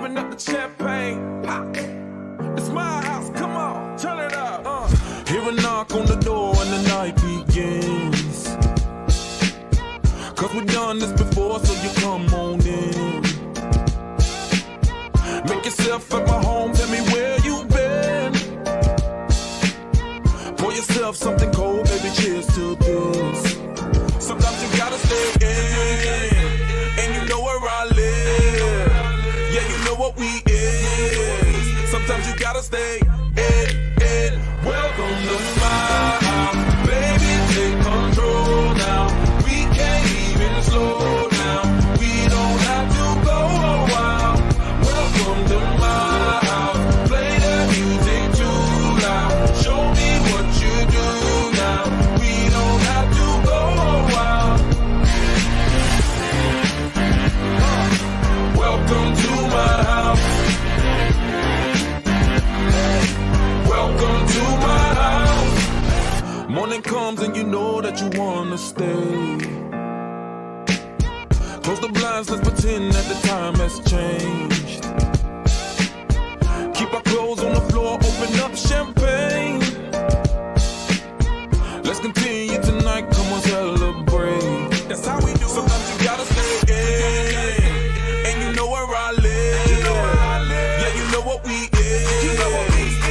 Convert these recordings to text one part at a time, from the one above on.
Open up the champagne, pop. It's my house, come on, turn it up. Hear a knock on the door and the night begins. Cause we've done this before, so you come on in. Make yourself at my home, tell me where you been. Pour yourself something cold, baby, cheers to this. Sometimes you gotta stay in, and you know where I live. Yeah, you know what we is. Sometimes you gotta stay in. Welcome to my house, baby, take control now. We can't even slow down. We don't have to go a while. Welcome to my house, play the music too loud. Show me what you do now. We don't have to go a while. Welcome to my house. Welcome to my house. Morning comes and you know that you wanna stay. Close the blinds, let's pretend that the time has changed. Keep our clothes on the floor, open up champagne. Let's continue tonight, come on, celebrate. That's how we do. Sometimes you gotta stay in, and you know where I live. Yeah, you know what we is.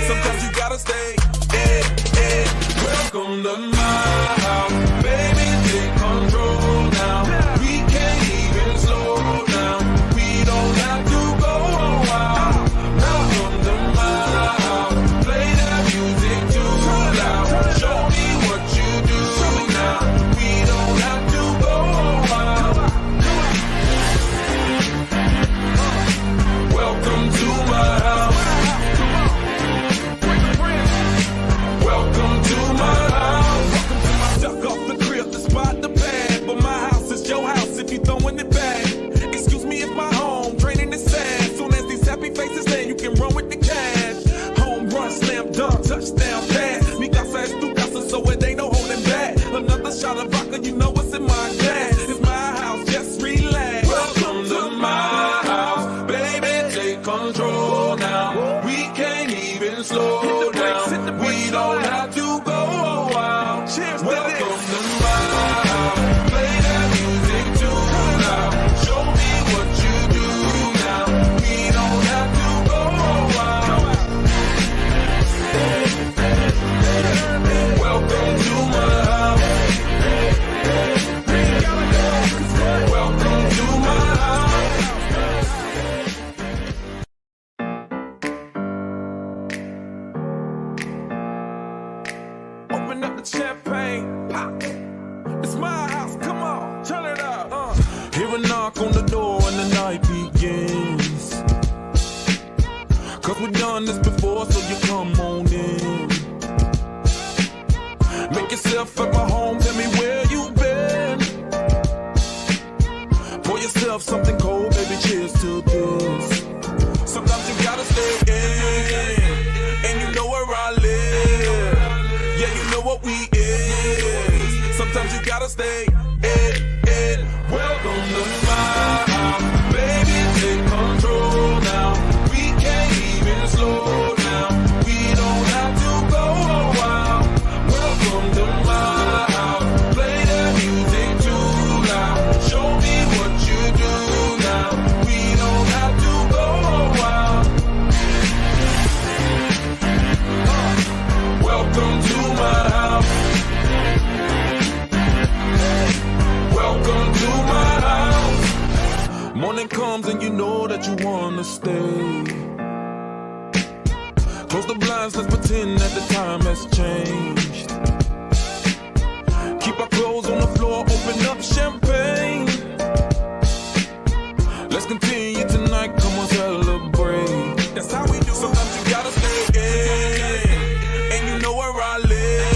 Sometimes you gotta stay in. Welcome to my house, baby, take control now. We can't even slow down. We don't have to go a while. Welcome to my house, play that music too loud. Show me what you do now. We don't have to go a while. Welcome to my house. Welcome to my house. Duck off the crib to spot the bag, but my house is your house if you throwing it back. Excuse me, it's my home, draining the sand. Soon as these happy faces land, you can run with the cash. Home run, slam dunk, touchdown pass. Mi casa es tu casa, so it ain't no holding back. Another shot of vodka, you know what's in my glass. It's my house, just relax. Welcome to my house, baby, take control now. We can't even slow down. We don't have to go a while. Cheers. Welcome to my house, play that music too loud. Show me what you do now. We don't have to go a while. Welcome to my house. Welcome to my house. Open up the champagne, pop. It's my house, come on, turn it up. Hear a knock on the door and the night begins. Cause we've done this before, so you come on in. Make yourself at my home, tell me where you been. Pour yourself something cold, baby, cheers to this. Sometimes you gotta stay in, and you know where I live. Yeah, you know what we is. Sometimes you gotta stay in. Welcome to my house, baby, take control now. We can't even slow down. We don't have to go a while. Welcome to my house, play that music too loud. Show me what you do now. We don't have to go a while. Welcome to my house. Welcome to my house. Morning comes and you know that you wanna stay. Close the blinds, let's pretend that the time has changed. Keep our clothes on the floor, open up champagne. Let's continue tonight, come on, celebrate. That's how we do. Sometimes you gotta stay in, and you know where I live.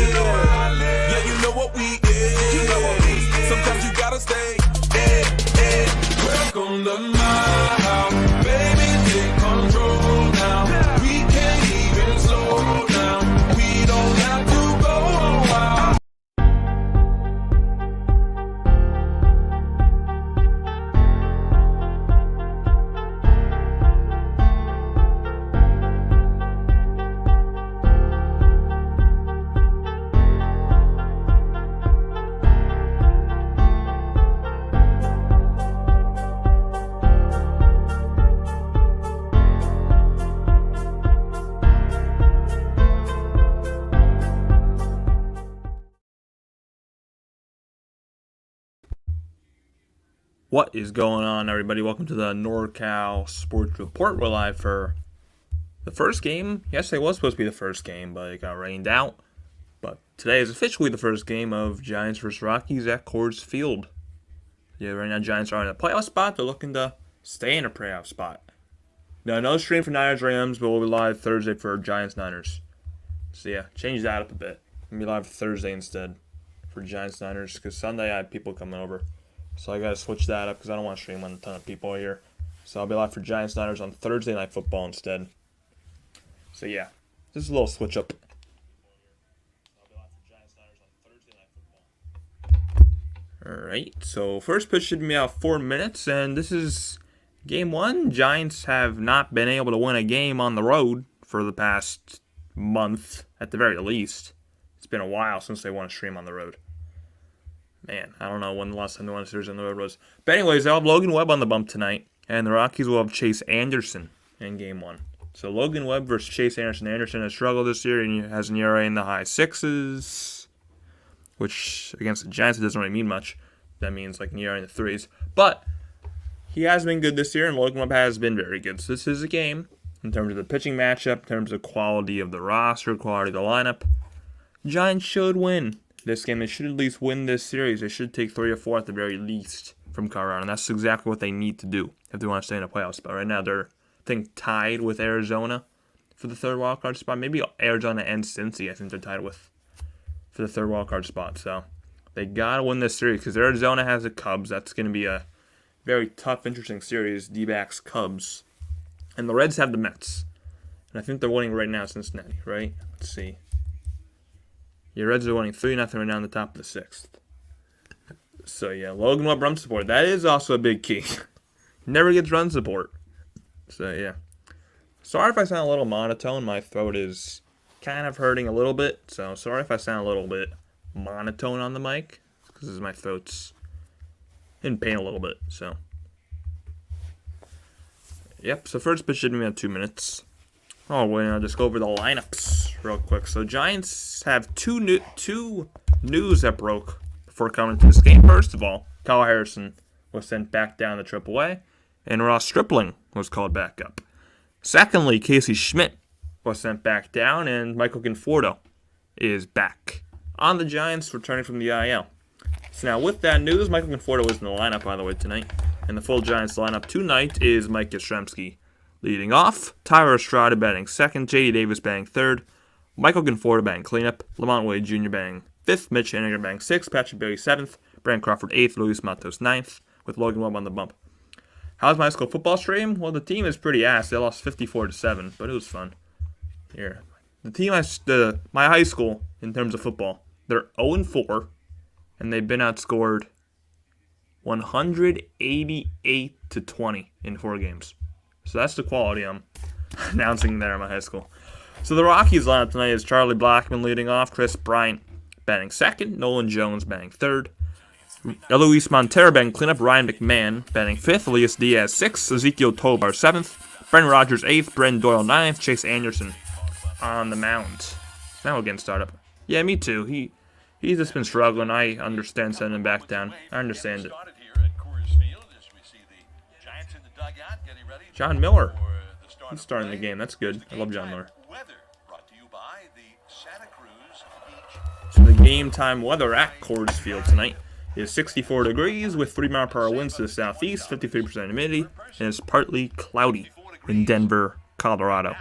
Yeah, you know what we is. Sometimes you gotta stay in. Welcome to my house, baby, take control now. We can't even slow down. We don't have to go a while. What is going on, everybody? Welcome to the NorCal SportsReport. We're live for the first game. Yesterday was supposed to be the first game, but it got rained out. But today is officially the first game of Giants vs. Rockies at Coors Field. Yeah, right now Giants are in a playoff spot. They're looking to stay in a playoff spot. Now, no stream for Niners Rams, but we'll be live Thursday for Giants Niners. So yeah, change that up a bit. We'll be live Thursday instead for Giants Niners because Sunday I have people coming over. So I got to switch that up because I don't want to stream when a ton of people are here. So I'll be live for Giants Niners on Thursday Night Football instead. So yeah, just a little switch up. I'll be live for Giants Niners on Thursday Night Football. Alright, so first pitch should be about 4 minutes, and this is game one. Giants have not been able to win a game on the road for the past month, at the very least. It's been a while since they won a stream on the road. Man, I don't know when the last time they won a series on the road was. But anyways, they'll have Logan Webb on the bump tonight, and the Rockies will have Chase Anderson in game one. So Logan Webb versus Chase Anderson. Anderson has struggled this year and has an ERA in the high sixes, which against the Giants it doesn't really mean much. That means like an ERA in the threes. But he has been good this year, and Logan Webb has been very good. So this is a game in terms of the pitching matchup, in terms of quality of the roster, quality of the lineup. Giants should win this game. They should at least win this series. They should take 3 or 4 at the very least from Colorado, and that's exactly what they need to do if they want to stay in a playoff spot. Right now, they're, I think, tied with Arizona for the third wildcard spot. Maybe Arizona and Cincy, I think they're tied with for the third wildcard spot. So they got to win this series because Arizona has the Cubs. That's going to be a very tough, interesting series, D-backs, Cubs. And the Reds have the Mets. And I think they're winning right now, Cincinnati, right? Let's see. Your Reds are winning 3-0 right now in the top of the 6th. So, yeah, Logan Webb run support. That is also a big key. Never gets run support. So, yeah. Sorry if I sound a little monotone. My throat is kind of hurting a little bit. So, sorry if I sound a little bit monotone on the mic. Because my throat's in pain a little bit. So, yep. So, first pitch should be about 2 minutes. Oh, wait, I'll just go over the lineups real quick. So, Giants have two news that broke before coming to this game. First of all, Kyle Harrison was sent back down to AAA, and Ross Stripling was called back up. Secondly, Casey Schmidt was sent back down, and Michael Conforto is back on the Giants, returning from the IL. So now, with that news, Michael Conforto was in the lineup, by the way, tonight. And the full Giants lineup tonight is Mike Yastrzemski leading off, Tyler Estrada batting second, J.D. Davis batting third, Michael Conforto batting cleanup, Lamont Wade Jr. batting fifth, Mitch Haniger batting sixth, Patrick Bailey seventh, Brandon Crawford eighth, Luis Matos ninth, with Logan Webb on the bump. How's my high school football stream? Well, the team is pretty ass. They lost 54-7, but it was fun. Here, the team my high school in terms of football, they're 0-4, and they've been outscored 188-20 in 4 games. So that's the quality I'm announcing there in my high school. So the Rockies lineup tonight is Charlie Blackmon leading off, Chris Bryant batting second, Nolan Jones batting third, Eloise Montero batting cleanup, Ryan McMahon batting fifth, Elias Diaz sixth, Ezekiel Tobar seventh, Brendan Rodgers eighth, Brendan Doyle ninth, Chase Anderson on the mound. Now again startup. Yeah, me too. He's just been struggling. I understand sending him back down. I understand it. John Miller. He's starting the game. That's good. I love John Miller. So the game time weather at Coors Field tonight is 64 degrees with 3-mile-per-hour winds to the southeast, 53% humidity, and it's partly cloudy in Denver, Colorado.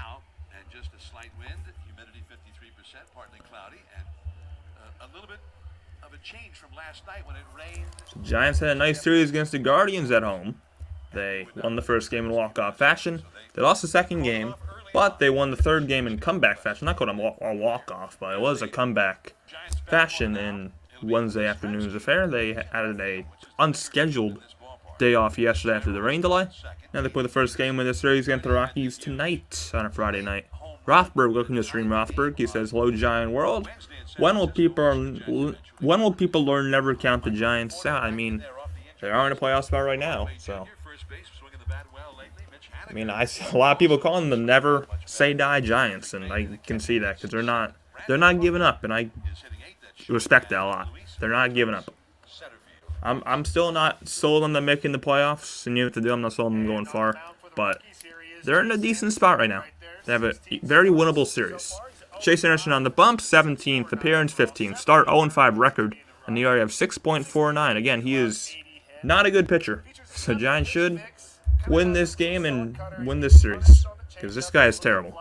So Giants had a nice series against the Guardians at home. They won the first game in walk-off fashion. They lost the second game, but they won the third game in comeback fashion. Not called a walk-off, but it was a comeback fashion in Wednesday afternoon's affair. They added a unscheduled day off yesterday after the rain delay. Now they play the first game of the series against the Rockies tonight on a Friday night. Rothberg, looking to stream Rothberg. He says, "Hello, Giant World. When will people learn never count the Giants out?" I mean, they are in a playoff spot right now, so. I mean, I see a lot of people calling them never say die Giants, and I can see that because they're not giving up, and I respect that a lot. They're not giving up. I'm still not sold on them making the playoffs, and you have to do. I'm not sold on them going far, but they're in a decent spot right now. They have a very winnable series. Chase Anderson on the bump, 17th appearance, 15th start, 0-5 record, and the ERA of 6.49. Again, he is not a good pitcher, so Giants should win this game and win this series because this guy is terrible.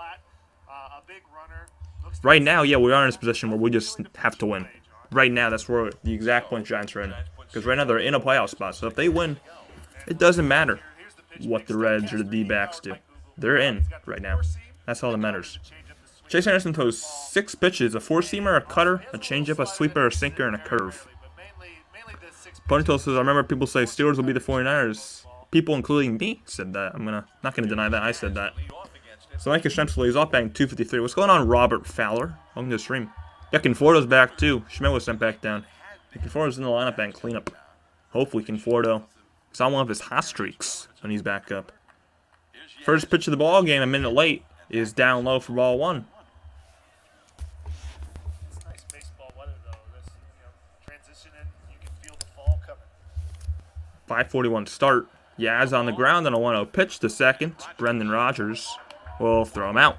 Right now, yeah, we are in this position where we just have to win. Right now, that's where the exact point Giants are in. Because right now they're in a playoff spot. So if they win, it doesn't matter what the Reds or the D-backs do. They're in right now. That's all that matters. Chase Anderson throws 6 pitches, a 4-seamer, a cutter, a changeup, a sweeper, a sinker, and a curve. Ponytail says, I remember people say Steelers will be the 49ers. People, including me, said that. Not going to deny that. I said that. So Mike Shemsley is off batting 253. What's going on, Robert Fowler? Welcome to the stream. Yeah, Conforto's back too. Schmidt was sent back down. Conforto's in the lineup and cleanup. Hopefully Conforto is on one of his hot streaks when he's back up. First pitch of the ball game, a minute late, is down low for ball 1. It's nice baseball weather though. This, transitioning, you can feel the fall coming. 5:41 start. Yaz on the ground on a 1-0 pitch to second. Brendan Rodgers will throw him out.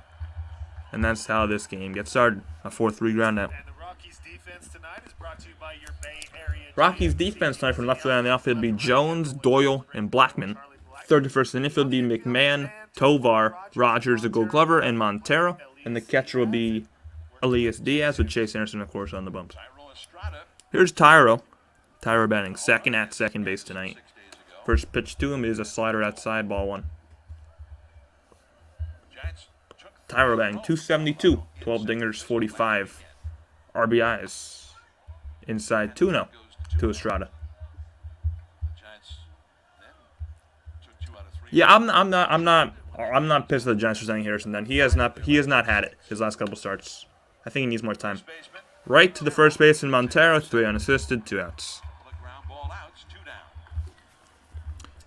And that's how this game gets started. A 4-3 ground out. And the Rockies defense tonight is brought to you by your Bay Area. Rockies defense tonight from left to right on the outfield will be Jones, Doyle, and Blackman. Third to first in the infield will be McMahon, Tovar, Rogers, the Gold Glover, and Montero. And the catcher will be Elias Diaz with Chase Anderson, of course, on the bumps. Here's Tyro. Tyro batting second at second base tonight. First pitch to him is a slider outside, ball 1. Tyro batting 272, 12 dingers, 45 RBIs. Inside 2-0 to Estrada. Yeah, I'm not pissed at the Giants for sending Harrison then. He has not had it his last couple starts. I think he needs more time. Right to the first baseman Montero, 3 unassisted, 2 outs.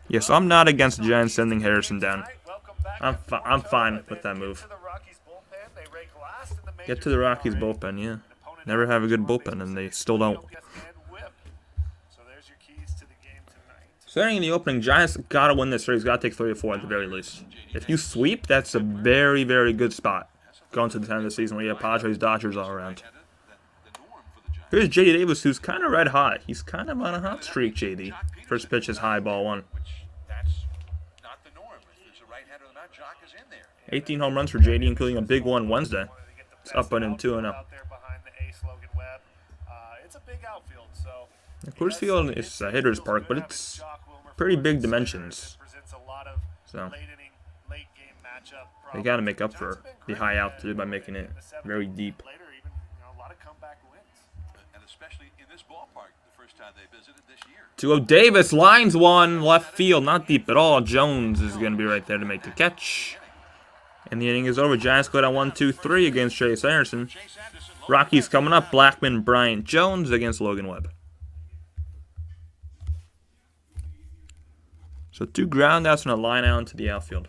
Yes, I'm not against the Giants sending Harrison down. I'm fine with that move. Get to the Rockies bullpen, yeah. Never have a good bullpen, and they still don't. Starting in the opening, Giants got to win this series. Got to take 3 or 4 at the very least. If you sweep, that's a very, very good spot going to the end of the season where you have Padres, Dodgers all around. Here's J.D. Davis, who's kind of red hot. He's kind of on a hot streak, J.D. First pitch is high, ball 1. 18 home runs for J.D., including a big one Wednesday. It's up and in 2-0. Coors Field is a hitter's park, but it's pretty big dimensions. So they got to make up for the high altitude by making it very deep. 2-0 Davis, lines one, left field, not deep at all. Jones is going to be right there to make the catch. And the inning is over. Giants go down 1-2-3 against Chase Anderson. Rockies coming up. Blackman, Bryant Jones against Logan Webb. So 2 ground outs and a line out into the outfield.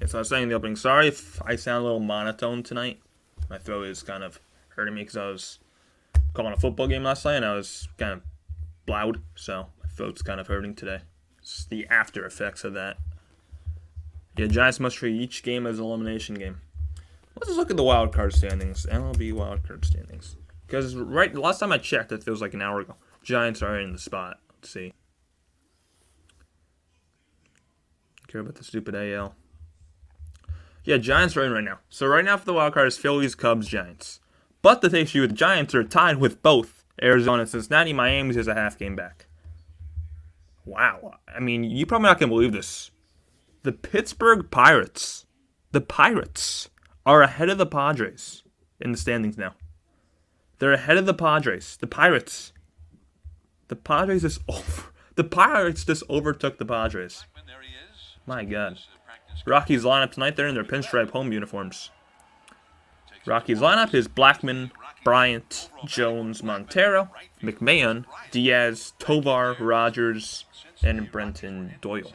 So I was saying in the opening, sorry if I sound a little monotone tonight. My throat is kind of hurting me because I was calling a football game last night and I was kind of loud, so my throat's kind of hurting today. It's the after effects of that. Yeah, Giants must treat each game as an elimination game. Let's just look at the wild card standings, MLB wild card standings. Because last time I checked, it feels like an hour ago. Giants are in the spot. Let's see. Care about the stupid AL. Yeah, Giants are in right now. So right now for the wild card is Phillies, Cubs, Giants. But the issue with the Giants are tied with both Arizona and Cincinnati. Miami's is a half game back. Wow. I mean, you're probably not going to believe this. The Pittsburgh Pirates, are ahead of the Padres in the standings now. They're ahead of the Padres. The Pirates is over. The Pirates just overtook the Padres. My God. Rockies lineup tonight, they're in their pinstripe home uniforms. Rockies lineup is Blackman, Bryant, Jones, Montero, McMahon, Diaz, Tovar, Rogers, and Brenton Doyle.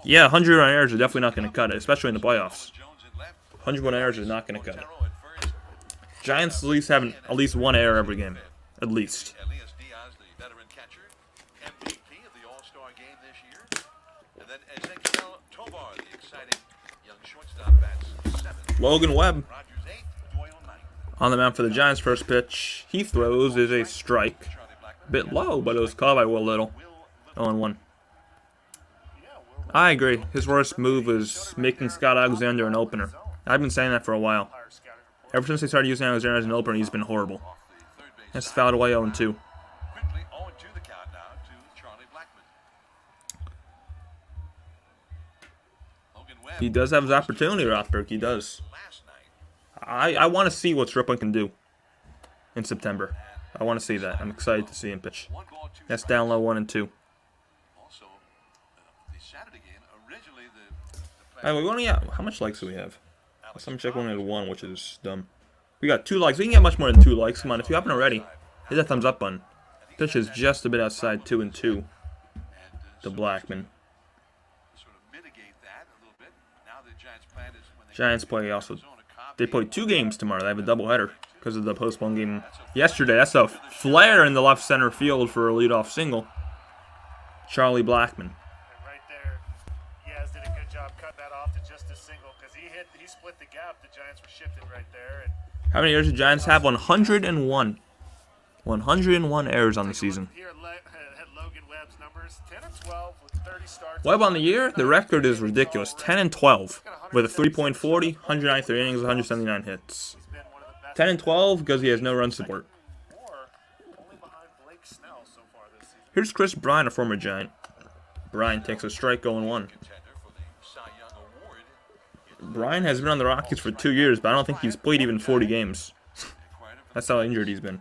Yeah, 100 on errors are definitely not going to cut it, especially in the playoffs. 101 errors is not going to cut it. Giants at least have at least one error every game. At least. Logan Webb on the mound for the Giants. First pitch he throws is a strike. Bit low, but it was called by Will Little. 0-1. I agree. His worst move was making Scott Alexander an opener. I've been saying that for a while. Ever since they started using Alexander as an opener, he's been horrible. That's fouled away 0-2. He does have his opportunity, Rothberg. He does. I want to see what Stripling can do in September. I want to see that. I'm excited to see him pitch. That's down low 1-2. Hey, we only have, how much likes do we have? Some check one at 1, which is dumb. We got 2 likes. We can get much more than 2 likes. Come on, if you haven't already, hit that thumbs up button. Pitch is just a bit outside 2-2 to Blackman. Giants play also. They play 2 games tomorrow. They have a doubleheader because of the postponed game yesterday. That's a flare in the left center field for a leadoff single. Charlie Blackman. And right there, Diaz did a good job cutting that off to just a single because he split the gap. The Giants were shifted right there. And how many errors did the Giants have? 101. 101 errors on the season. Here at Logan Webb's numbers, 10-12 with 30 starts. Webb on the year, the record is ridiculous. 10-12 with a 3.40, 193 innings, 179 hits. 10-12 because he has no run support. Here's Chris Bryant, a former Giant. Bryant takes a strike, 0-1. Bryant has been on the Rockies for 2 years, but I don't think he's played even 40 games. That's how injured he's been.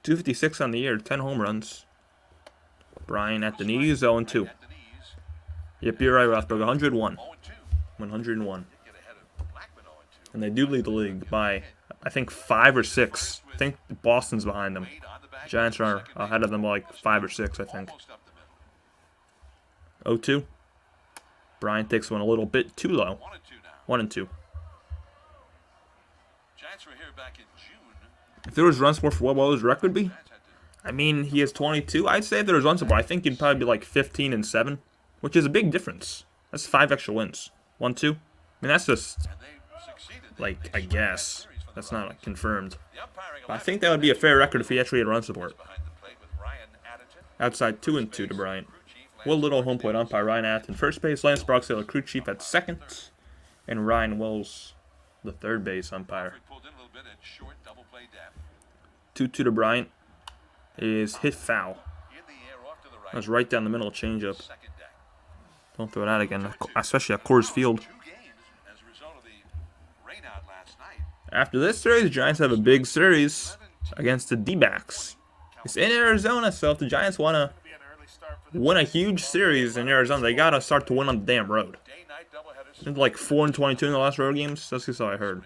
256 on the year, 10 home runs. Bryant at the knees, 0-2. Yep, you're right, Rothberg. 101. 101. And they do lead the league by, I think, 5 or 6. I think Boston's behind them. Giants are ahead of them by like 5 or 6, I think. 0-2. Bryant takes one a little bit too low. 1-2. If there was run support for what would his record be? I mean, he has 22. I'd say if there was run support, I think he'd probably be like 15-7, which is a big difference. That's 5 extra wins. 1-2. I mean, that's just, like, I guess. That's not like, confirmed. But I think that would be a fair record if he actually had run support. Outside 2-2 to Bryant. Will Little, home plate umpire, Ryan Atton. First base, Lance Barksdale, crew chief at second. And Ryan Wells, the third base umpire. 2-2 to Bryant. Is hit foul. That was right down the middle, changeup. Don't throw it out again, especially at Coors Field. After this series, the Giants have a big series against the D-backs. It's in Arizona, so if the Giants want to win a huge series in Arizona, they got to start to win on the damn road. They're like 4-22 in the last road games. That's just all I heard.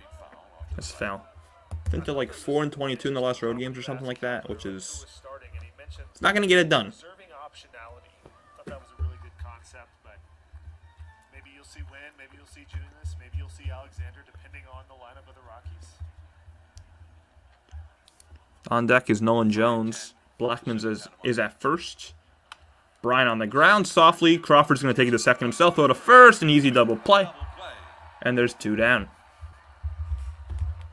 That's a foul. I think they're like 4-22 in the last road games or something like that, which is, it's not going to get it done. That was a really good concept, but maybe you'll see Wynn, maybe you'll see Junis, maybe you'll see Alexander, depending on the lineup of the Rockies. On deck is Nolan Jones. Blackman is at first. Bryant on the ground softly. Crawford's going to take it to second himself. Throw to first, an easy double play. And there's 2 down.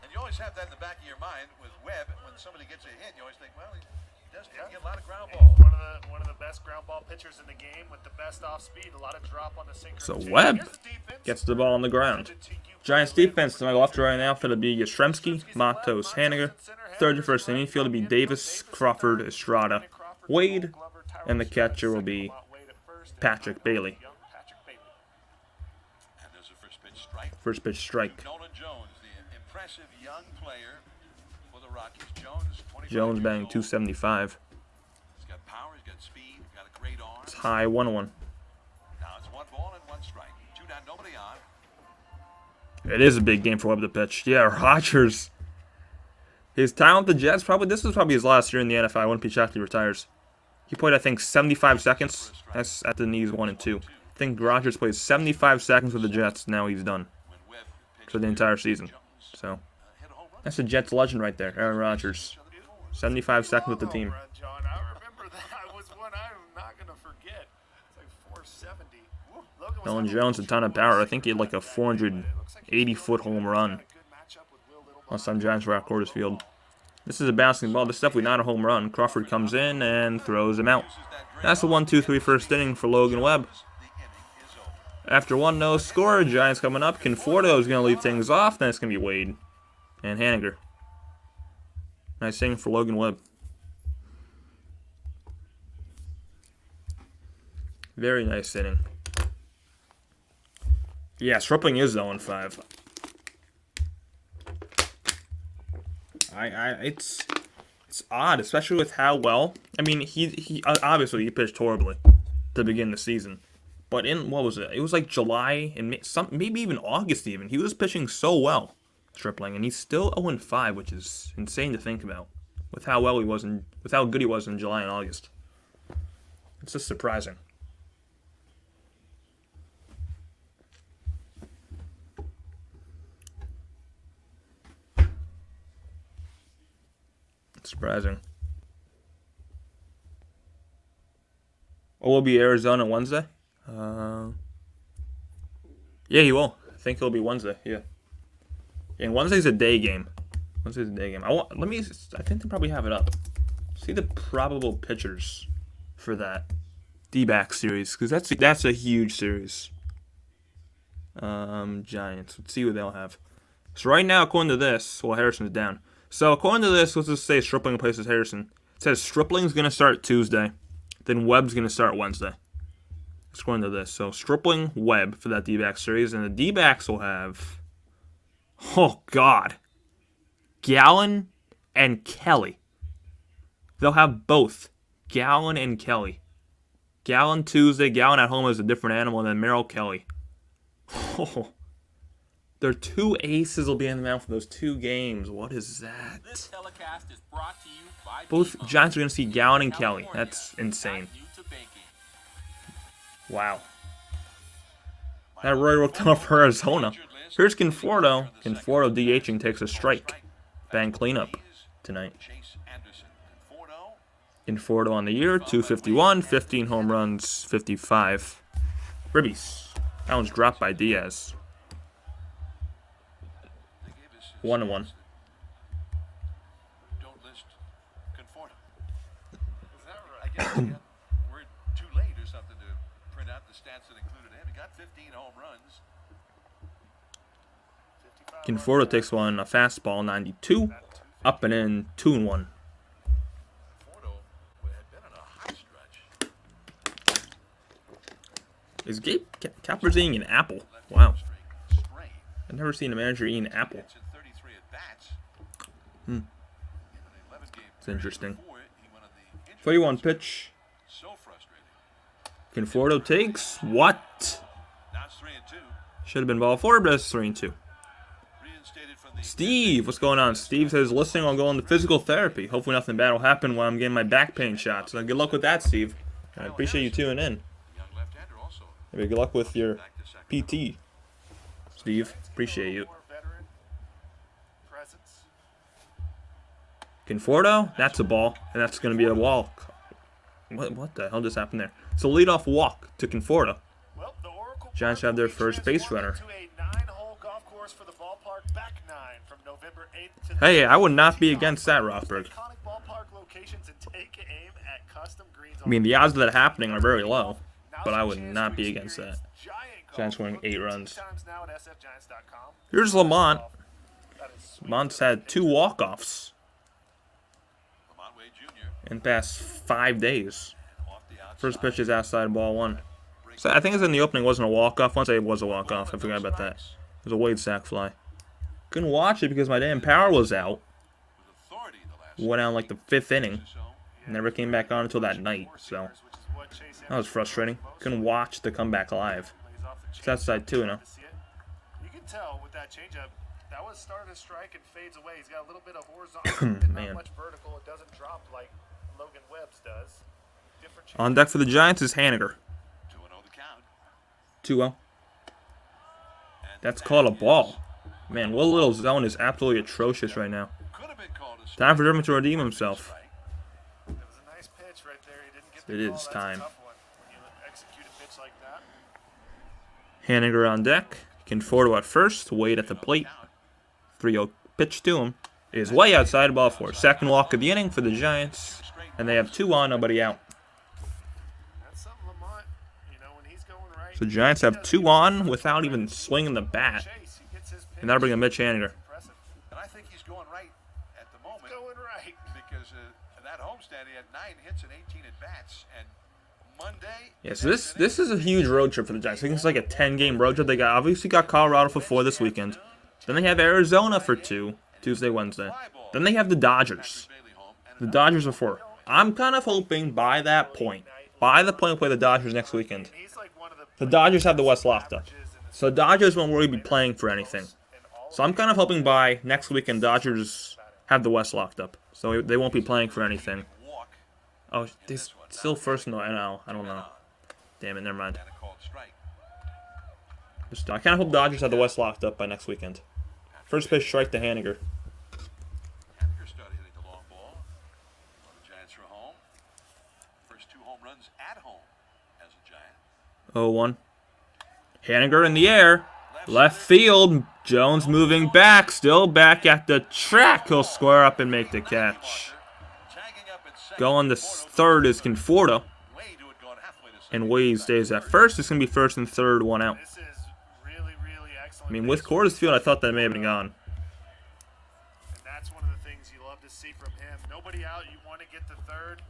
And you always have that in the back of your mind with Webb. When somebody gets a hit, you always think, well, he does get a lot of ground balls. One of the best ground ball pitchers in the game with the best off speed. A lot of drop on the sinker. So Webb gets the ball on the ground. Giants defense to my left right now for to be Yastrzemski, Matos, Haniger. Third and first in infield to be Davis, Crawford, Estrada, Wade, and the catcher will be Patrick Bailey. First pitch strike. Nolan Jones, the impressive young player for the Rockies. Jones batting .275. He's got power, he's got speed, got a great arm. It's high 1-1. Now it's 1 ball and 1 strike. 2 down, nobody on. It is a big game for Webb to pitch. Yeah, Rogers. His time with the Jets, this is probably his last year in the NFL. I wouldn't be shocked if he retires. He played, I think, 75 seconds. That's at the knees 1 and 2. I think Rogers played 75 seconds with the Jets. Now he's done for the entire season. So that's a Jets legend right there, Aaron Rodgers. 75 seconds with the team. John, I remember that was one I'm not going to forget. It's like 470. Nolan Jones, a ton of power. I think he had like a 480-foot home run. Last time Giants were at Coors Field. This is a bouncing ball. This is definitely not a home run. Crawford comes in and throws him out. That's a 1-2-3 first inning for Logan Webb. After 1 no score, Giants coming up. Conforto is going to lead things off. Then it's going to be Wade and Haniger. Nice inning for Logan Webb. Very nice inning. Yeah, Stripling is 0-5. It's odd, especially with how well. I mean, he obviously he pitched horribly to begin the season, but in what was it? It was like July and maybe even August. Even he was pitching so well, Stripling, and he's still 0-5, which is insane to think about. With how well he was with how good he was in July and August, it's just surprising. Surprising. Oh, will be Arizona Wednesday? Yeah, he will. I think it'll be Wednesday. Yeah. And Wednesday's a day game. I think they probably have it up. See the probable pitchers for that D-back series, because that's a huge series. Giants. Let's see what they'll have. So right now, according to this, well, Harrison's down. So according to this, let's just say Stripling replaces Harrison. It says Stripling's going to start Tuesday. Then Webb's going to start Wednesday. That's according to this. So Stripling, Webb for that D-back series. And the D-backs will have, oh God, Gallen and Kelly. They'll have both Gallen and Kelly. Gallen Tuesday. Gallen at home is a different animal than Merrill Kelly. Oh. Their 2 aces will be in the mound for those 2 games. What is that? This telecast is brought to you by both Giants are going to see Gallen and Kelly. That's insane. Wow. That really worked out for Arizona. Here's Conforto. Conforto DHing takes a strike. Bang cleanup tonight. Conforto on the year, 251, 15 home runs, 55 ribbies. That one's dropped by Diaz. 1-1. Don't list Conforto. Is that right? I guess we're too late or something to print out the stats that included him. He got 15 home runs. Conforto takes one, a fastball, 92, up and in, 2-1. Conforto had been on a hot stretch. Is Gabe Kapler's eating an apple? Wow. I've never seen a manager eat an apple. It's interesting. 31 pitch. Conforto takes what? Should have been ball 4, but it's 3-2. Steve, what's going on? Steve says listening on going to physical therapy. Hopefully nothing bad will happen while I'm getting my back pain shots. So good luck with that, Steve. I appreciate you tuning in. Maybe good luck with your PT, Steve. Appreciate you. Conforto, that's a ball, and that's going to be a walk. What the hell just happened there? It's a leadoff walk to Conforto. Giants have their first base runner. Hey, I would not be against that, Rothberg. I mean, the odds of that happening are very low, but I would not be against that. Giants winning 8 runs. Here's Lamont. Lamont's had 2 walk-offs in the past 5 days. First pitch is outside, ball 1. So I think it's in the opening, wasn't a walk-off. Once it was a walk-off, I forgot about that. It was a Wade sack fly. Couldn't watch it because my damn power was out. Went out like the 5th inning. Never came back on until that night, so that was frustrating. Couldn't watch the comeback live. It's outside 2 now. tell with that changeup, that was starting to strike and fades away. He's got a little bit of horizontal, and not much vertical. It doesn't drop like Logan Webb's does. Different On deck for the Giants is Haniger. 2-0 the count. 2-0. That's called a ball. Man, Will Little's zone is absolutely atrocious right now. Could have been called a strike. Time for Dermott to redeem himself. It was a nice pitch right there. He didn't get the It call. is That's time. a tough one when you execute a pitch like that. Haniger on deck. Conforto at first. Wade at the plate. 3-0 pitch to him. Is way outside, ball four. Second walk of the inning for the Giants. And they have 2 on, nobody out. That's something Lamont, you know, when he's going right. So the Giants have 2 on without even swinging the bat. Chase, he gets his pitch. And that'll bring a Mitch Haniger. Impressive. And I think he's going right at the moment. Going right. Because that homestand, he had 9 hits and 18 at-bats. And Monday... Yeah, so this is a huge road trip for the Giants. I think it's like a 10-game road trip. They obviously got Colorado for 4 this weekend. Then they have Arizona for 2, Tuesday, Wednesday. Then they have the Dodgers. The Dodgers are 4. I'm kind of hoping by the point we play the Dodgers next weekend, the Dodgers have the West locked up. So the Dodgers won't really be playing for anything. So I'm kind of hoping by next weekend, Dodgers have the West locked up. So they won't be playing for anything. Oh, they're still first in the NL. I don't know. Damn it, never mind. I kind of hope Dodgers have the West locked up by next weekend. First pitch strike to Haniger. Haniger started hitting the long ball. The Giants are home. First 2 home runs at home as a Giant. 0-1. Haniger in the air. Left field. Jones moving back. Still back at the track. He'll square up and make the catch. Going to third is Conforto. And Wade stays at first. It's going to be first and third, 1 out. This is really, really excellent. I mean, with Cordes Field, I thought that may have been gone. And that's one of the things you love to see from him. Nobody out, you want to get to third.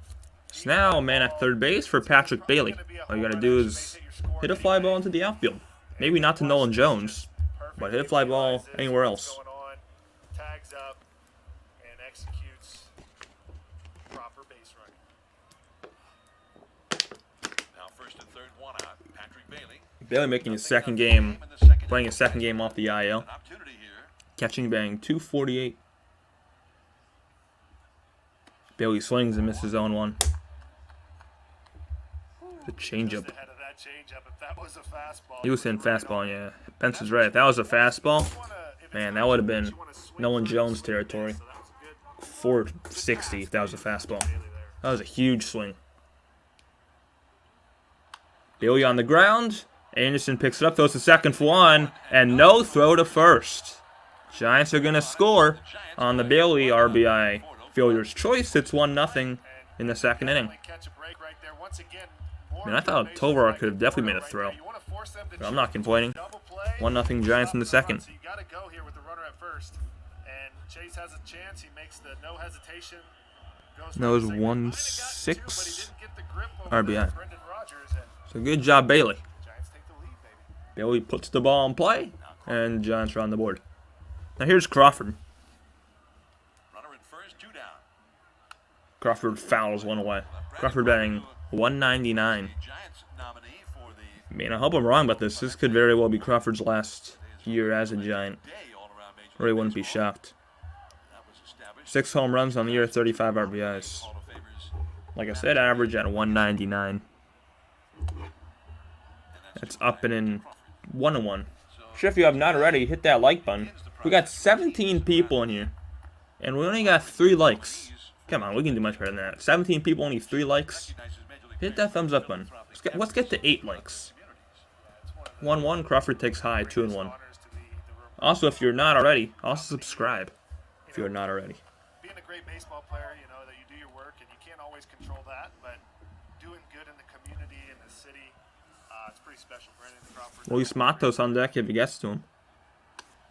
So now, man at third base for Patrick Bailey. All you got to do is hit a fly ball into the outfield. Maybe not to Nolan Jones, but hit a fly ball anywhere else. Tags up and executes proper base running. Now first and third, 1 out. Patrick Bailey. Bailey making his second game, playing his second game off the IL. Opportunity here. Catching bang, 248. Bailey swings and misses 0-1. The changeup. Ahead of that changeup, if that was a fastball. He was hitting fastball, yeah. Pence is right. If that was a fastball, man, that would have been Nolan Jones territory. 460 if that was a fastball. That was a huge swing. Bailey on the ground. Anderson picks it up, throws to second for 1, and no throw to first. Giants are going to score on the Bailey RBI fielder's choice. It's 1-0 in the second inning. I mean, I thought Tovar could have definitely made a throw. But I'm not complaining. 1-0 Giants in the second. So you got to go here with the runner at first. And Chase has a chance. He makes the no hesitation. That was 1-6 RBI. So good job, Bailey. Bailey puts the ball in play, and the Giants are on the board. Now here's Crawford. Runner in first, 2 down. Crawford fouls 1 away. Crawford batting 199. Giants nominee for the I mean, I hope I'm wrong about this. This could very well be Crawford's last year as a Giant. day all-around major Really league wouldn't be baseball. shocked. That was established. 6 home runs on the year, 35 RBIs. Hall of Famers. Like I said, average at 199. That's up and in 1-1. Sure, if you have not already, hit that like button. We got 17 people in here, and we only got 3 likes. Come on, we can do much better than that. 17 people, only 3 likes. Hit that thumbs up button. Let's get to 8 likes. 1-1, Crawford takes high, 2-1. Also, if you're not already, also subscribe if you're not already. Being a great baseball player, you know, that you do your work, and you can't always control that, but doing good in the community, in the city, it's pretty special. Brandon Crawford. Luis Matos on deck if he gets to him.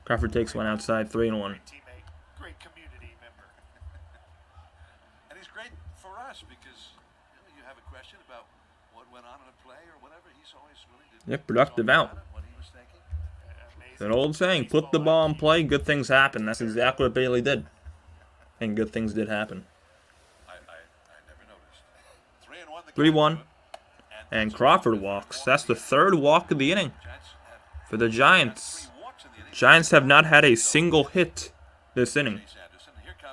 Crawford takes one outside, 3-1. Great teammate, great community member. And he's great for us because you have a question about what went on in a play or whatever. He's always willing to Yep, productive out. what he was thinking. That old saying, put the ball in play, good things happen. That's exactly what Bailey did. And good things did happen. I never noticed. 3-1. 3-1. And Crawford walks. That's the 3rd walk of the inning for the Giants. Giants have not had a single hit this inning,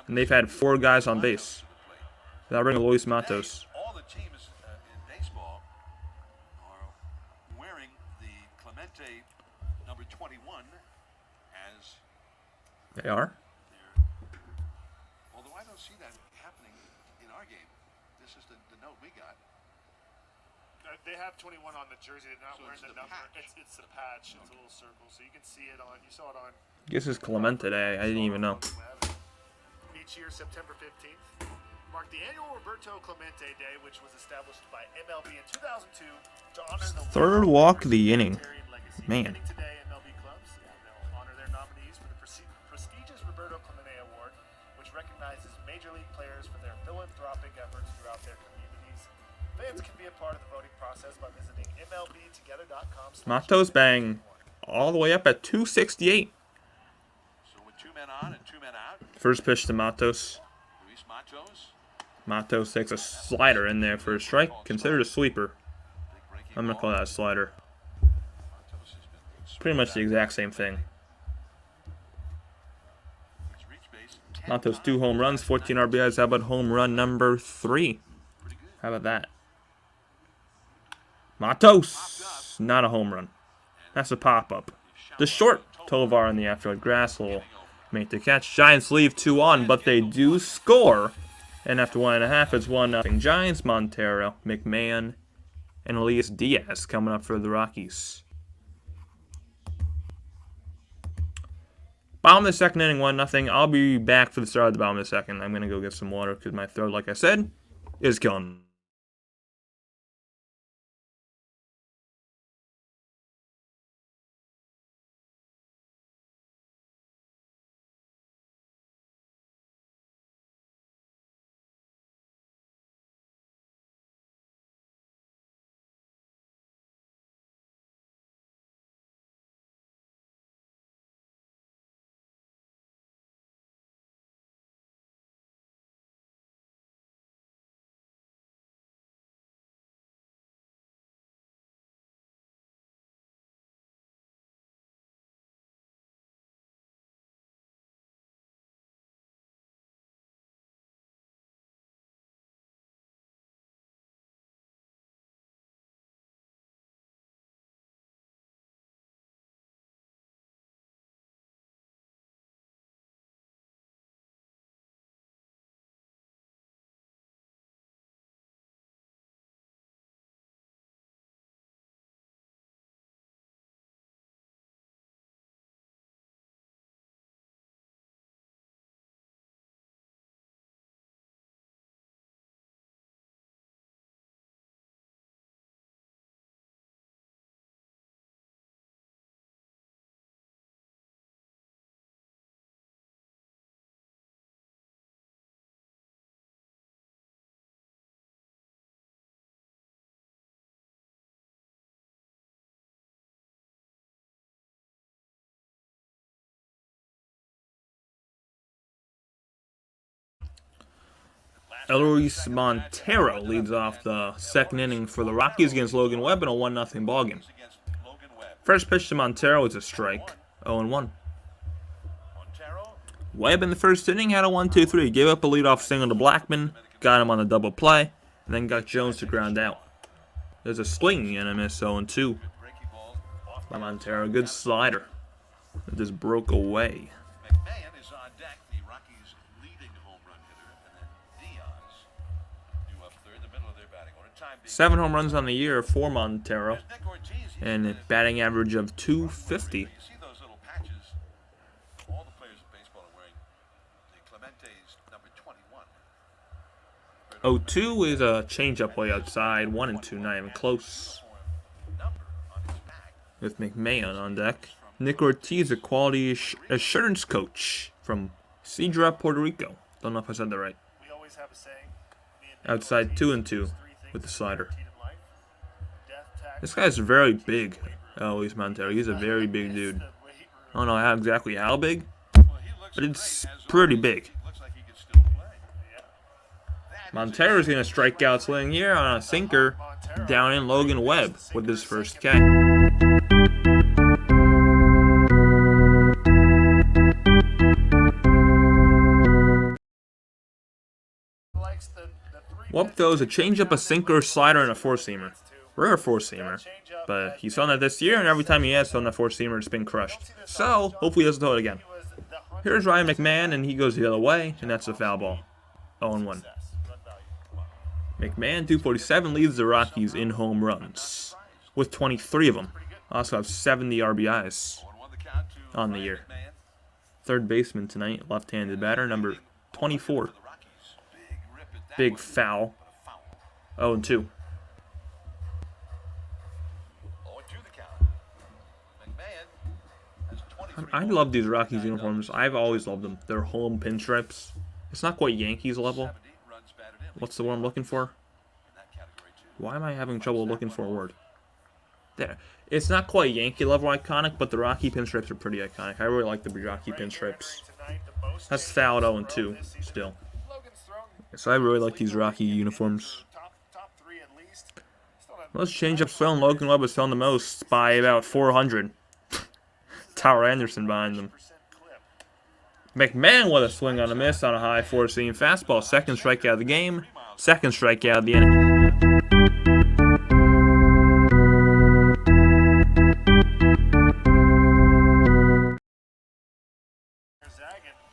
and they've had 4 guys on base. That'll bring Luis Matos. All the teams in baseball are wearing the Clemente number 21 as They are? although I don't see that happening in our game. This is the note we got. They have 21 on the jersey. They're not So wearing it's the the number. patch. It's the patch. It's a little circle, so you can see it on. You saw it on. This is Clemente Day. I didn't even know. Logan Webb. Each year, September 15th, marked the annual Roberto Clemente Day, which was established by MLB in 2002 to honor the Third walk of the inning. legacy. Man. Beginning today, MLB clubs they'll honor their nominees for the prestigious Roberto Clemente Award, which recognizes major league players for their philanthropic efforts throughout their communities. Fans can be a part of the voting process by visiting MLBtogether.com. Matos bang all the way up at 268. So with 2 men on and 2 men out, First pitch to Matos. Luis Matos. Matos takes a slider in there for a strike. Considered a sweeper. Big breaking I'm going to call ball. that a slider. Matos has been Pretty much the exact same thing. He's reached base 10 Matos, times. 2 home runs, 14 RBIs. How about home run number 3? Pretty good. How about that? Matos! Not a home run. That's a pop-up. The short Tovar in the outfield. Grass will make the catch. Giants leave 2 on, but they do score. And after 1.5, it's 1-0. Giants, Montero, McMahon, and Elias Diaz coming up for the Rockies. Bottom of the second inning, 1-0. I'll be back for the start of the bottom of the second. I'm going to go get some water because my throat, like I said, is gone. Luis Montero leads off the second inning for the Rockies against Logan Webb in a 1-0 ballgame. Against Logan Webb. First pitch to Montero is a strike, 0-1. Montero. Webb in the first inning had a 1-2-3. Gave up a leadoff single to Blackman, got him on the double play, and then got Jones to ground out. There's a swing and a miss, 0-2 Breaking ball off by Montero. Good slider. It just broke away. McMahon is on deck, the Rockies' leading home run hitter, and then Diaz due up third, the middle of their batting order. Time being 7 home runs on the year for Montero, Nick Ortiz, he's and a batting average of 250. you see those little patches. All the players in baseball are wearing the Clemente's number 21. 0-2 is a changeup way outside. 1-2, not even close. Number on his back. With McMahon on deck. Nick Ortiz, a quality assurance coach from Sidra, Puerto Rico. Don't know if I said that right. We always have a saying. Me and Nick Outside Ortiz, 2-2 three with the things slider. guaranteed in life. Death, tax, This guy's very big. Luis Montero. He's a very big dude. the weight I don't know exactly how big, Well, he looks but it's great, as pretty always. big. He looks like he could still play. Montero's going to strike out swing here on a sinker down in Logan Webb with his first K. likes the Webb throws a changeup, a sinker, slider, and a four-seamer. Rare four-seamer, but he's thrown that this year, and every time he has thrown that four-seamer, it's been crushed. So, hopefully he doesn't throw it again. Here's Ryan McMahon, and he goes the other way, and that's a foul ball. 0-1. McMahon, 247, leads the Rockies in home runs, with 23 of them. Also have 70 RBIs on the year. Third baseman tonight, left-handed batter, number 24. Big foul. 0-2. I love these Rockies uniforms. I've always loved them. They're home pinstripes. It's not quite Yankees level. What's the word I'm looking for? Why am I having trouble looking for a word? There. It's not quite Yankee level iconic, but the Rocky pinstripes are pretty iconic. I really like the Rocky pinstripes. That's foul at 0-2 still. So I really like these Rocky uniforms. Most change-ups thrown. Logan Webb has thrown the most by about 400. Tower Anderson behind them. McMahon with a swing on a miss on a high four-seam fastball. Second strikeout of the game. Second strikeout of the inning.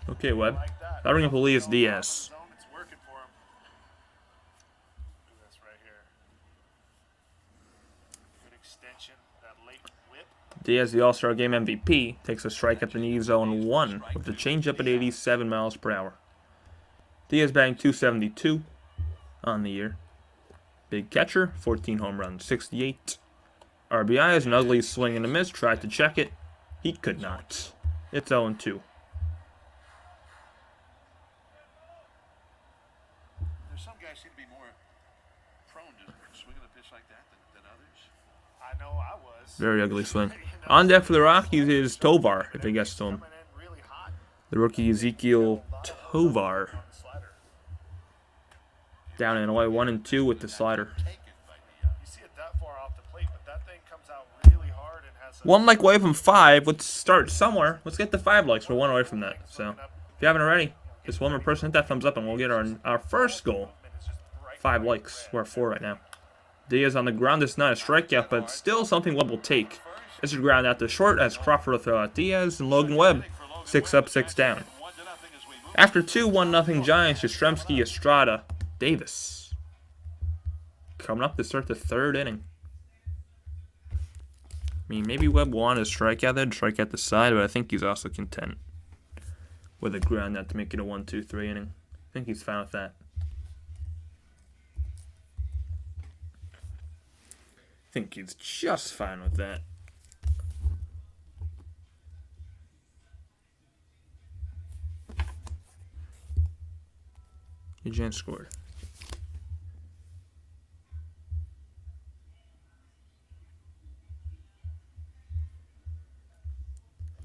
Okay, Webb. Starting up Elias Diaz. Diaz, the All-Star Game MVP, takes a strike at the knee, 0-1 with the changeup at 87 miles per hour. Diaz batting .272 on the year. Big catcher, 14 home runs, 68 RBIs, an ugly swing and a miss. Tried to check it. He could not. It's 0-2. There's some guys seem to be more prone to swinging a pitch like that than others. I know I was. Very ugly swing. On deck for the Rockies is Tovar, if it gets to him. The rookie Ezekiel Tovar. Down and away, 1-2 with the slider. One like away from 5. Let's start somewhere. Let's get to 5 likes. We're 1 away from that. So, if you haven't already, just one more person hit that thumbs up and we'll get our first goal. 5 likes. We're at 4 right now. Diaz on the ground. It's not a strikeout, but still something Webb will take. This is ground out to short as Crawford will throw out Diaz and Logan Webb. 6 up, 6 down. After 2 1-0 Giants, Yastrzemski, Estrada, Davis. Coming up to start the 3rd inning. I mean, maybe Webb wanted to strike out there to strike out the side, but I think he's also content with a ground out to make it a 1-2-3 inning. I think he's fine with that. I think he's just fine with that. Eugene scored.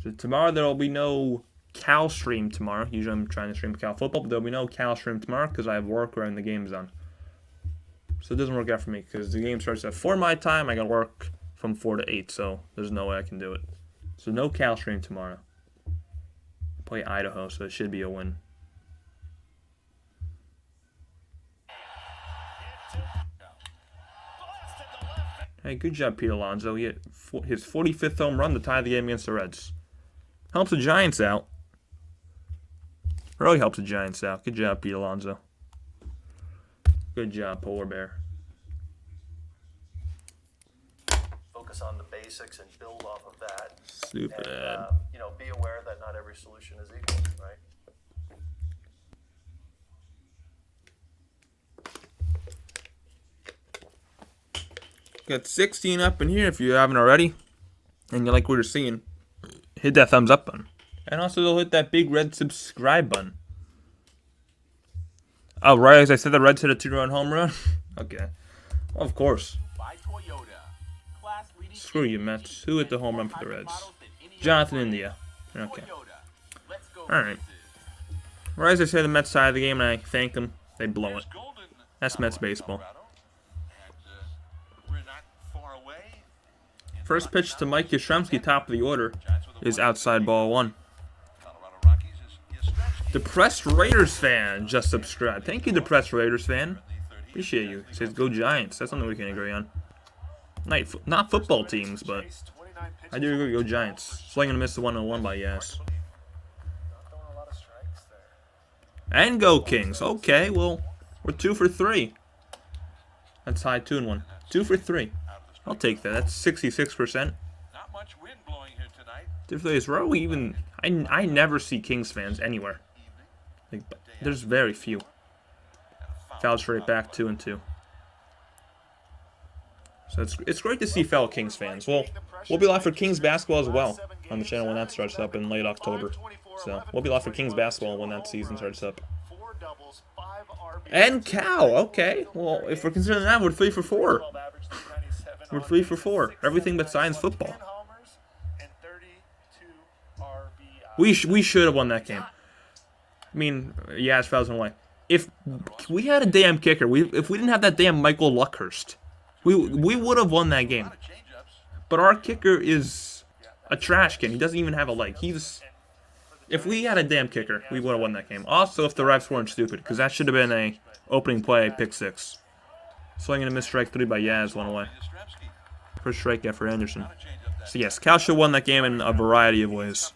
So tomorrow there will be no Cal stream tomorrow. Usually I'm trying to stream Cal football, but there will be no Cal stream tomorrow because I have work around the game's on. So it doesn't work out for me because the game starts at 4 my time. I got to work from 4 to 8, so there's no way I can do it. So no Cal stream tomorrow. Play Idaho, so it should be a win. Hey, good job, Pete Alonso. He hit his 45th home run to tie the game against the Reds. Helps the Giants out. Really helps the Giants out. Good job, Pete Alonso. Good job, Polar Bear. Focus on the basics and build off of that. Stupid. And, be aware that not every solution is equal, right? Got 16 up in here if you haven't already. And you like what you're seeing, hit that thumbs up button. And also hit that big red subscribe button. Oh, right, as I said, the Reds hit a 2-run home run? Okay. Well, of course. Screw you, Mets. Who hit the home run for the Reds? Jonathan India. Okay. Alright. Right, as I say, the Mets side of the game, and I thank them. They blow it. That's Mets baseball. First pitch to Mike Yastrzemski, top of the order, is outside ball 1. Depressed Raiders fan just subscribed. Thank you, Depressed Raiders fan. Appreciate you. It says go Giants. That's something we can agree on. Not football teams, but I do agree, go Giants. Swinging and miss the 1-on-1 by Yaz. And go Kings. Okay, well, we're 2 for 3. That's high 2-1. 2 for 3. I'll take that. That's 66%. Not much wind blowing here tonight. Differently, where are we even? I never see Kings fans anywhere. Like, there's very few. Foul straight back 2-2. So it's great to see fellow Kings fans. Well, we'll be live for Kings basketball as well on the channel when that starts up in late October. So we'll be live for Kings basketball when that season starts up. And Cal, okay. Well, if we're considering that, we're 3 for 4. We're 3 for 4. Everything but science football. We should have won that game. I mean, yeah, it's fouls away. If we had a damn kicker, if we didn't have that damn Michael Luckhurst, we would have won that game. But our kicker is a trash can. He doesn't even have a leg. If we had a damn kicker, we would have won that game. Also, if the refs weren't stupid, because that should have been a opening play, pick 6. Swinging a missed strike 3 by Yaz, one away. First strikeout for Anderson. So yes, Cal should have won that game in a variety of ways.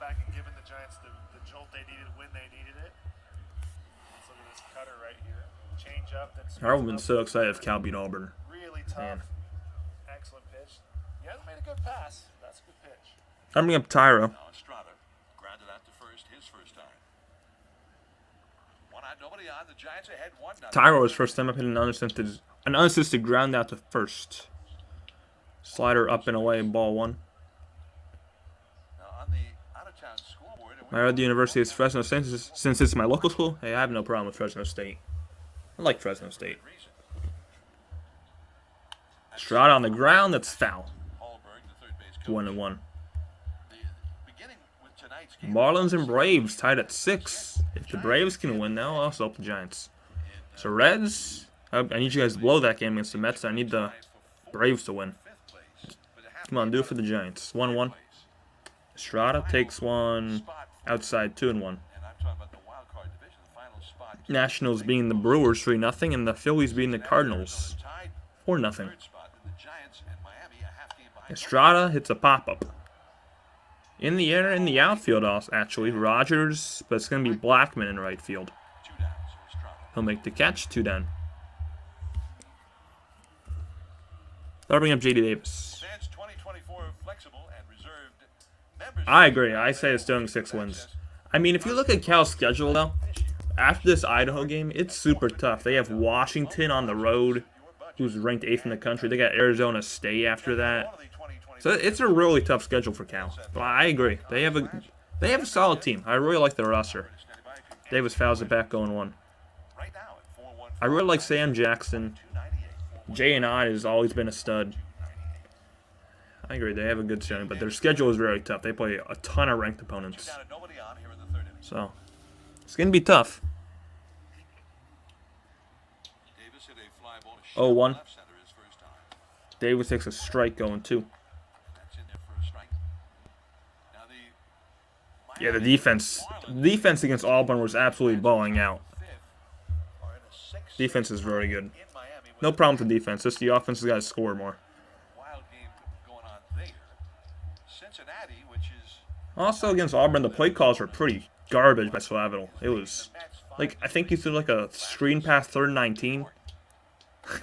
I would have been so excited if Cal beat Auburn. Really tough. Man. Excellent pitch. He hasn't made a good pass. That's a good pitch. I'm bringing up Tyro. Now Estrada grounded out to first his first time. One out, nobody on. The Giants ahead 1-0. Tyro was first time up hitting an unassisted ground out to first. Slider up and away, ball 1. Now on the out-of-town scoreboard. I read the University of Fresno State since it's my local school. Hey, I have no problem with Fresno State. I like Fresno State. Estrada on the ground, that's foul. 1-1. Marlins and Braves tied at 6. If the Braves can win now, I'll also help the Giants. So Reds, I need you guys to blow that game against the Mets. I need the Braves to win. Come on, do it for the Giants. 1-1. Estrada takes one outside 2-1. Nationals beating the Brewers 3-0, and the Phillies beating the Cardinals 4-0. Estrada hits a pop-up. In the air, in the outfield, actually. Rogers, but it's going to be Blackman in right field. He'll make the catch, 2 down. That'll bring up J.D. Davis. I agree. I say it's doing 6 wins. I mean, if you look at Cal's schedule, though, after this Idaho game, it's super tough. They have Washington on the road, who's ranked 8th in the country. They got Arizona State after that. So it's a really tough schedule for Cal. But I agree. They have a solid team. I really like their roster. Davis fouls it back going 1. I really like Sam Jackson. J&I has always been a stud. I agree. They have a good starting, but their schedule is very tough. They play a ton of ranked opponents. So it's going to be tough. 0-1. Davis takes a strike going 2. Yeah, the defense against Auburn was absolutely bowling out. Defense is very good. No problem with the defense. Just the offense has got to score more. Also against Auburn, the play calls were pretty garbage by Slavital. It was like, I think he threw like a screen pass 3rd and 19.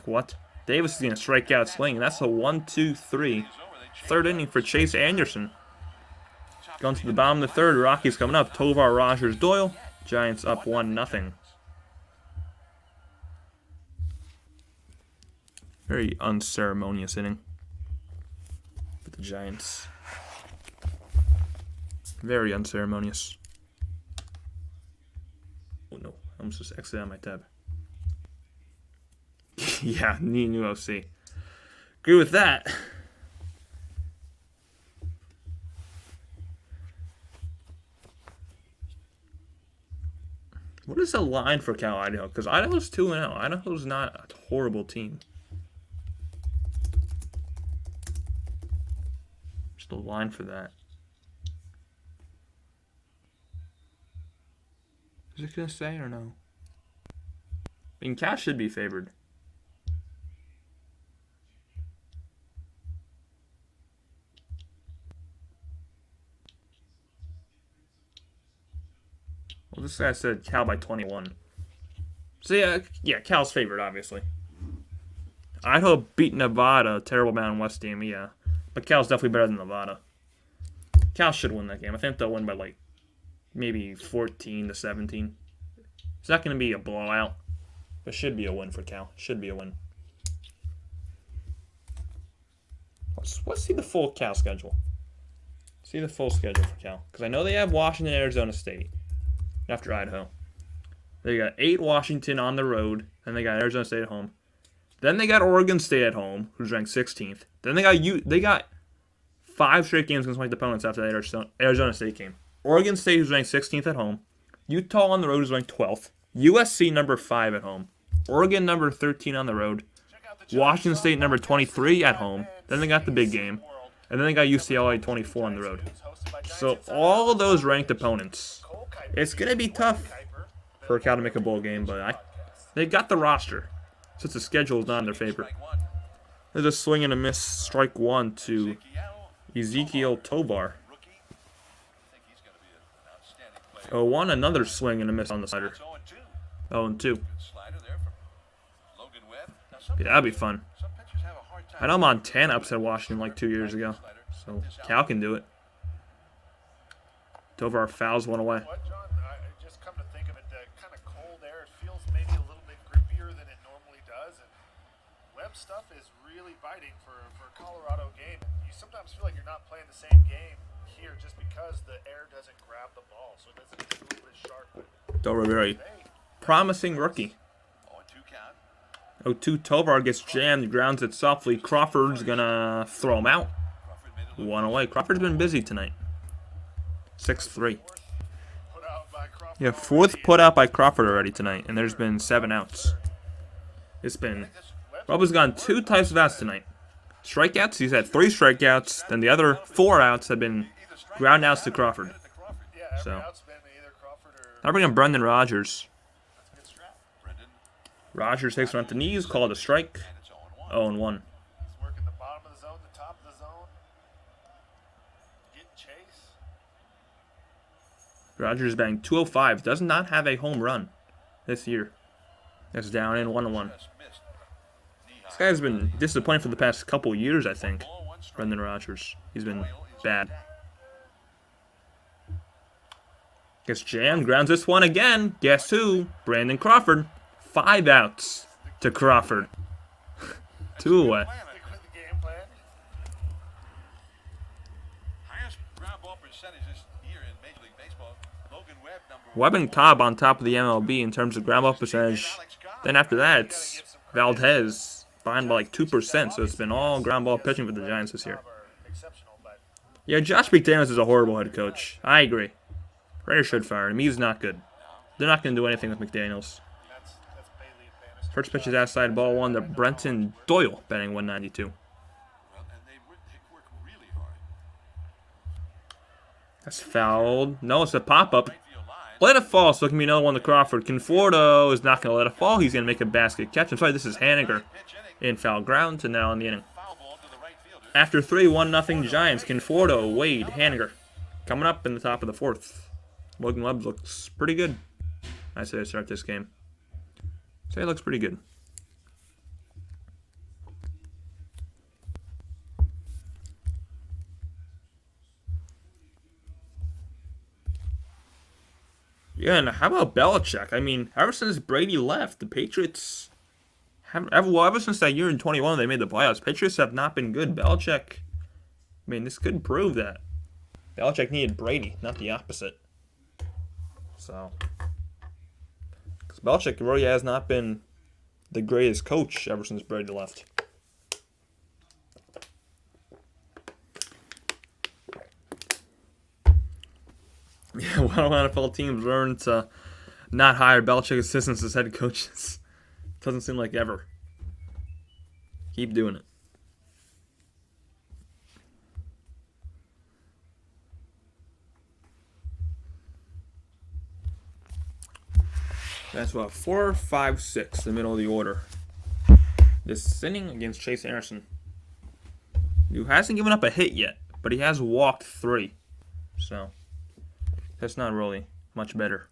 What? Davis is going to strike out swing. That's a 1-2-3. 3rd inning for Chase Anderson. Going to the bottom of the 3rd. Rockies coming up. Tovar, Rogers, Doyle. Giants up 1-0. Very unceremonious inning for the Giants. Very unceremonious. Oh no, I almost just exited out my tab. Yeah, new OC. Agree with that. What is the line for Cal Idaho? Because Idaho's 2-0. Idaho's not a horrible team. Just a line for that. Is it going to say or no? I mean, Cal should be favored. Well, this guy said Cal by 21. So yeah, Cal's favored, obviously. Idaho beat Nevada, terrible Mountain West team, yeah. But Cal's definitely better than Nevada. Cal should win that game. I think they'll win by like maybe 14 to 17. It's not going to be a blowout, but should be a win for Cal. Should be a win. Let's see the full Cal schedule. See the full schedule for Cal. Because I know they have Washington and Arizona State after Idaho. They got 8 Washington on the road. Then they got Arizona State at home. Then they got Oregon State at home, who's ranked 16th. Then they got 5 straight games against ranked opponents after that Arizona State game. Oregon State, who's ranked 16th at home. Utah on the road, who's ranked 12th. USC number 5 at home. Oregon number 13 on the road. Washington State number 23 at home. Then they got the big game. And then they got UCLA 24 on the road. So all of those ranked opponents, it's going to be tough for Cal to make a bowl game, but they got the roster, since the schedule is not in their favor. There's a swing and a miss, strike one to Ezekiel Tovar. 0-1, another swing and a miss on the slider. 0-2. Yeah, that'd be fun. I know Montana upset Washington like 2 years ago, so Cal can do it. Tovar fouls one away. What, John? I just come to think of it, the kind of cold air, it feels maybe a little bit grippier than it normally does. And Webb stuff is really biting for a Colorado game. You sometimes feel like you're not playing the same game here just because the air doesn't grab the ball, so it doesn't get a little bit sharp. Tovar, very promising rookie. 0-2, Tovar gets jammed, grounds it softly. Crawford's gonna throw him out. One away. Crawford's been busy tonight. 6-3. Yeah, 4th put out by Crawford already tonight, and there's been 7 outs. Webb gone 2 types of outs tonight. Strikeouts, he's had 3 strikeouts, then the other 4 outs have been ground outs to Crawford. So, I'll bring in Brendan Rodgers. Rodgers takes one at the knees, called a strike. 0-1. He's working the bottom of the zone, the top of the zone. Getting chase. Rodgers batting 205. Does not have a home run this year. That's down in 1-1. This guy's been disappointing for the past couple years, I think. Brendan Rodgers. He's been bad. Gets jammed, grounds this one again. Guess who? Brandon Crawford. 5 outs to Crawford. 2 away. Webb and Cobb on top of the MLB in terms of ground ball percentage. Then after that, it's Valdez behind by like 2%, so it's been all ground ball pitching for the Giants this year. Yeah, Josh McDaniels is a horrible head coach. I agree. Raiders should fire him. He's not good. They're not going to do anything with McDaniels. First pitch is outside, ball 1 to Brenton Doyle, batting 192. That's fouled. No, it's a pop-up. Let it fall, so it can be another one to Crawford. Conforto is not going to let it fall. He's going to make a basket catch. I'm sorry, this is Haniger in foul ground to now in the inning. After 3, 1-0 Giants. Conforto, Wade, Haniger. Coming up in the top of the 4th. Logan Webb looks pretty good. I say to start this game. Say it looks pretty good. Yeah, and how about Belichick? I mean, ever since Brady left, the Patriots ever since that year in 21 they made the playoffs, Patriots have not been good. Belichick, I mean, this could prove that Belichick needed Brady, not the opposite. So, because Belichick really has not been the greatest coach ever since Brady left. Yeah, well, NFL teams learn to not hire Belichick assistants as head coaches. Doesn't seem like ever. Keep doing it. That's what, 4, 5, 6, the middle of the order. This inning against Chase Anderson, who hasn't given up a hit yet, but he has walked 3. So, that's not really much better.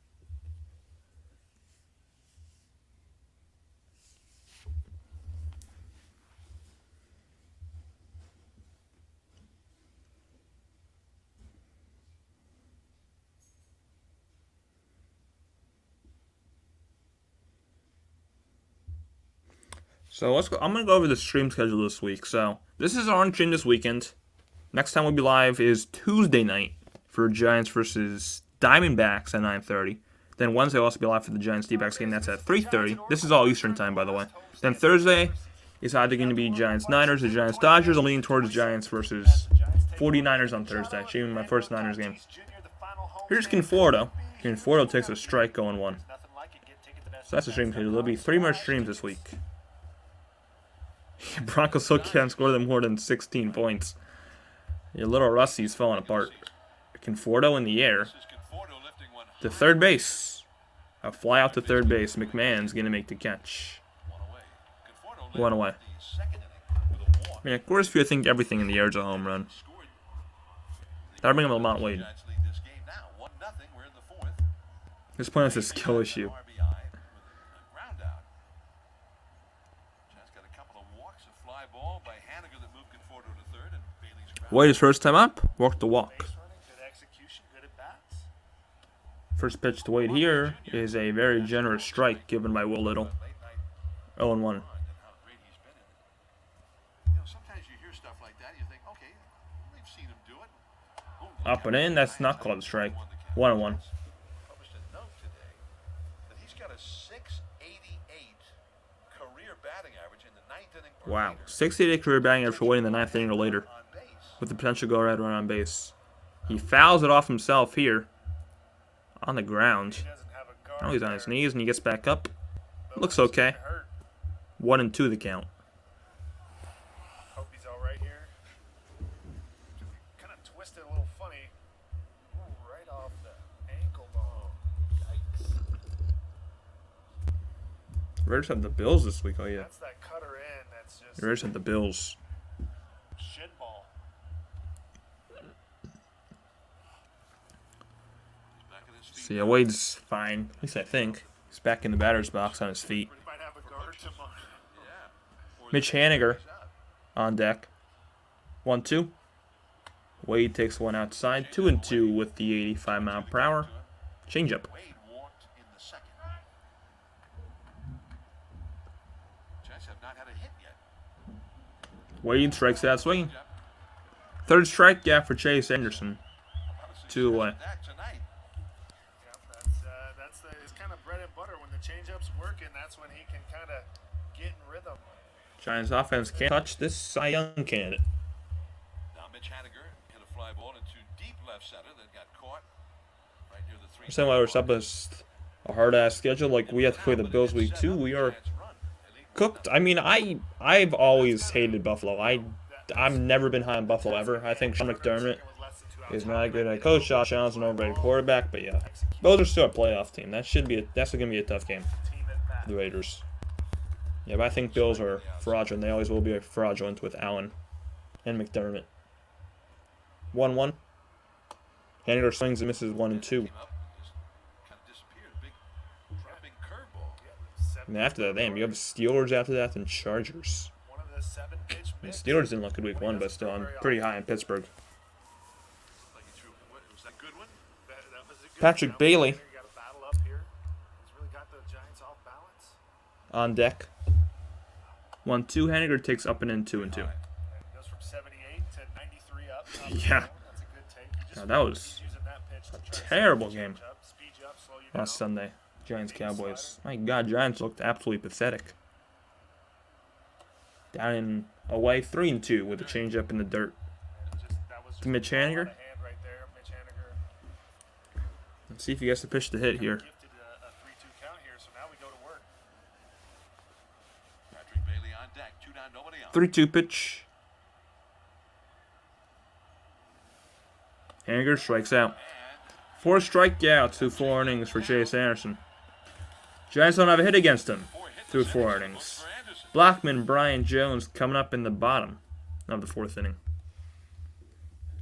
So let's go. I'm gonna go over the stream schedule this week. So this is our stream this weekend. Next time we'll be live is Tuesday night for Giants versus Diamondbacks at 9:30. Then Wednesday will also be live for the Giants D-backs game. That's at 3:30. This is all Eastern time, by the way. Then Thursday is either going to be Giants Niners or Giants Dodgers. I'm leaning towards Giants versus 49ers on Thursday. Actually, my first Niners game. Here's Conforto. Conforto takes a strike going 1. So that's the stream schedule. There'll be 3 more streams this week. Broncos still can't score them more than 16 points. Your little Rusty's falling apart. Conforto in the air. To third base. A fly out to third base. McMahon's going to make the catch. 1 away. I mean, of course, if you think everything in the air is a home run. That'll bring him to Mount Wade. This point is a skill issue. Wade is first time up. Walked the walk. First pitch to Wade here is a very generous strike given by Will Little. 0-1. Up and in. That's not called a strike. 1-1. Wow. 688 career batting average for Wade in the 9th inning or later, with the potential to go right around on base. He fouls it off himself here. On the ground. Now he's on his knees and he gets back up. Looks okay. 1-2 the count. Hope he's all right here. Kind of twisted a little funny. Ooh, right off the ankle bone. Yikes. Raiders have the Bills this week. Oh yeah. That's that cutter in. That's just Raiders have the Bills. shit ball. See, Wade's fine. At least I think. He's back in the batter's box on his feet. We might have a guard tomorrow. Mitch Haniger on deck. 1-2. Wade takes one outside. 2-2 with the 85 mile per hour. Changeup. Wade strikes out swinging. Third strikeout for Chase Anderson. 2 away. That's his kind of bread and butter. When the changeup's working, that's when he can kind of get in rhythm. Giants offense can't touch this Cy Young candidate. Now Mitch Haniger hit a fly ball into deep left center that got caught right near the 3. Saying why we're up a hard-ass schedule, like we have to play the Bills week 2. We are cooked. I mean, I've always hated Buffalo. I've never been high on Buffalo ever. I think Sean McDermott is not a good head coach. Josh Allen's an overrated quarterback, but yeah, Bills are still a playoff team. That's gonna be a tough game for the Raiders. Yeah, but I think Bills are fraudulent. They always will be fraudulent with Allen and McDermott. 1-1. Haniger swings and misses 1-2. And after that, damn, you have the Steelers after that, and Chargers. The Steelers didn't look good week 1, but still, I'm pretty high in Pittsburgh. Patrick Bailey on deck. 1-2. Haniger takes up and in 2-2. Goes from 78 to 93 up. Yeah. That's a good take. God, that was a terrible game last Sunday. Giants Cowboys. My God, Giants looked absolutely pathetic. Down in away 3-2 with a changeup in the dirt. To Mitch Haniger. Let's see if he gets the pitch to hit here. 3-2 pitch. Haniger strikes out. 4 strikeouts through 4 innings for Chase Anderson. Giants don't have a hit against them through 4 innings. Blackman, Brian Jones coming up in the bottom of the 4th inning.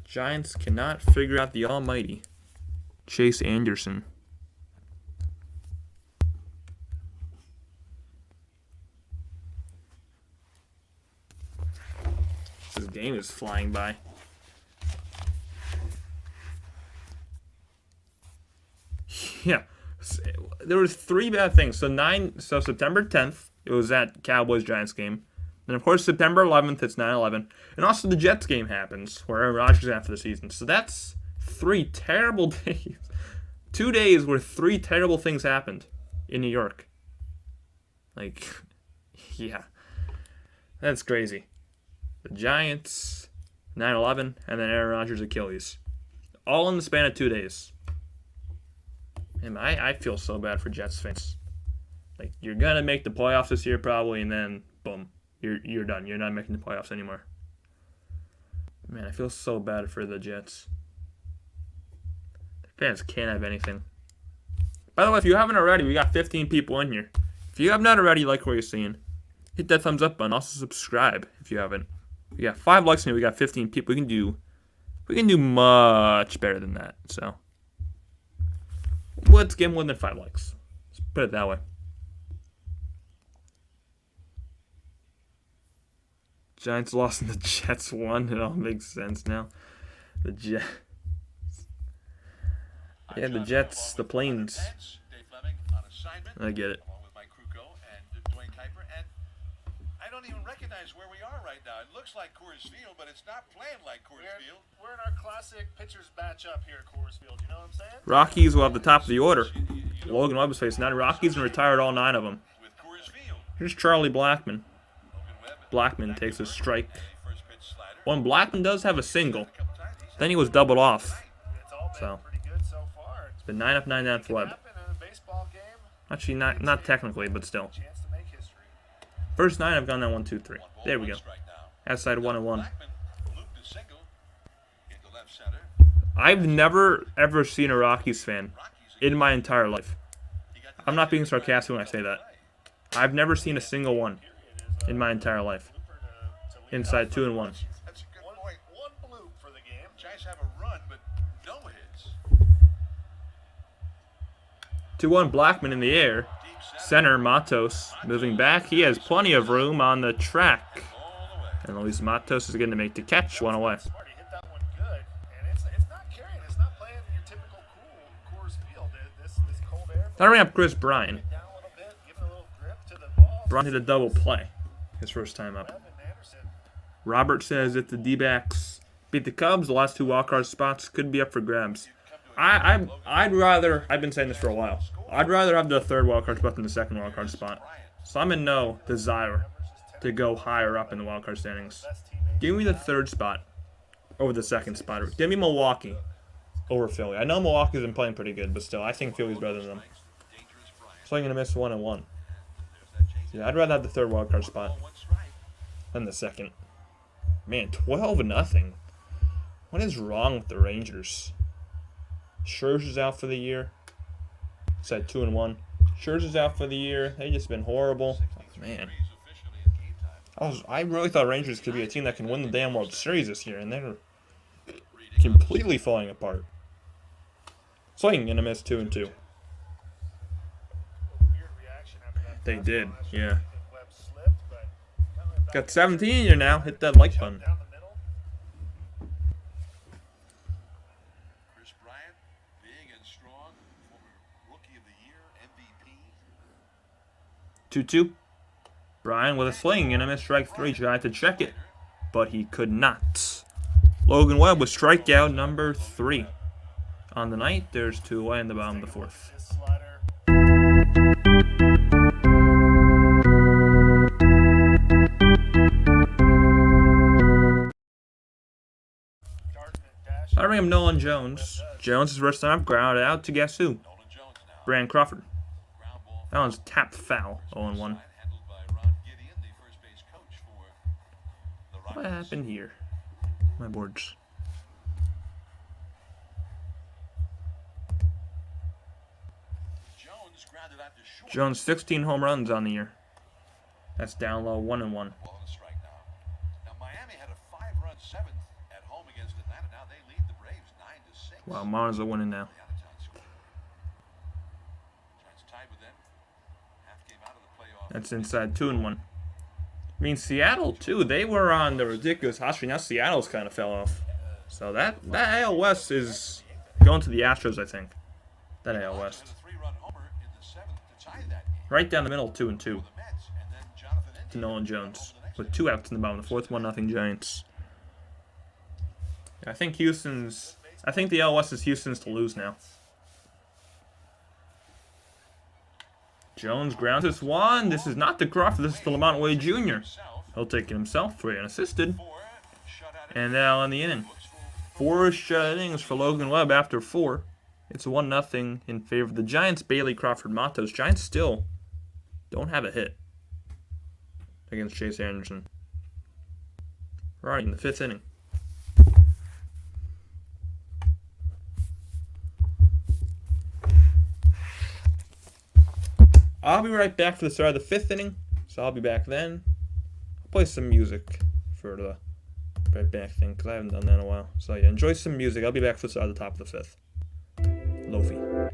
Giants cannot figure out the almighty Chase Anderson. This game is flying by. Yeah, there was 3 bad things. So September 10th, it was that Cowboys-Giants game. And of course, September 11th, it's 9/11. And also the Jets game happens, where Aaron Rodgers is out for the season. So that's 3 terrible days. 2 days where 3 terrible things happened in New York. Like, yeah. That's crazy. The Giants, 9/11, and then Aaron Rodgers' Achilles. All in the span of 2 days. And I feel so bad for Jets fans. Like, you're going to make the playoffs this year probably, and then, boom, you're done. You're not making the playoffs anymore. Man, I feel so bad for the Jets. The fans can't have anything. By the way, if you haven't already, we got 15 people in here. If you have not already, like what you're seeing, hit that thumbs up button. Also subscribe if you haven't. We got 5 likes in here. We got 15 people. We can do much better than that. So let's get more than 5 likes. Let's put it that way. Giants lost and the Jets won. It all makes sense now. The Jets. Yeah, the Jets, the Plains. I get it. I don't even recognize where we are right now. It looks like Coors Field, but it's not playing like Coors Field. We're in our classic pitchers matchup here at Coors Field. You know what I'm saying? Rockies will have the top of the order. Logan Webb is facing 9 Rockies and retired all 9 of them. Here's Charlie Blackman. Blackman takes a strike. When Blackman does have a single, then he was doubled off. So it's been 9 up, 9 down for Webb. Actually, not technically, but still. First 9 I've gone down 1, 2, 3. There we go. Outside 1-1. I've never ever seen a Rockies fan in my entire life. I'm not being sarcastic when I say that. I've never seen a single one in my entire life. Inside 2-1. That's a good point. One bloop for the game. Giants have a run, but no hits. 2-1 Blackman in the air. Center Matos moving back. He has plenty of room on the track. And Luis Matos is going to make the catch. 1 away. That'll bring up Chris Bryan. Bryan hit a double play his first time up. Robert says if the D-backs beat the Cubs, the last 2 wildcard spots could be up for grabs. I'd rather, I've been saying this for a while, I'd rather have the 3rd wildcard spot than the 2nd wildcard spot. So I'm in no desire to go higher up in the wildcard standings. Give me the 3rd spot over the 2nd spot. Give me Milwaukee over Philly. I know Milwaukee's been playing pretty good, but still, I think Philly's better than them. So I'm going to miss 1-1. Yeah, I'd rather have the 3rd wildcard spot than the 2nd. Man, 12-0. What is wrong with the Rangers? Scherzer's out for the year. Said 2-1. Scherzer's out for the year. They've just been horrible. Man. I really thought Rangers could be a team that can win the damn World Series this year, and they're completely falling apart. Swinging and a miss 2-2. They did, yeah. Got 17 in here now. Hit that like button. Chris Bryant, big and strong, former Rookie of the Year, MVP. 2-2. Bryan with a sling and a missed strike 3. Tried to check it, but he could not. Logan Webb with strikeout number 3. On the night, there's 2 away in the bottom of the 4th. I bring him Nolan Jones. Jones' first time up, grounded out to guess who? Brand Crawford. That one's tapped foul, 0-1. What happened here? My boards. was grounded out to short. Jones 16 home runs on the year. That's down low, 1-1. Ball and a strike now. Now Miami had a 5-run seventh at home against Atlanta. Now they lead the Braves 9-6. Wow, Marlins are winning now. The out-of-town score. Giants tied with them. Half game out of the playoff. That's inside 2-1. I mean, Seattle, too, they were on the ridiculous hot streak. Now Seattle's kind of fell off. So that AL West is going to the Astros, I think. That AL West. Had a 3-run homer in the seventh to tie that game. Right down the middle, 2-2 The Mets, and then Jonathan to India Nolan Jones. With 2 outs in the bottom of the fourth, 1-0 Giants. I think the AL West is Houston's to lose now. Jones grounds this one. This is not to Crawford. This is to Lamont Wade Jr. He'll take it himself. 3 unassisted. And now in the inning. 4 shutout innings for Logan Webb after 4. It's 1-0 in favor of the Giants. Bailey, Crawford, Matos. Giants still don't have a hit against Chase Anderson. Right in the 5th inning. I'll be right back for the start of the 5th inning, so I'll be back then. I'll play some music for the right back thing, because I haven't done that in a while. So yeah, enjoy some music. I'll be back for the start of the top of the 5th. Lofi.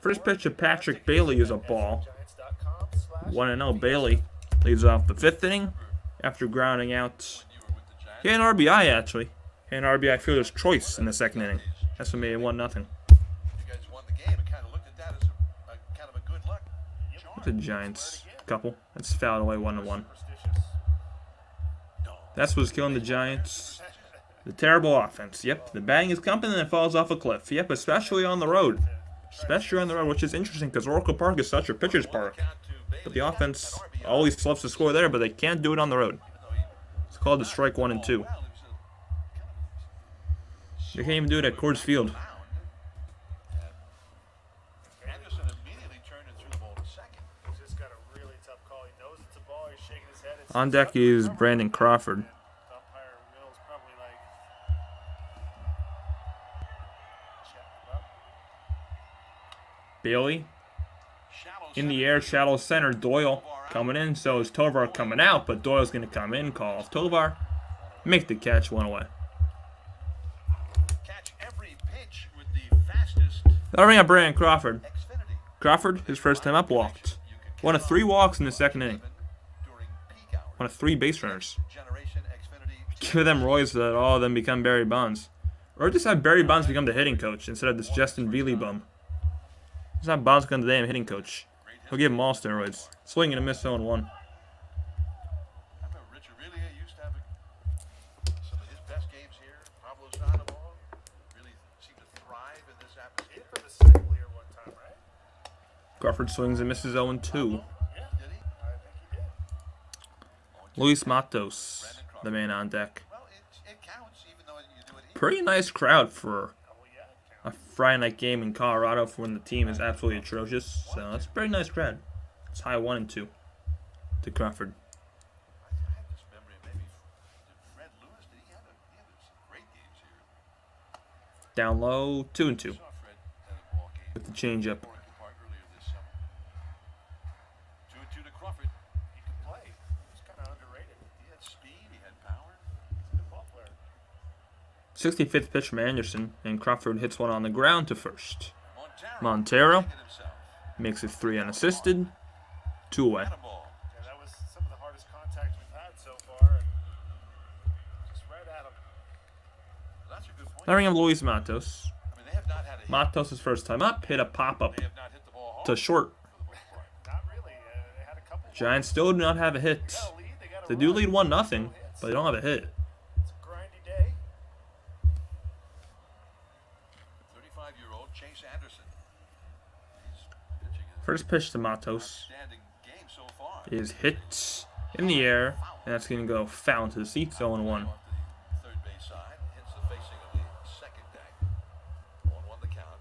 First pitch of Patrick Bailey is a ball. 1-0. Bailey leads off the 5th inning after grounding out. He had an RBI, actually. He had an RBI fielder's choice in the 2nd inning. That's what made it 1-0. You guys won the game and kind of looked at that as a kind of a good luck. The Giants couple. That's fouled away 1-1. That's what's killing the Giants. The terrible offense. Yep, the batting is coming and it falls off a cliff. Yep, especially on the road. Especially on the road, which is interesting because Oracle Park is such a pitcher's park. But the offense always loves to score there, but they can't do it on the road. It's called the strike 1 and 2. They can't even do it at Coors Field. On deck is Brandon Crawford. Bailey in the air, shallow center. Doyle coming in, so is Tovar coming out, but Doyle's going to come in, call off Tovar, make the catch, 1 away. That'll bring up Brandon Crawford. Crawford, his first time up, walked. 1 of 3 walks in the 2nd inning. 1 of 3 base runners. Give them Royce so that all of them become Barry Bonds. Or just have Barry Bonds become the hitting coach instead of this Justin Veely bum. It's not Bonds become the damn hitting coach. He'll give him all steroids. Swing and a miss 0-1. I remember Richard really used to have some of his best games here. Pablo Sandoval really seemed to thrive in this atmosphere. For the cycle here one time, right? Crawford swings and misses 0-2. Yeah, did he? I think he did. Luis Matos, the man on deck. Well, it counts even though you do it. Pretty nice crowd for a Friday night game in Colorado for when the team is absolutely atrocious. So that's a very nice crowd. It's high 1 and 2 to Crawford. I have this memory of maybe Fred Lewis. Did he have some great games here? Down low, 2 and 2 Saw Fred at a ball game. with the changeup. Oracle Park earlier this summer. 2-2 to Crawford. He could play. He was kind of underrated. He had speed. He had power. He's a good ball player. 65th pitch from Anderson, and Crawford hits one on the ground to first. Montero Montero makes it 3 unassisted, 2 away. Yeah, that was some of the hardest contact we've had so far. And just right at him. That's a good point. Now bring up Luis Matos. I mean, they have not had a hit. Matos' first time up, hit a pop-up They have not hit the ball hard to short. for the most part. Not really. They had a couple. Giants still do not have a hit. They got a lead. They got a They do run. lead 1-0, No hits. but they don't have a hit. It's a grindy day. 35-year-old Chase Anderson. He's pitching a First pitch to Matos outstanding game so far. is hit in the air, and that's going to go foul into the seats, 0-1. Off the third base side, hits the facing of the second deck. 1-1 the count.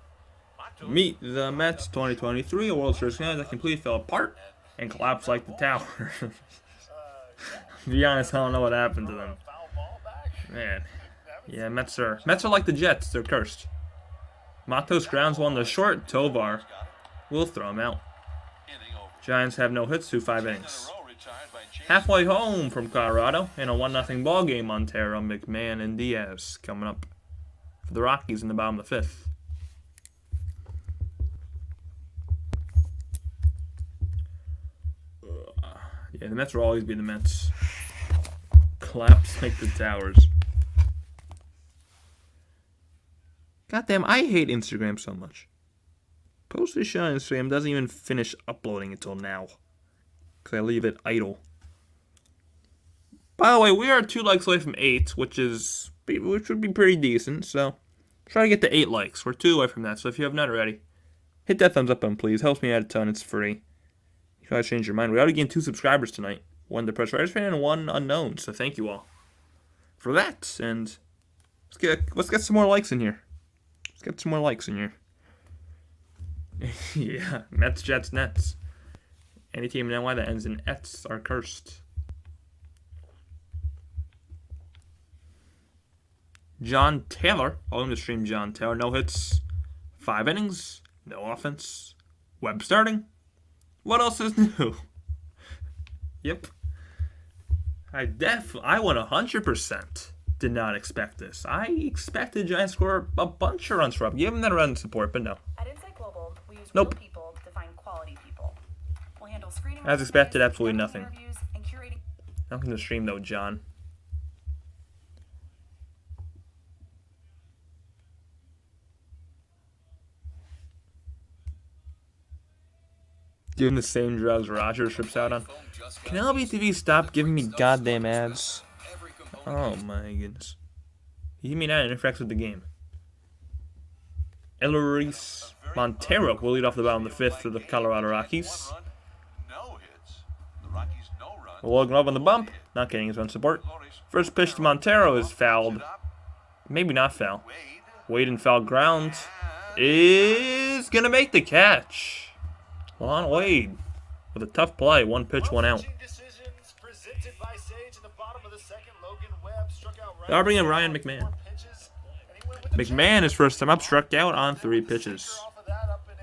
Matos Meet the Mets 2023, a World Series game that completely fell apart and collapsed like the tower. To be honest, I don't know what happened to them. Foul ball back. Man. Yeah, Mets are like the Jets. They're cursed. Matos grounds one to short. Tovar will throw him out. inning over. Giants have no hits through 5 innings. In a row retired by Chase. Halfway home from Colorado in a 1-0 ball game. Montero, McMahon, and Diaz coming up for the Rockies in the bottom of the 5th. Yeah, the Mets will always be the Mets. Collapse like the towers. Goddamn, I hate Instagram so much. Post this shit on Instagram, doesn't even finish uploading until now. Because I leave it idle. By the way, we are 2 likes away from 8, which would be pretty decent. So, try to get to 8 likes. We're 2 away from that. So if you have not already, hit that thumbs up button, please. Helps me out a ton. It's free. You guys change your mind. We already gained 2 subscribers tonight. 1 Depressed Writers fan and 1 unknown. So thank you all for that. And let's get some more likes in here. Let's get some more likes in here. Yeah, Mets, Jets, Nets. Any team in NY that ends in Ets are cursed. John Taylor. Welcome to stream, John Taylor. No hits. 5 innings. No offense. Webb starting. What else is new? Yep. I 100% did not expect this. I expected Giants to score a bunch of runs for up. Give them that run support, but no. At Insight Global, we use Nope. real people to find quality people. We'll handle screening As expected, resumes, absolutely conducting nothing. interviews, and curating. Nothing to stream though, John. Doing the same drugs Roger trips out on. Can LBTV stop giving me goddamn ads? Oh my goodness. You give me that and it affects with the game. Eloise Montero will lead off the bottom of the 5th for the Colorado Rockies. No hits. The Rockies no runs. Logan Webb on the bump, not getting his run support. First pitch to Montero is fouled. Maybe not foul. Wade in foul ground is gonna make the catch. Lon Wade with a tough play. 1 pitch, 1 out. Decisions presented by Sage in the bottom of the second. Logan Webb struck out I'll bring in Ryan McMahon. 4 pitches, and he went with the McMahon, his first time up, struck out on 3 pitches. sinker off of that, up and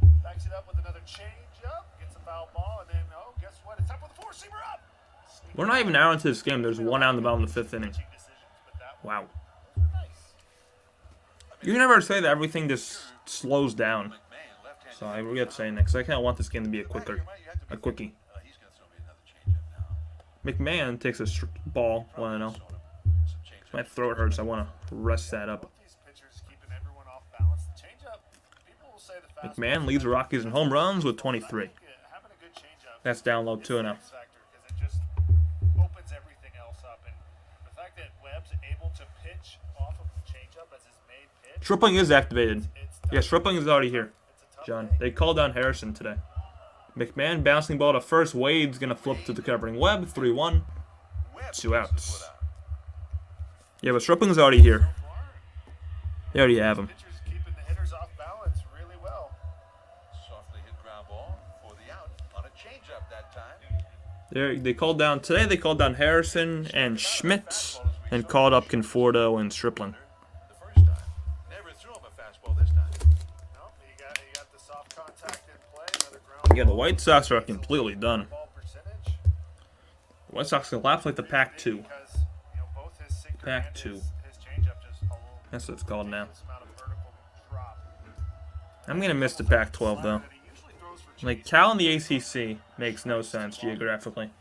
in. Backs it up with another change up. Gets a foul ball, and then, oh, guess what? It's up with a 4-seamer up. We're not even an hour into this game. There's 1 out in the bottom of the 5th inning. Decisions, but that one Wow. was nice. You can never say that everything just slows down. So I regret saying that because I kind of want this game to be a quickie. He's going to throw me another changeup now. McMahon takes a ball, 1-0. Some changeup. My throat hurts. I want to rest that up. These pitchers keeping everyone off balance. The changeup, people will say the fastball. McMahon leads the Rockies in home runs with 23. Having a good changeup. That's down low 2-0. X factor because it just opens everything else up, and the fact that Webb's able to pitch off of the changeup as his main pitch. Stripling is activated. It's Yeah, Stripling is already here. It's a tough John, day. they called down Harrison today. McMahon bouncing ball to first. Wade's going to flip to the covering Webb. 3-1. 2 outs. Yeah, but Stripling's already here. They already have him. Pitchers keeping the hitters Change-up that time. They called down today. They called down Harrison and Schmidt, and called up Conforto and Stripling. The first time. Never threw him a fastball this time. Nope, you got the soft contact in play. Another ground Yeah, the ball. White Sox are completely done. Ball percentage. The White Sox collapse like the Pac-2. Because, both his sinker Pac-2. and his changeup just a little That's what it's called now. ridiculous amount of vertical drop. I'm gonna miss the Pac-12 though. That he usually throws for Like Cal and the ACC makes no sense geographically.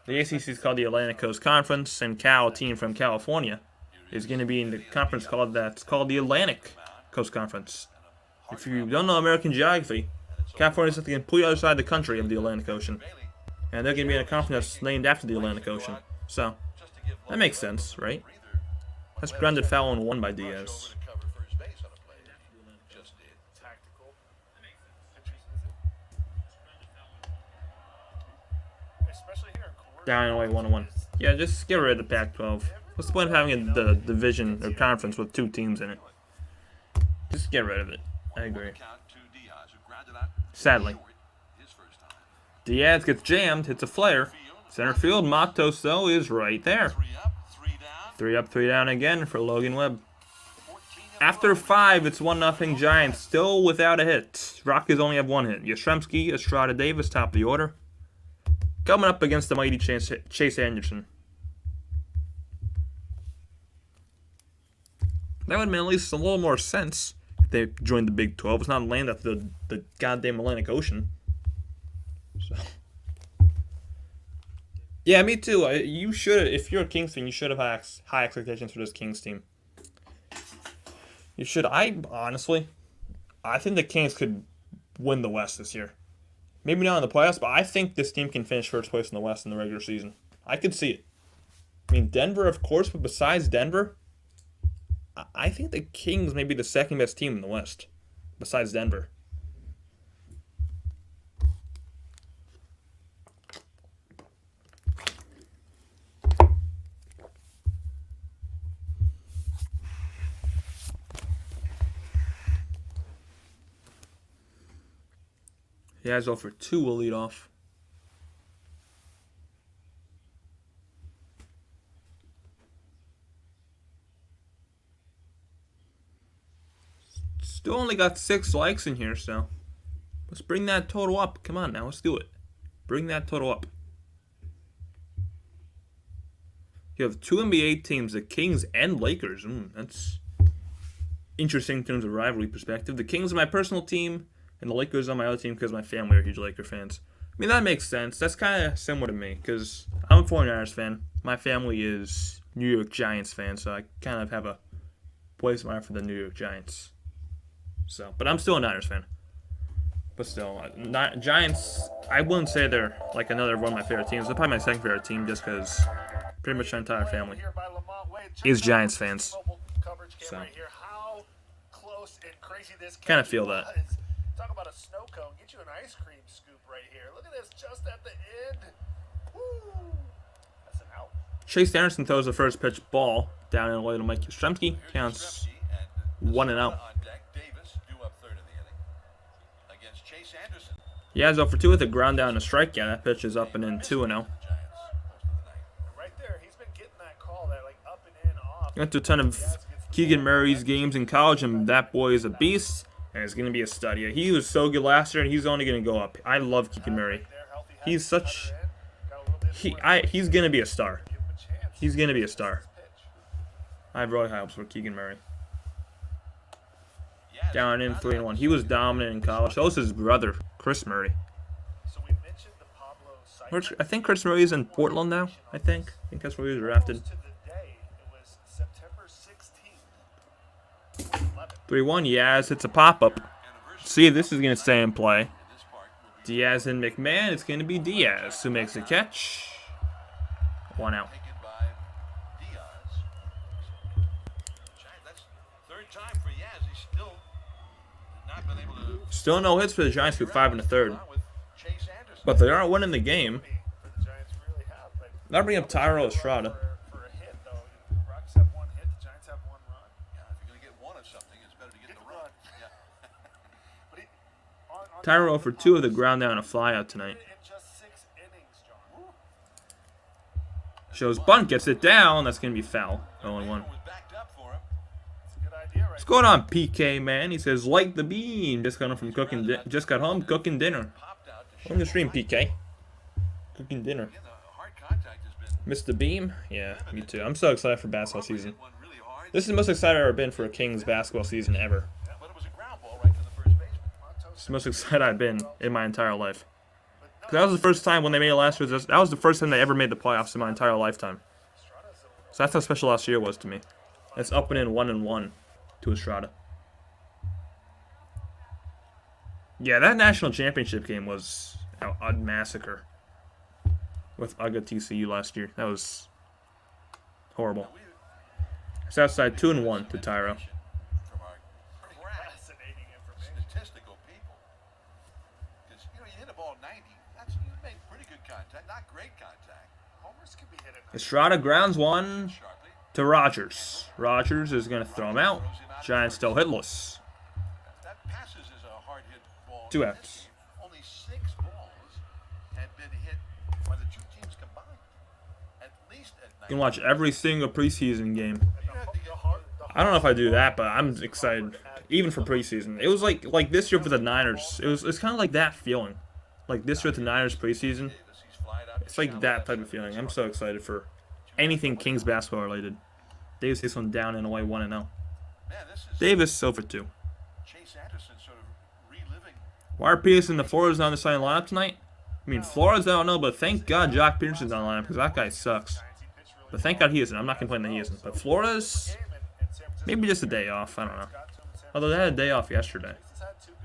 The ACC is called the Atlantic Coast Conference, and Cal, a team from California, is going to be in the conference called the Atlantic Coast Conference. If you don't know American geography, California is at the complete other side of the country of the Atlantic Ocean, and they're going to be in a conference that's named after the Atlantic Ocean. So that makes sense, right? That's grounded foul and won by Diaz. Cover first base on a play. Just did. tactical. Pitchers, especially here in Coors. Down away 1-1. Yeah, just get rid of the Pac-12. What's the point of having the division or conference with 2 teams in it? Just get rid of it. I agree. Count to Diaz, who grounded out Sadly. his first time. Diaz gets jammed, hits a flare. Center field, Matos, though, is right there. 3 up, 3 down. 3 up, 3 down again for Logan Webb. 14 After 5, it's 1-0 Giants, still without a hit. Rockies only have 1 hit. Yastrzemski, Estrada Davis, top of the order. Coming up against the mighty Chase Anderson. That would have made at least a little more sense if they joined the Big 12. It's not land at the goddamn Atlantic Ocean. So. Yeah, me too. You should, if you're a Kings fan, you should have high expectations for this Kings team. You should. I think the Kings could win the West this year. Maybe not in the playoffs, but I think this team can finish first place in the West in the regular season. I could see it. I mean, Denver, of course, but besides Denver, I think the Kings may be the second best team in the West, besides Denver. Yaz 0 for 2 will lead off. Still only got 6 likes in here, so let's bring that total up. Come on now, let's do it. Bring that total up. You have 2 NBA teams, the Kings and Lakers. That's interesting in terms of rivalry perspective. The Kings are my personal team, and the Lakers are my other team because my family are huge Laker fans. I mean, that makes sense. That's kind of similar to me because I'm a 49ers fan. My family is New York Giants fans, so I kind of have a place in my heart for the New York Giants. So, but I'm still a Niners fan. But still, Giants, I wouldn't say they're like another one of my favorite teams. They're probably my second favorite team just because pretty much my entire family is Giants fans. So, kind of feel that. Talk about a snow cone. Get you an ice cream scoop right here. Look at this, just at the end. Woo! That's an out. Chase Anderson throws the first pitch ball down and away to Mike Yastrzemski. Counts 1-0. Yaz 0 for 2 with a ground down and a strikeout. That pitch is up and in 2-0. Right there, he's been getting that call, that like up and in, off. Went to a ton of Keegan Murray's games in college, and that boy is a beast, and is going to be a stud. Yeah, he was so good last year, and he's only going to go up. I love Keegan Murray. He's such... He's going to be a star. He's going to be a star. I have really high hopes for Keegan Murray. Down in 3-1. He was dominant in college. So was his brother, Chris Murray. Which, I think Chris Murray is in Portland now. I think that's where he was drafted. 3-1. Yaz hits a pop-up. See if this is going to stay in play. Diaz and McMahon. It's going to be Diaz who makes the catch. 1 out. Still no hits for the Giants through 5 1/3. But they aren't winning the game. That'll bring up Tyrell Estrada. Tyrell for 2 of the ground down and a fly out tonight. Shows bunt, gets it down. That's going to be foul. 0-1. Was backed up for him. It's a good idea, right? What's going on, PK, man? He says, like the beam. Just got home from just got home cooking dinner. Popped out to On the stream, PK. Cooking dinner. Again, the hard contact has been Missed the beam? Yeah, me too. I'm so excited for basketball season. one really hard. This is the most excited I've ever been for a Kings basketball season ever. But it was a ground ball right to the first baseman. It's the most excited I've been in my entire life. 'Cause that was the first time when they made it last year. That was the first time they ever made the playoffs in my entire lifetime. So that's how special last year was to me. It's up and in 1-1 to Estrada. Yeah, that national championship game was a massacre with UGA TCU last year. That was horrible. It's outside 2-1 to Tyro. From our Fascinating information. statistical people. Because, you hit a ball 90. You made pretty good contact. Not great contact. Homers can be hit at Estrada grounds one Sharply. to Rogers. Rogers is going to throw him out. Giants still hitless. That passes is a hard hit ball. 2 In outs. this game, only 6 balls had been hit by the two teams combined. At least at You can watch every single preseason game. the hard. I don't know if I do that, but I'm excited. Even for preseason. It was like this year for the Niners. It's kind of like that feeling. Like this year with the Niners preseason. He's flying out It's like that type of feeling. I'm so excited for anything Kings basketball related. Davis takes one down and away 1-0. Man, this is Davis 0-2. Chase Anderson sort of reliving. Why are Peterson and Flores not on the starting lineup tonight? I mean, Flores, I don't know, but thank God Jock Peterson's on the lineup because that guy sucks. But thank God he isn't. I'm not complaining that he isn't. But Flores, maybe just a day off. I don't know. Although they had a day off yesterday.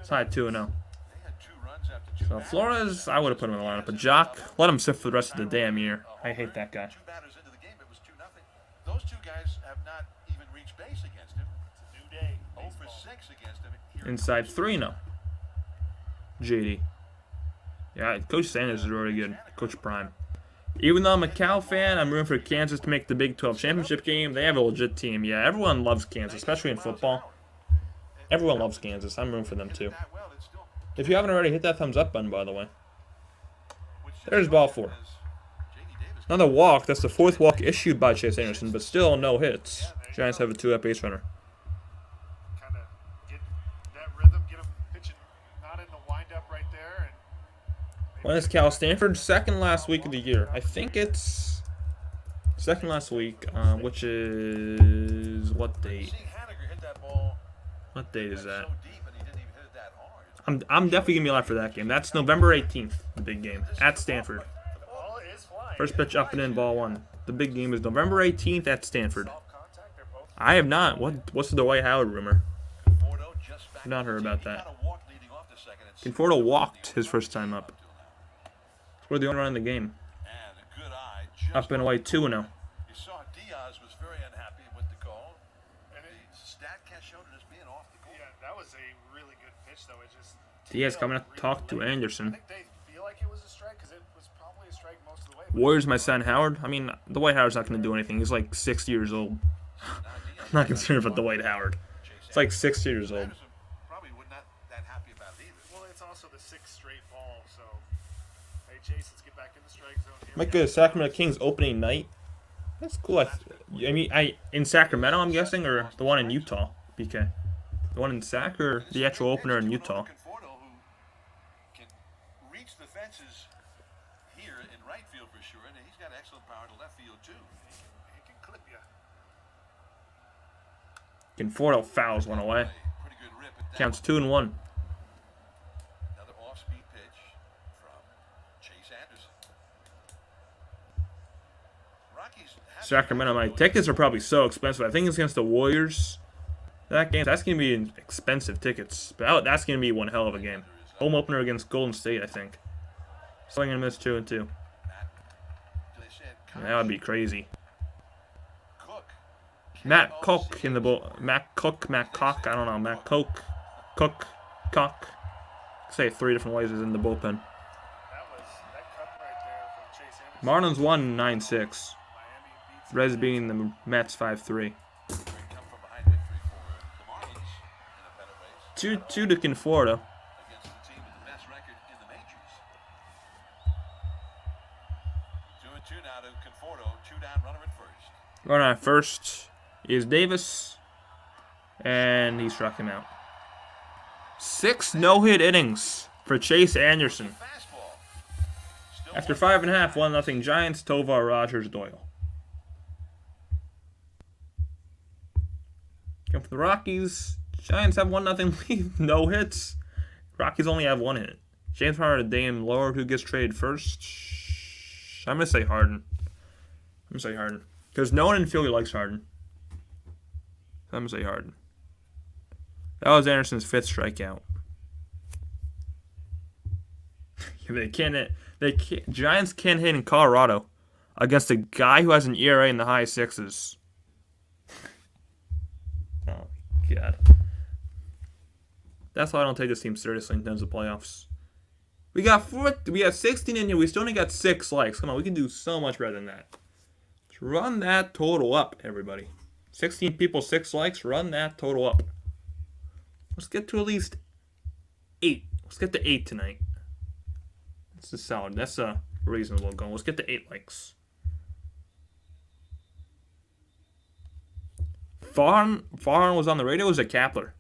It's high 2-0. They had 2 runs after 2 So Flores, I would have put him in the lineup. But Jock, let him sit for the rest of the damn year. I hate that guy. 2 batters into the game, it was 2-0. Those 2 guys have not even reached base against him. It's a new day. 0 for 6 against him. Here Inside 3-0. JD. Yeah, Coach Sanders is really good. Coach Prime. Even though I'm a Cal fan, I'm rooting for Kansas to make the Big 12 championship game. They have a legit team. Yeah, everyone loves Kansas, especially in football. Everyone loves Kansas. I'm rooting for them too. that well, it's still If you haven't already, hit that thumbs up button, by the way. There's ball 4. J.D. Davis. Another walk. That's the 4th walk issued by Chase Anderson, but still no hits. Giants have a 2-out base runner. Kind of get that rhythm, get him pitching, not in the windup right there. And When is Cal Stanford? Second last week of the year. I think it's second last week, which is what date? Seeing Haniger hit that ball What date is that? so deep and he didn't even hit it that hard. I'm definitely gonna be live for that game. That's November 18th, the big game at Stanford. the ball is flying. First pitch up and in, ball 1. The big game is November 18th at Stanford. Soft contact, they're both. I have not. What's the Dwight Howard rumor? Conforto just back Not heard to the about team. He that. got a walk leading off the second and Conforto walked his first time up. We're the only run in the game. And a good eye just Up and away 2-0. You saw Diaz was very unhappy with the call. And the StatCast showed it as being off the goal. Yeah, that was a really good pitch, though. It just. Diaz coming up to talk to I Anderson. think they feel like it was a strike because it was probably a strike most of the way. Warriors, my son Howard. I mean, Dwight Howard's not going to do anything. He's like 60 years old. I'm not concerned about Dwight Howard. It's like 60 years old. Anderson probably would not that happy about it either. Well, it's also the 6th straight ball, so. Hey, Chase, let's get back in the strike zone here. Might go to Sacramento Kings opening night. That's cool. In Sacramento, I'm guessing, or the one in Utah, BK. The one in Sac or the actual opener in Utah. Conforto, who can reach the fences here in right field for sure, and he's got excellent power to left field too. He can clip you. Conforto fouls one away. Pretty good rip at that. Counts 2-1. Another off-speed pitch from Chase Anderson. Rockies have Sacramento, my tickets are probably so expensive. I think it's against the Warriors. That's going to be expensive tickets. But that's going to be one hell of a game. Home opener against Golden State, I think. Still going to miss 2-2. they said That would be crazy. Cook. Matt Cook in the bowl. Matt Cook, I don't know. Matt Cook. Say it 3 different ways is in the bullpen. That cut right there from Chase Anderson. Marlins won 9-6. Miami beats Reds beating the Mets 5-3. Come from behind victory for the Marlins in a better way 2-2 to Conforto. against the team with the best record in the majors. 2 now to Conforto. 2 down, runner at first. Runner at first is Davis, and he struck him out. 6 no-hit innings for Chase Anderson. Fastball. Still After 1 5.5, 1-0 Giants, Tovar, Rogers, Doyle. Come from the Rockies. Giants have 1-0 lead, no hits. Rockies only have 1 hit. James Harden and Dame Lillard, who gets traded first. I'm going to say Harden. Because no one in Philly likes Harden. I'm going to say Harden. That was Anderson's 5th strikeout. Giants can't hit in Colorado against a guy who has an ERA in the high 6s. Oh, God. That's why I don't take this team seriously in terms of playoffs. We got 16 in here. We still only got 6 likes. Come on, we can do so much better than that. Let's run that total up, everybody. 16 people, 6 likes. Run that total up. Let's get to at least 8. Let's get to 8 tonight. That's a solid. That's a reasonable goal. Let's get to 8 likes. Farhan was on the radio. Or was it Kapler?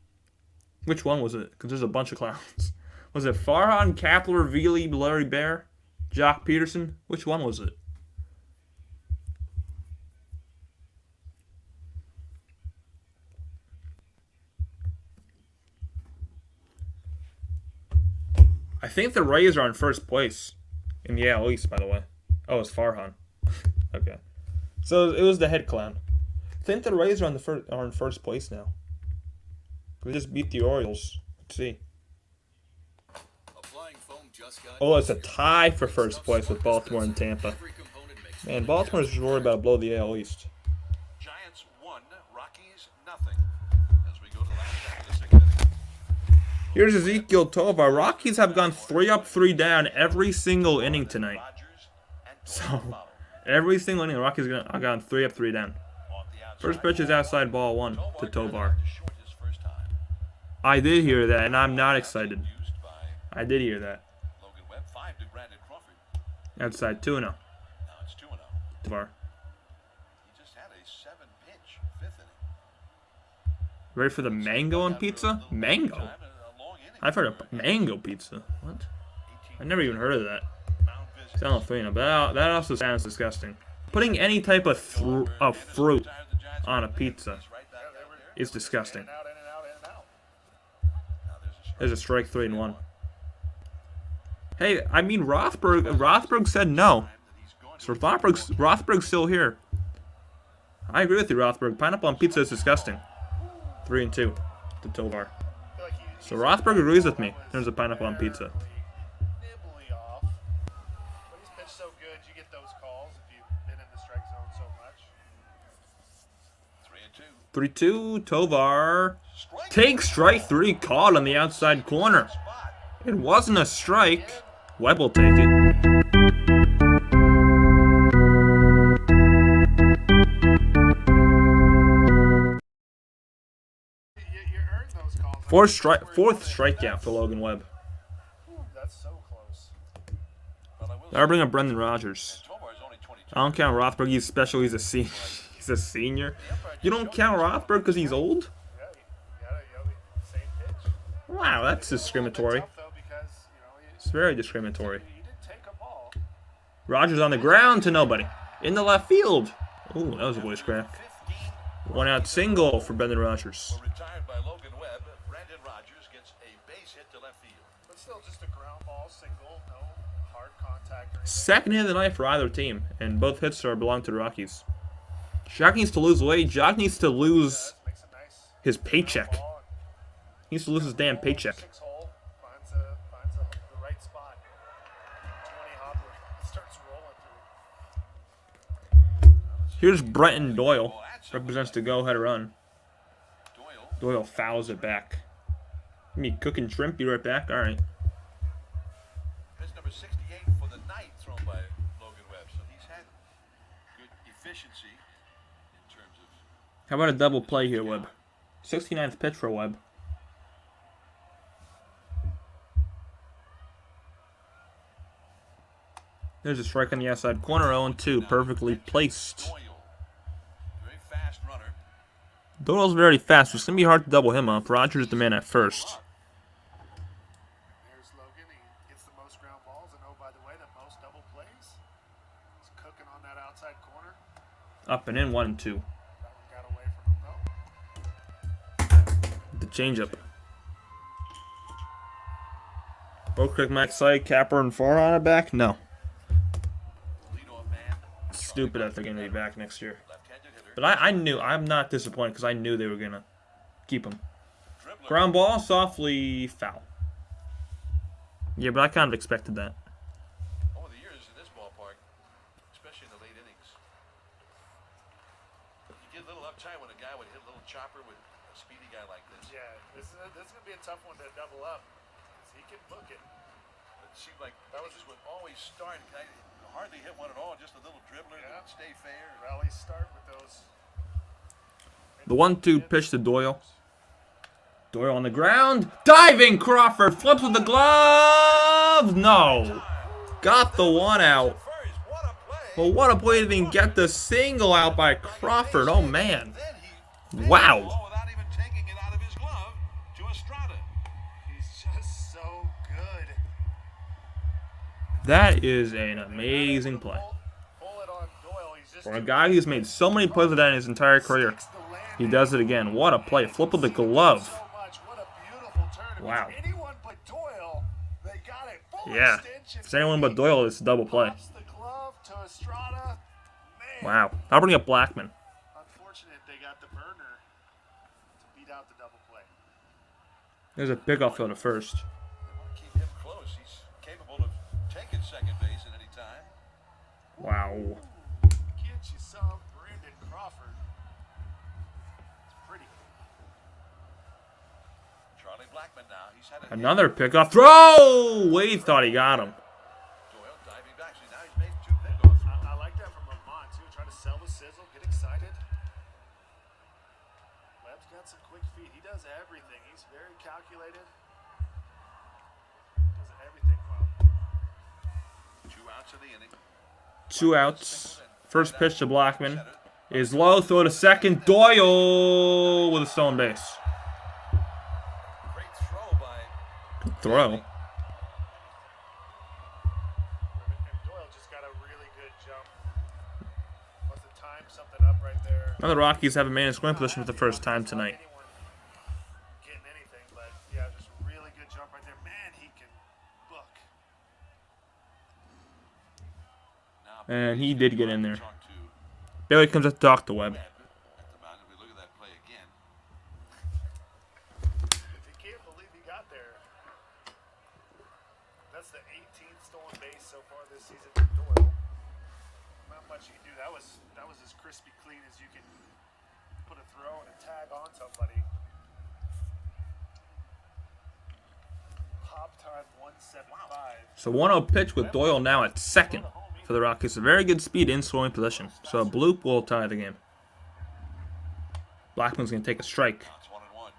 Which one was it? Because there's a bunch of clowns. Was it Farhan, Kapler, Veely, Larry Bear, Jock Peterson? Which one was it? I think the Rays are in first place in the AL East, by the way. Oh, it's Farhan. Okay. So it was the head clown. I think the Rays are in first place now. We just beat the Orioles. Let's see. Oh, it's a tie for first place with Baltimore and Tampa. Man, Baltimore's just worried about to blow the AL East. Giants 1, Rockies nothing. As we go to last half of the 6th inning. Here's Ezekiel Tovar. Rockies have gone 3 up, 3 down every single inning tonight. So, every single inning, the Rockies have gone 3 up, 3 down. First pitch is outside ball 1 to Tovar. I did hear that, and I'm not excited. I did hear that. Logan Webb 5 to Brandon Crawford. Outside 2-0. Now it's 2-0. Tovar. He just had a 7-pitch 5th inning. Ready for the mango on pizza? Mango? I've heard of mango pizza. What? I never even heard of that. Sounds fino, but that also sounds disgusting. Putting any type of fruit on a pizza is disgusting. There's a strike 3-1. Hey, I mean Rothberg said no. So Rothberg's still here. I agree with you, Rothberg. Pineapple on pizza is disgusting. 3-2 to Tovar. So Rothberg agrees with me in terms of pineapple on pizza. Nibbly off. But he's pitched so good, you get those calls if you've been in the strike zone so much. 3-2, Tovar. Take strike 3, caught on the outside corner. It wasn't a strike. Webb will take it. You earned those calls. Fourth strikeout for Logan Webb. That's so close. Now bring up Brendan Rodgers. I don't count Rothberg. He's special. He's a senior. He's a senior. You don't count Rothberg because he's old? Same pitch. Wow, that's discriminatory. It's very discriminatory. He didn't take a ball. Rodgers on the ground to nobody. In the left field. Ooh, that was a voice crack. 1-out single for Brendan Rodgers. Retired by Logan Webb, Brandon Rodgers gets a base hit to left field. But still just a ground ball single, no hard contact or anything. Second hit of the night for either team, and both hits belong to the Rockies. Jock needs to lose weight. Jock needs to lose Makes a nice his paycheck. ball. He needs to lose his damn paycheck. 6 hole, finds the right spot. 20 hopper, starts rolling through. Here's Brenton Doyle. Represents the go-ahead run. Doyle fouls it back. Me cooking shrimp. Be right back. All right. That's number 68 for the night thrown by Logan Webb. So he's had good efficiency in terms of... How about a double play here, Webb? 69th pitch for Webb. There's a strike on the outside corner, 0-2, perfectly placed. Very fast runner. Doyle's very fast, so it's going to be hard to double him up. Rogers the man at first. There's Logan. He gets the most ground balls, and oh, by the way, the most double plays. He's cooking on that outside corner. Up and in, 1-2. That one got away from him, though. The changeup. Both Max Site, Capper, and Farhan are back? No. Leadoff man. Stupid that they're going to be back next year. Left-handed hitter. But I knew. I'm not disappointed because I knew they were going to keep him. Dribbler. Ground ball, softly foul. Yeah, but I kind of expected that. Over the years in this ballpark, especially in the late innings, you get a little uptight when a guy would hit a little chopper with a speedy guy like this. Yeah, this is going to be a tough one to double up. 'Cause he can book it. It seemed like that was just would always start. I hardly hit one at all, just a little dribbler Yeah. that would stay fair. Rallies start with those. The 1-2 pitch to Doyle. Doyle on the ground. Diving Crawford. Flips with the glove. No. Got the one out. First, what a play. Well, what a play to even get the single out by Crawford. Oh, man. Then he Wow. without even taking it out of his glove to Estrada. He's just so good. That is an amazing play. Pull it on Doyle. He's just For a guy who's made so many plays with that in his entire career, he does it again. What a play. Flip with the glove. so much. What a beautiful turn. If Wow. it's anyone but Doyle, they got it. Full Yeah. extension. If it's anyone but Doyle, it's a double play. Pops the glove to Estrada. Man. Wow. I'll bring up Blackman. Unfortunate they got the burner to beat out the double play. There's a pickoff field at first. They want to keep him close. He's capable of taking second base at any time. Wow. Get you some Brandon Crawford. It's pretty. Charlie Blackman now. He's had a Another pickoff throw. Wade thought he got him. Doyle diving back. See, now he's made 2 pickoffs. I like that from Lamont, too. Try to sell the sizzle, get excited. Webb's got some quick feet. He does everything. He's very calculated. Does everything well. 2 outs in the inning. 2 outs. First pitch to Blackman is low. Throw to second. Doyle with a stolen base. Great throw by Throw. And Doyle just got a really good jump. Must have timed something up right there. Now the Rockies have a man in scoring position for the first time tonight. Anyone getting anything, but yeah, just really good jump right there. Man, he can book. now. And he did get in there. Talk to Bailey comes up to talk to Webb. Webb at the mound. If we look at that play again, He can't believe he got there. That's the 18th stolen base so far this season for Doyle. Not much you can do. That was as crispy clean as you can put a throw and a tag on somebody. Pop time 175. So 1-0 pitch with Doyle now at second for the Rockies. A very good speed in scoring position. So a bloop will tie the game. Blackman's going to take a strike. now it's 1-1.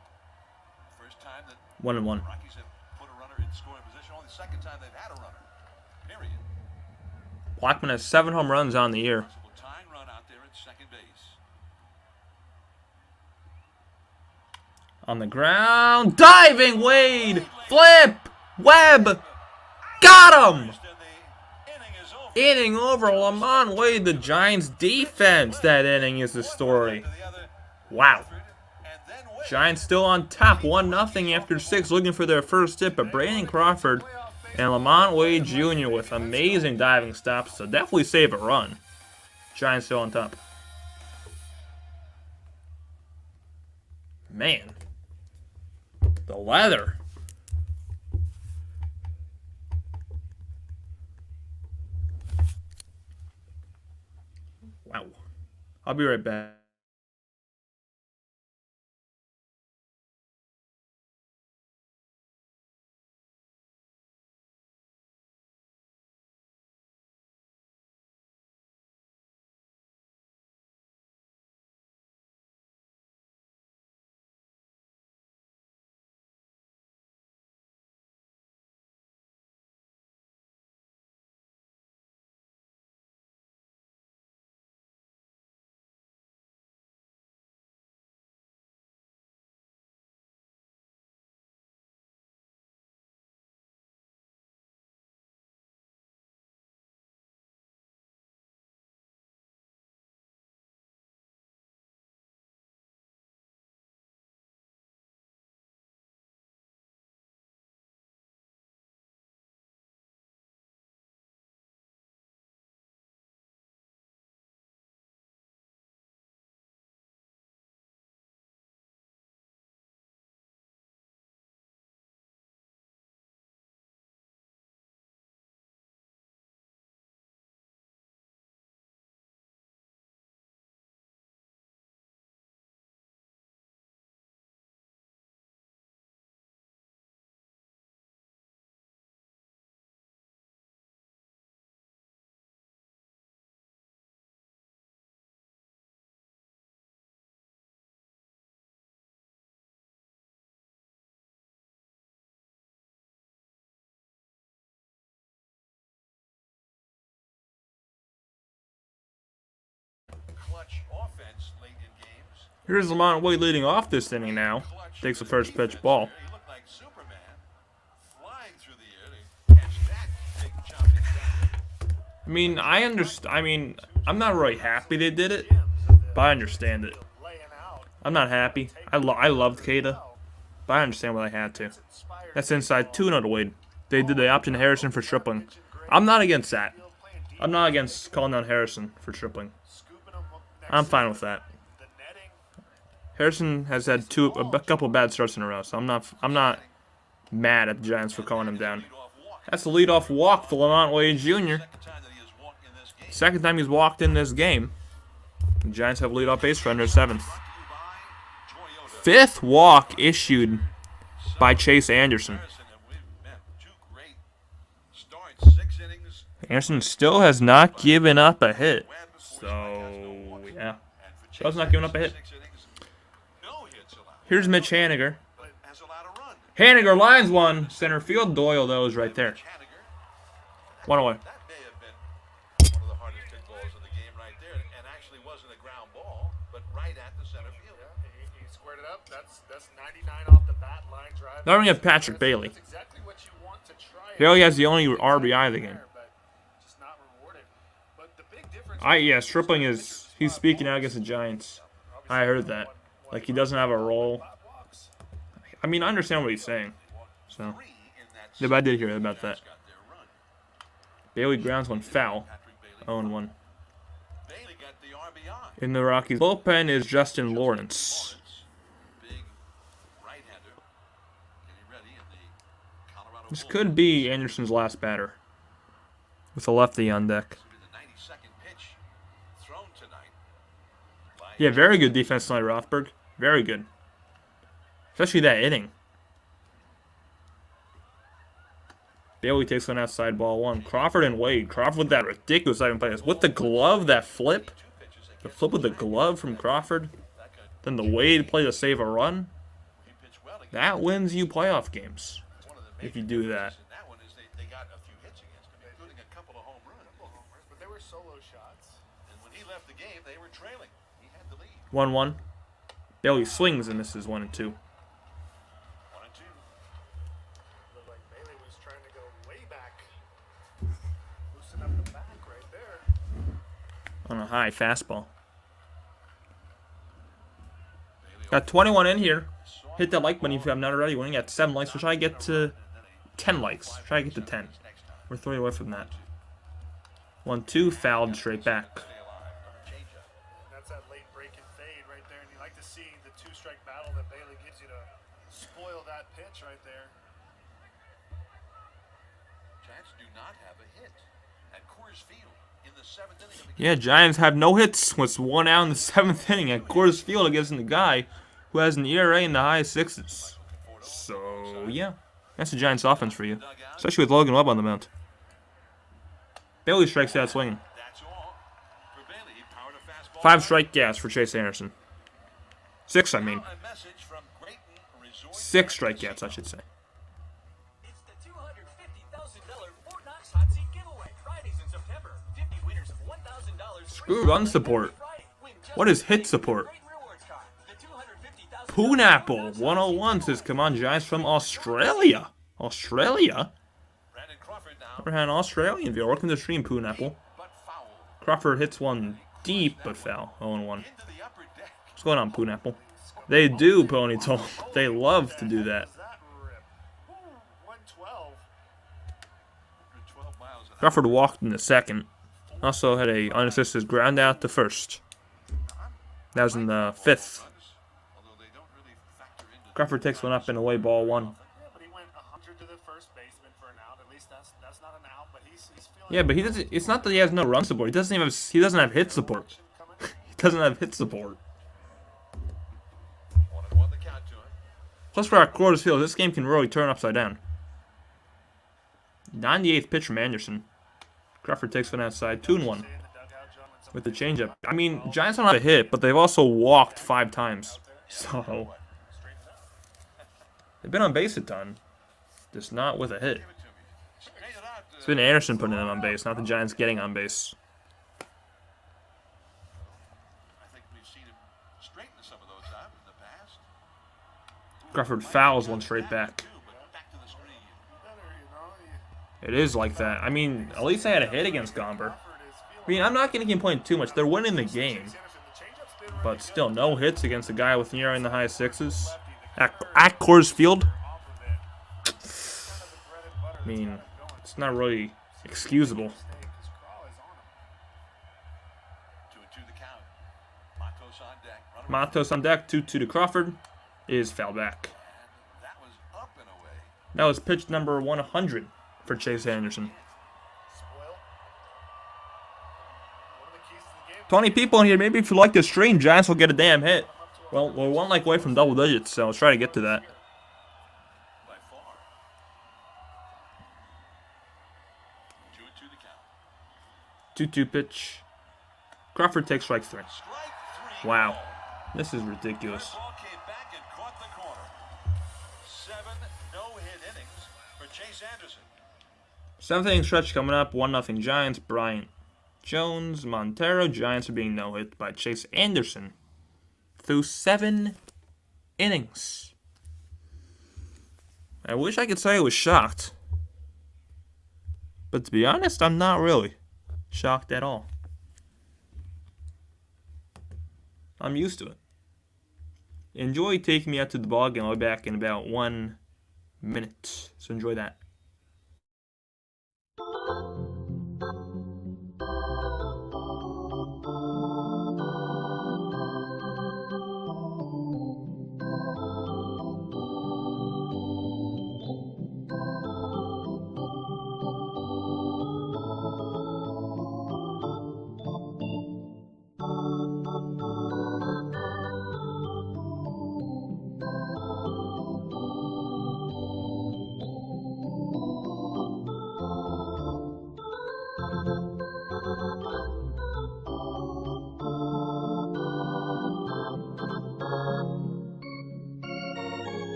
First time that 1-1. Rockies have put a runner in scoring position. Only the second time they've had a runner. Period. Blackman has 7 home runs on the year. Possible tying run out there at second base. On the ground. Diving Wade. Flip. Webb. Got him. Just in the inning is over. Inning over. Lamont Wade. The Giants defense that inning is the story. To the other, Wow. and then Webb. Giants still on top. 1-0 after 6 looking for their first hit. But Brandon Crawford and Lamont Wade Jr. with amazing diving stops. So definitely save a run. Giants still on top. Man. The leather. Wow. I'll be right back. Giants late in games. Here's Lamont Wade leading off this inning now. Takes the first pitch ball. He looked like Superman flying through the air to catch that big jumping down. I mean, I understand. I mean, I'm not really happy they did it, but I understand it. I'm not happy. I loved Kada, but I understand why they had to. That's inside 2-0 to Wade. They did the option to Harrison for tripling. I'm not against that. I'm not against calling down Harrison for tripling. I'm fine with that. Harrison has had a couple bad starts in a row, so I'm not mad at the Giants for calling him down. That's the leadoff walk for Lamont Wade Jr. Second time he's walked in this game. The Giants have leadoff base runner 7th. 5th walk issued by Chase Anderson. Anderson still has not given up a hit. So, yeah. Still has not given up a hit. Here's Mitch Haniger. Haniger lines one. Center field. Doyle, though, is right there. 1 away. That may have been one of the hardest hit balls of the game right there, and actually wasn't a ground ball, but right at the center field. Yeah, he squared it up. That's 99 off the bat, line drive. Now we have Patrick Bailey. That's exactly what you want to try. Bailey has the only RBI of the game. But just not rewarded. But the big difference Yeah, Stripling is, he's speaking out against the Giants. I heard that. Like, he doesn't have a role. I mean, I understand what he's saying. So, yeah, but I did hear about that. Bailey grounds one foul. 0-1. In the Rockies bullpen is Justin Lawrence. This could be Anderson's last batter. With a lefty on deck. Yeah, very good defense tonight, Rothberg. Very good. Especially that inning. Bailey takes one outside, ball 1. Crawford and Wade. Crawford with that ridiculous second play. With the glove, that flip. The flip with the glove from Crawford. Then the Wade play to save a run. That wins you playoff games. If you do that. But they were solo shots. And when he left the game, they were trailing. He had the lead. 1-1. Bailey swings and misses 1 and 2. 1-2. Looked like Bailey was trying to go way back. Loosen up the back right there. On a high fastball. Got 21 in here. Hit that like button if you have not already. We're at 7 likes. We'll try to get to 10 likes. Try to get to 10. We're 3 away from that. 1-2, fouled straight back. That's that late break and fade right there. And you like to see the 2-strike battle that Bailey gives you to spoil that pitch right there. Giants do not have a hit at Coors Field in the 7th inning of the Yeah, Giants have no hits. With 1 out in the 7th inning at Coors Field against the guy who has an ERA in the high 6s. So, yeah. That's the Giants offense for you. Especially with Logan Webb on the mound. Bailey strikes out swinging. That's all. For Bailey, he powered a fastball. 5 strikeouts for Chase Anderson. 6, I mean. A message from Grayton Resort. 6 strikeouts, I should say. It's the $250,000 Fort Knox Hot Seat Giveaway. Fridays in September. 50 winners of $1,000. Screw run support. What is hit support? Great rewards card. The $250,000 Poonapple 101 says, come on, Giants from Australia. Australia? Brandon Crawford now. Never had an Australian viewer. Welcome to the stream, Poonapple. But foul. Crawford hits one deep, but foul. 0-1. Into the upper deck. What's going on, Poonapple? They do, Ponytail. They love to do that. That rip. Ooh, 112. 112 miles an hour. Crawford walked in the 2nd. Also had a unassisted ground out to 1st. That was in the 5th. Although they don't really factor into Crawford takes one up and away, ball 1. Yeah, but he went 100 to the first baseman for an out. At least that's not an out, but he's feeling. Yeah, but he doesn't. It's not that he has no run support. He doesn't even have. He doesn't have hit support. He doesn't have hit support. 1-1 the count to him. Plus, for our Coors Field, this game can really turn upside down. 98th pitch from Anderson. Crawford takes one outside, 2-1 with the changeup. I mean, Giants don't have a hit, but they've also walked 5 times. So they've been on base a ton, just not with a hit. Straight it out. It's been Anderson putting them on base, not the Giants getting on base. I think we've seen him Crawford fouls one straight back. It is like that. I mean, at least they had a hit against Gomber. I mean, I'm not going to complain too much. They're winning the game. But still, no hits against a guy with near in the high sixes at Coors Field. I mean, it's not really excusable. Matos on deck, 2-2 to Crawford, is fouled back. That was pitch number 100 for Chase Anderson. 20 people in here. Maybe if you like this stream, Giants will get a damn hit. Well, we're one like away from double digits, so let's try to get to that. 2-2 pitch. Crawford takes strike 3. Wow. This is ridiculous. 7th inning stretch coming up. 1-0 Giants. Bryant, Jones, Montero. Giants are being no-hit by Chase Anderson through 7 innings. I wish I could say I was shocked. But to be honest, I'm not really shocked at all. I'm used to it. Enjoy taking me out to the ball game. I'll be back in about 1 minute. So enjoy that.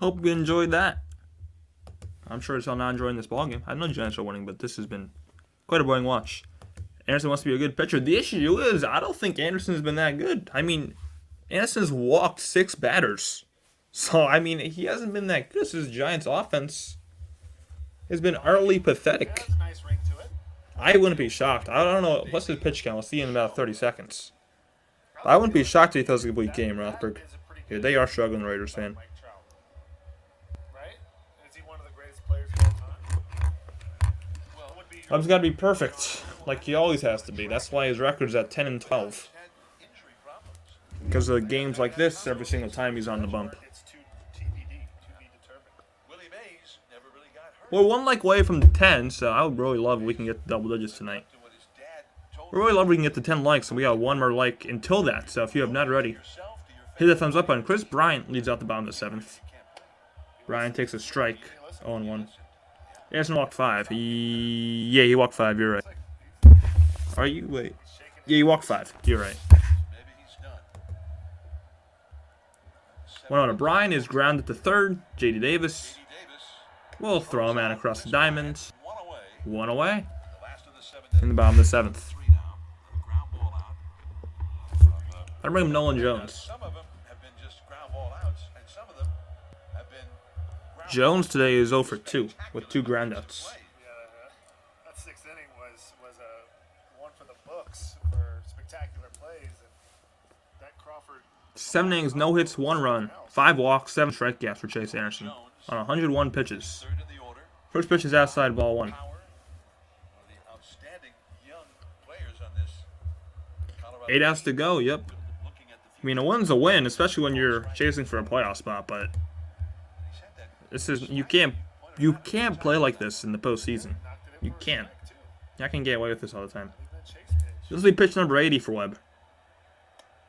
Hope you enjoyed that. I'm sure it's all not enjoying this ballgame. I know the Giants are winning, but this has been quite a boring watch. Anderson wants to be a good pitcher. The issue is, I don't think Anderson's been that good. I mean, Anderson's walked 6 batters. So, I mean, he hasn't been that good. This Giants offense has been utterly pathetic. I wouldn't be shocked. I don't know. What's his pitch count? We'll see in about 30 seconds. But I wouldn't be shocked if he throws a complete game, Rothberg. Yeah, they are struggling, Raiders fan. He's got to be perfect, like he always has to be. That's why his record's at 10-12. Because of games like this, every single time he's on the bump. We're 1 like away from 10, so I would really love if we can get double digits tonight. We really love if we can get to 10 likes, and we got 1 more like until that. So if you have not already, hit the thumbs up button. Chris Bryant leads out the bottom of the 7th. Bryant takes a strike, 0-1. Anderson walked 5. He walked 5. You're right. Are you? Wait. Yeah, he walked 5. You're right. 1-0 Bryan is grounded to third. J.D. Davis will throw a man across the diamonds. 1 away. In the bottom of the 7th. I bring him Nolan Jones. Jones today is 0 for 2 with 2 groundouts. That 6th inning was one for the books for spectacular plays. And that Crawford 7 innings, no hits, 1 run, 5 walks, 7 strikeouts for Chase Anderson on 101 pitches. First pitch is outside, ball 1. 8 outs to go. Yep. I mean, a win's a win, especially when you're chasing for a playoff spot, but this is you can't play like this in the postseason. You can't. I can get away with this all the time. This will be pitch number 80 for Webb.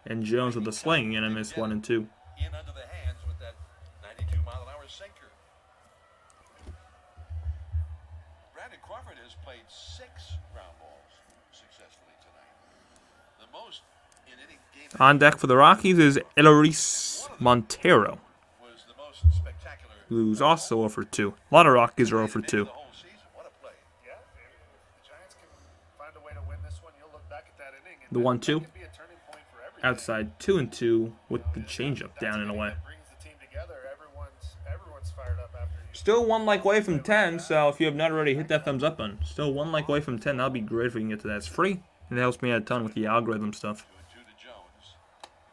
And Jones with the swing, and a miss 1 and 2. In under the hands with that 92-mile-an-hour sinker. Brandon Crawford has played 6 ground balls successfully tonight. The most in any game. On deck for the Rockies is Eleris Montero, Was the most spectacular. who's also 0 for 2. A lot of Rockies are 0 for 2. The whole season. What a play. Yeah, if the Giants can find a way to win this one, you'll look back at that inning. And The 1-2. that can be a turning point for everything. Outside 2 and 2 with the changeup down and away. That brings the team together. Everyone's fired up after you. Still 1 like away from 10, so if you have not already, hit that thumbs up button. Still 1 like away from 10. That'll be great if we can get to that. It's free, and it helps me out a ton with the algorithm stuff. 2 to Jones.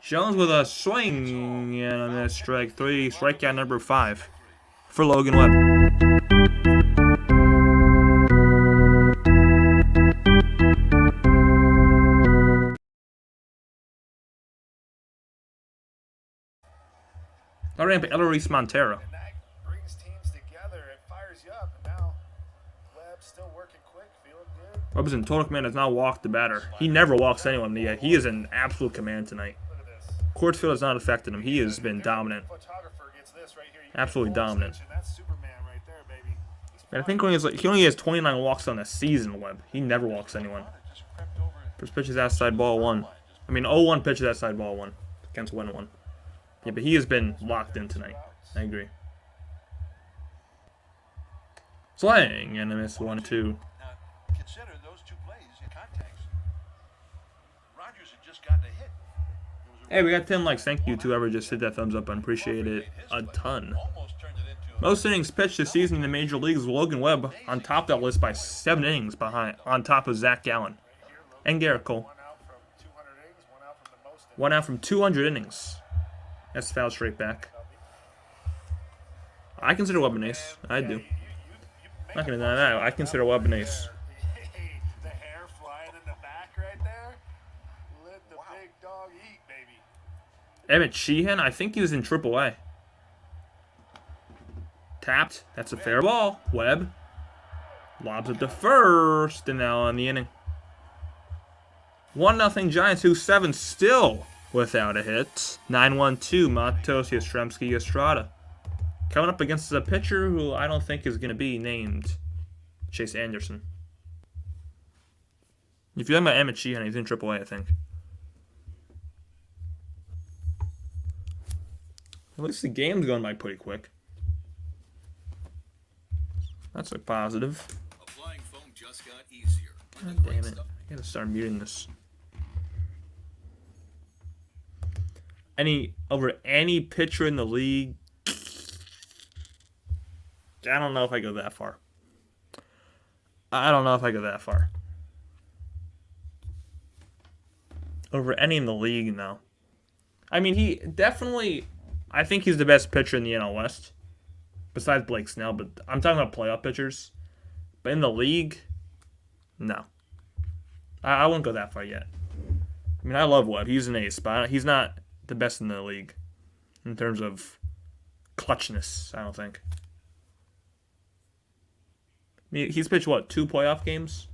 Jones with a swing and a miss, strike 3, strikeout number 5 for Logan Webb. All right, Eleris Montero. And that brings teams together. It fires you up. And now Webb's still working quick, feeling good. Webb's in total command, has not walked the batter. He never walks anyone, yet he is in absolute command tonight. Look at this. Courtfield has not affected him. He has been dominant. Photographer gets this right here. You Absolutely get a full dominant. extension. That's Superman right there, baby. He's And I think when he only has 29 walks on the season, Webb. He never walks anyone. Just crept over. First pitch is outside ball 1. I mean, 0-1 pitch is outside ball 1 against 1-1. Yeah, but he has been locked in tonight. I agree. Swing and a miss 1-2. Now, consider those 2 plays in context. Rogers had just gotten a hit. There was a Hey, we got 10 likes. Thank you to whoever just hit that thumbs up. I appreciate it a ton. almost turned it into a Most innings pitched this season in the major leagues. Logan Webb on top of that list by 7 innings behind, on top of Zach Gallen and Garrett Cole. 1 out from 200 innings, 1 out from the most. 1 out from 200 innings. That's foul straight back. I consider Webb an ace. I do. You I'm not gonna deny that. I consider Webb an ace. Hey, the hair flying in the back right there. Let the big dog eat, baby. Emmett Sheehan, I think he was in AAA. Tapped. That's a fair ball. Webb lobs it to first, and now on the inning. 1-0 Giants, who's 7 still without a hit. 9-1-2 Matos Yastrzemski Estrada. Coming up against a pitcher who I don't think is going to be named Chase Anderson. If you're talking about Emmett Sheehan, he's in AAA, I think. At least the game's going by pretty quick. That's a positive. Applying foam just got easier. God damn it. I gotta start muting this. Over any pitcher in the league, I don't know if I go that far. Over any in the league, no. I mean, he definitely, I think he's the best pitcher in the NL West, besides Blake Snell, but I'm talking about playoff pitchers. But in the league, no. I wouldn't go that far yet. I mean, I love Webb. He's an ace, but he's not the best in the league in terms of clutchness, I don't think. I mean, he's pitched, what, 2 playoff games?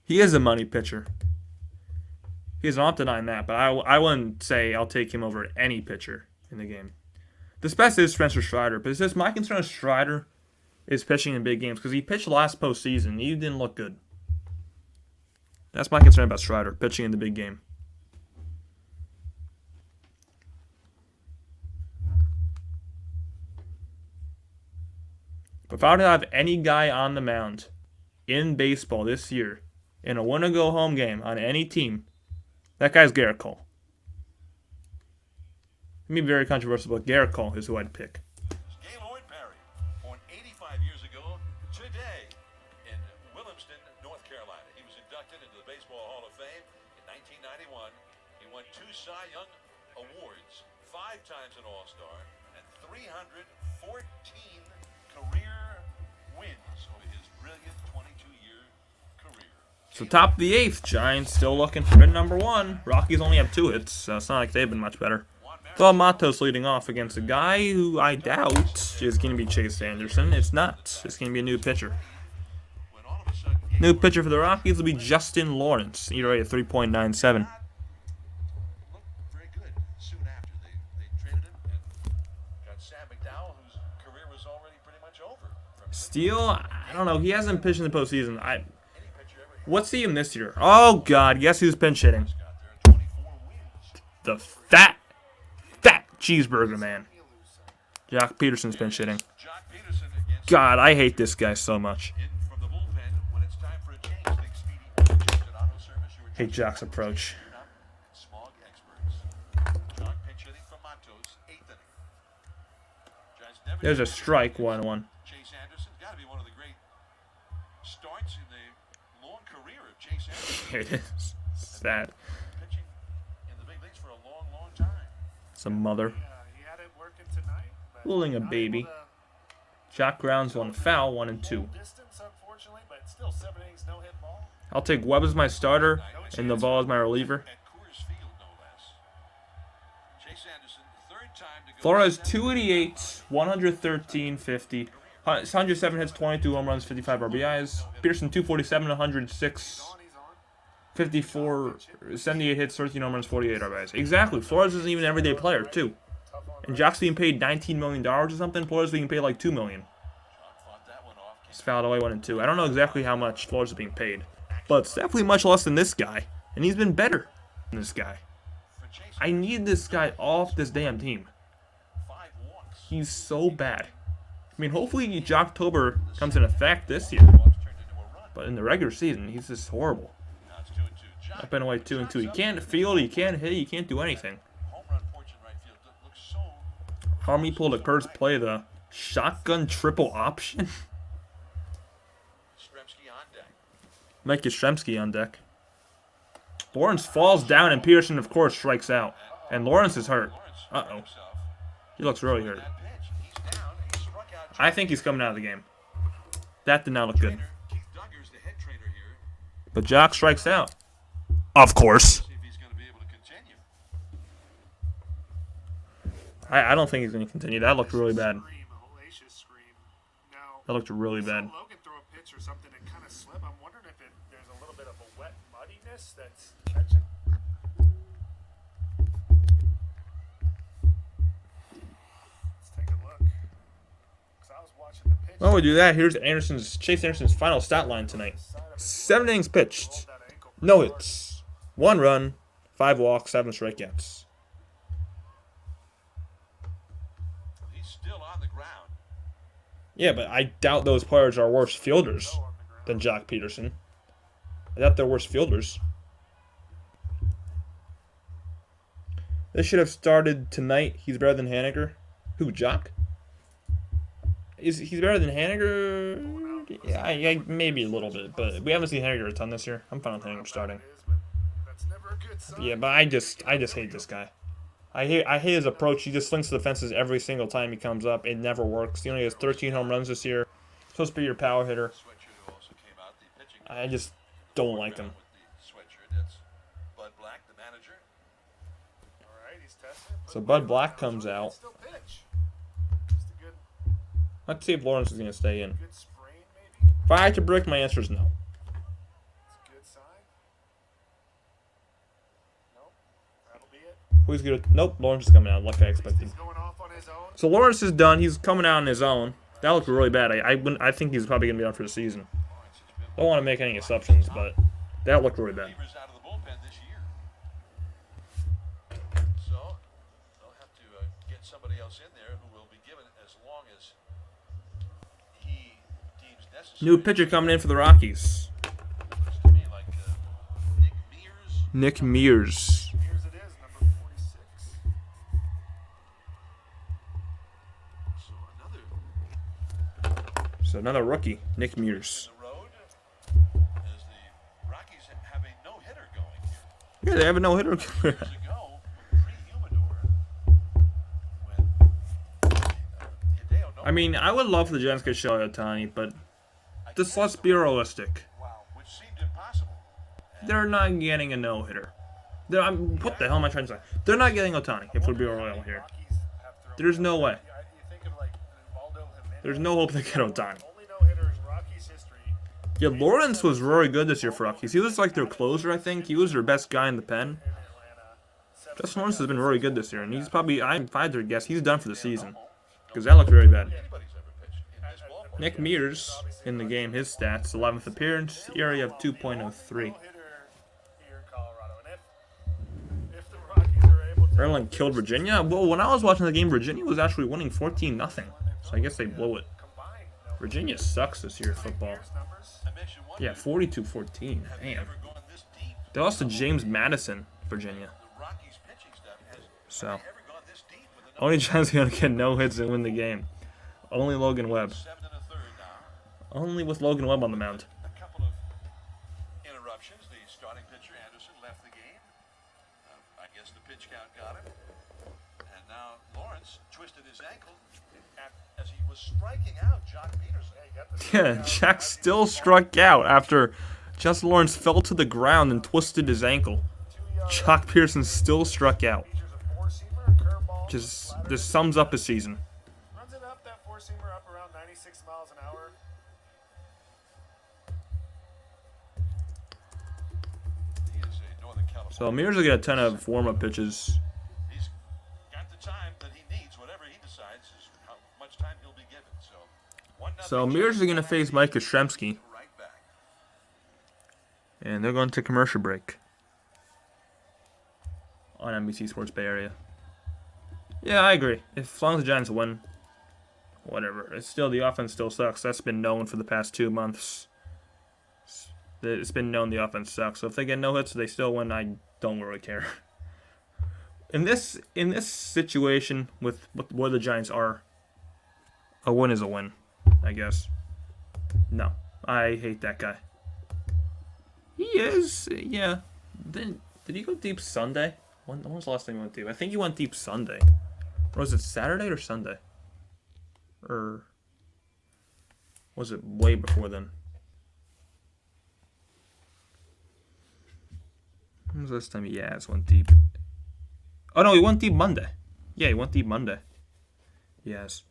He is a money pitcher. He's not denying that, but I wouldn't say I'll take him over any pitcher in the game. The best is Spencer Strider, but it's just my concern with Strider is pitching in big games because he pitched last postseason. He didn't look good. That's my concern about Strider, pitching in the big game. But if I were to have any guy on the mound in baseball this year in a win-or-go-home game on any team, that guy's Garrett Cole. I mean, very controversial, but Garrett Cole is who I'd pick. Gaylord Perry, born 85 years ago today in Williamston, North Carolina. He was inducted into the Baseball Hall of Fame in 1991. He won 2 Cy Young Awards, 5 times an All-Star, and 314 career wins over his brilliant 22-year career. So top of the 8th, Giants still looking for win number 1. Rockies only have 2 hits, so it's not like they've been much better. Juan Marichal Well, Matos leading off against a guy who I doubt is going to be Chase Anderson. It's not. It's going to be a new pitcher. New pitcher for the Rockies will be Justin Lawrence. ERA at 3.97. Very good. Soon after they traded him and got Sam McDowell, whose career was already pretty much over. Steele, I don't know. He hasn't pitched in the postseason. What's he in this year? Oh, God. Guess who's pinch hitting? The fat cheeseburger man. Jock Peterson's pinch hitting. God, I hate this guy so much. Hate Jock's approach. There's a strike, 1-1. Chase Anderson got to be one of the great starts in the long career of Chase Anderson. It is sad. Pitching in the big leagues for a long, long time. Some mother. He had it working tonight. but Holding a not baby. able to Jock grounds one foul, 1-2. distance, unfortunately, but still 7 innings, no hit ball. I'll take Webb as my starter and the ball as my reliever. At Coors Field, no less. Chase Anderson, third time to go. Flores 288, 113, 50. 107 hits, 22 home runs, 55 RBIs. Peterson 247, 106, 54, 78 hits, 13 home runs, 48 RBIs. Exactly. Flores isn't even an everyday player, too. And Jock's being paid $19 million or something. Flores being paid like $2 million. He's fouled away 1-2. I don't know exactly how much Flores is being paid, but it's definitely much less than this guy. And he's been better than this guy. I need this guy off this damn team. He's so bad. I mean, hopefully Jocktober comes in effect this year. But in the regular season, he's just horrible. Up and away 2-2. He can't field, he can't hit, he can't do anything. Harmy pulled a first play, the shotgun triple option. Mike Yastrzemski on deck. Lawrence falls down and Peterson, of course, strikes out. And Lawrence is hurt. Uh-oh. He looks really hurt. I think he's coming out of the game. That did not look good. But Jock strikes out. Of course. I don't think he's going to continue. That looked really bad. That looked really bad. Logan throw a pitch or something and kind of slip. I'm wondering if there's a little bit of a wet muddiness that's catching. Let's take a look. 'Cause I was watching the pitch. While we do that, here's Chase Anderson's final stat line tonight. 7 innings pitched. No hits. 1 run. 5 walks. 7 strikeouts. Yeah, but I doubt those players are worse fielders than Jock Peterson. I doubt they're worse fielders. This should have started tonight. He's better than Haniger. Who, Jock? He's better than Haniger? Yeah, maybe a little bit, but we haven't seen Haniger a ton this year. I'm fine with Haniger starting. Yeah, but I just hate this guy. I hate his approach. He just slings to the fences every single time he comes up. It never works. He only has 13 home runs this year. Supposed to be your power hitter. I just don't like him. So Bud Black comes out. Let's see if Lawrence is going to stay in. If I had to predict, my answer is no. Who's gonna? Nope, Lawrence is coming out like I expected. So Lawrence is done. He's coming out on his own. That looked really bad. I think he's probably gonna be done for the season. Don't want to make any assumptions, but that looked really bad. New pitcher coming in for the Rockies. Nick Mears. So another rookie, Nick Mears. Yeah, they have a no-hitter. I mean, I would love for the Giants to get Shohei Ohtani, but just let's be realistic. They're not getting a no-hitter. What the hell am I trying to say? They're not getting Ohtani, if we're being real here. Rockies have thrown There's no way. You think of like Ubaldo Jimenez. There's no hope they get Ohtani. Only no-hitter in Rockies history. Yeah, Lawrence was very good this year for Rockies. He was like their closer, I think. He was their best guy in the pen. In Atlanta. Justin Lawrence has been very good this year, and he's probably, if I had to guess, he's done for the season. Because that looked very bad. Anybody's ever pitched in this ballpark. Nick Mears, in the game, his stats, 11th appearance, ERA of 2.03. No-hitter here in Colorado. And if the Rockies are able to Maryland killed Virginia. Well, when I was watching the game, Virginia was actually winning 14-0. So I guess they blow it. combine Virginia sucks this year at football. numbers, I mentioned one Yeah, 42-14. have you Damn. ever gone this deep? They lost to James Madison, Virginia. The Rockies pitching staff has So, ever gone this deep with a only chance they're going to get no hits and win the game. Only Logan Webb. 7 1/3 now. Only with Logan Webb on the mound. A couple of interruptions. The starting pitcher Anderson left the game. I guess the pitch count got him. And now Lawrence twisted his ankle as he was striking out Jock Peterson. Yeah, Jack still struck out after Justin Lawrence fell to the ground and twisted his ankle. Jock Pearson still struck out. features a four-seamer, curveball, Just this sums up his season. runs it up, that four-seamer up around 96 miles an hour. He is a Northern California. So Mears will get a ton of warm-up pitches. He's got the time that he needs. Whatever he decides is how much time he'll be given. So Mears is going to face Mike Yastrzemski, Right back. and they're going to commercial break on NBC Sports Bay Area. Yeah, I agree. As long as the Giants win, whatever. It's still, the offense still sucks. That's been known for the past 2 months. It's been known the offense sucks. So if they get no hits, they still win. I don't really care. In this situation with where the Giants are, a win is a win, I guess. No, I hate that guy. He is, yeah. Did he go deep Sunday? When was the last time he went deep? I think he went deep Sunday. Or was it Saturday or Sunday? Or was it way before then? When was the last time he went deep? Oh no, he went deep Monday. Yeah, he went deep Monday. Yes.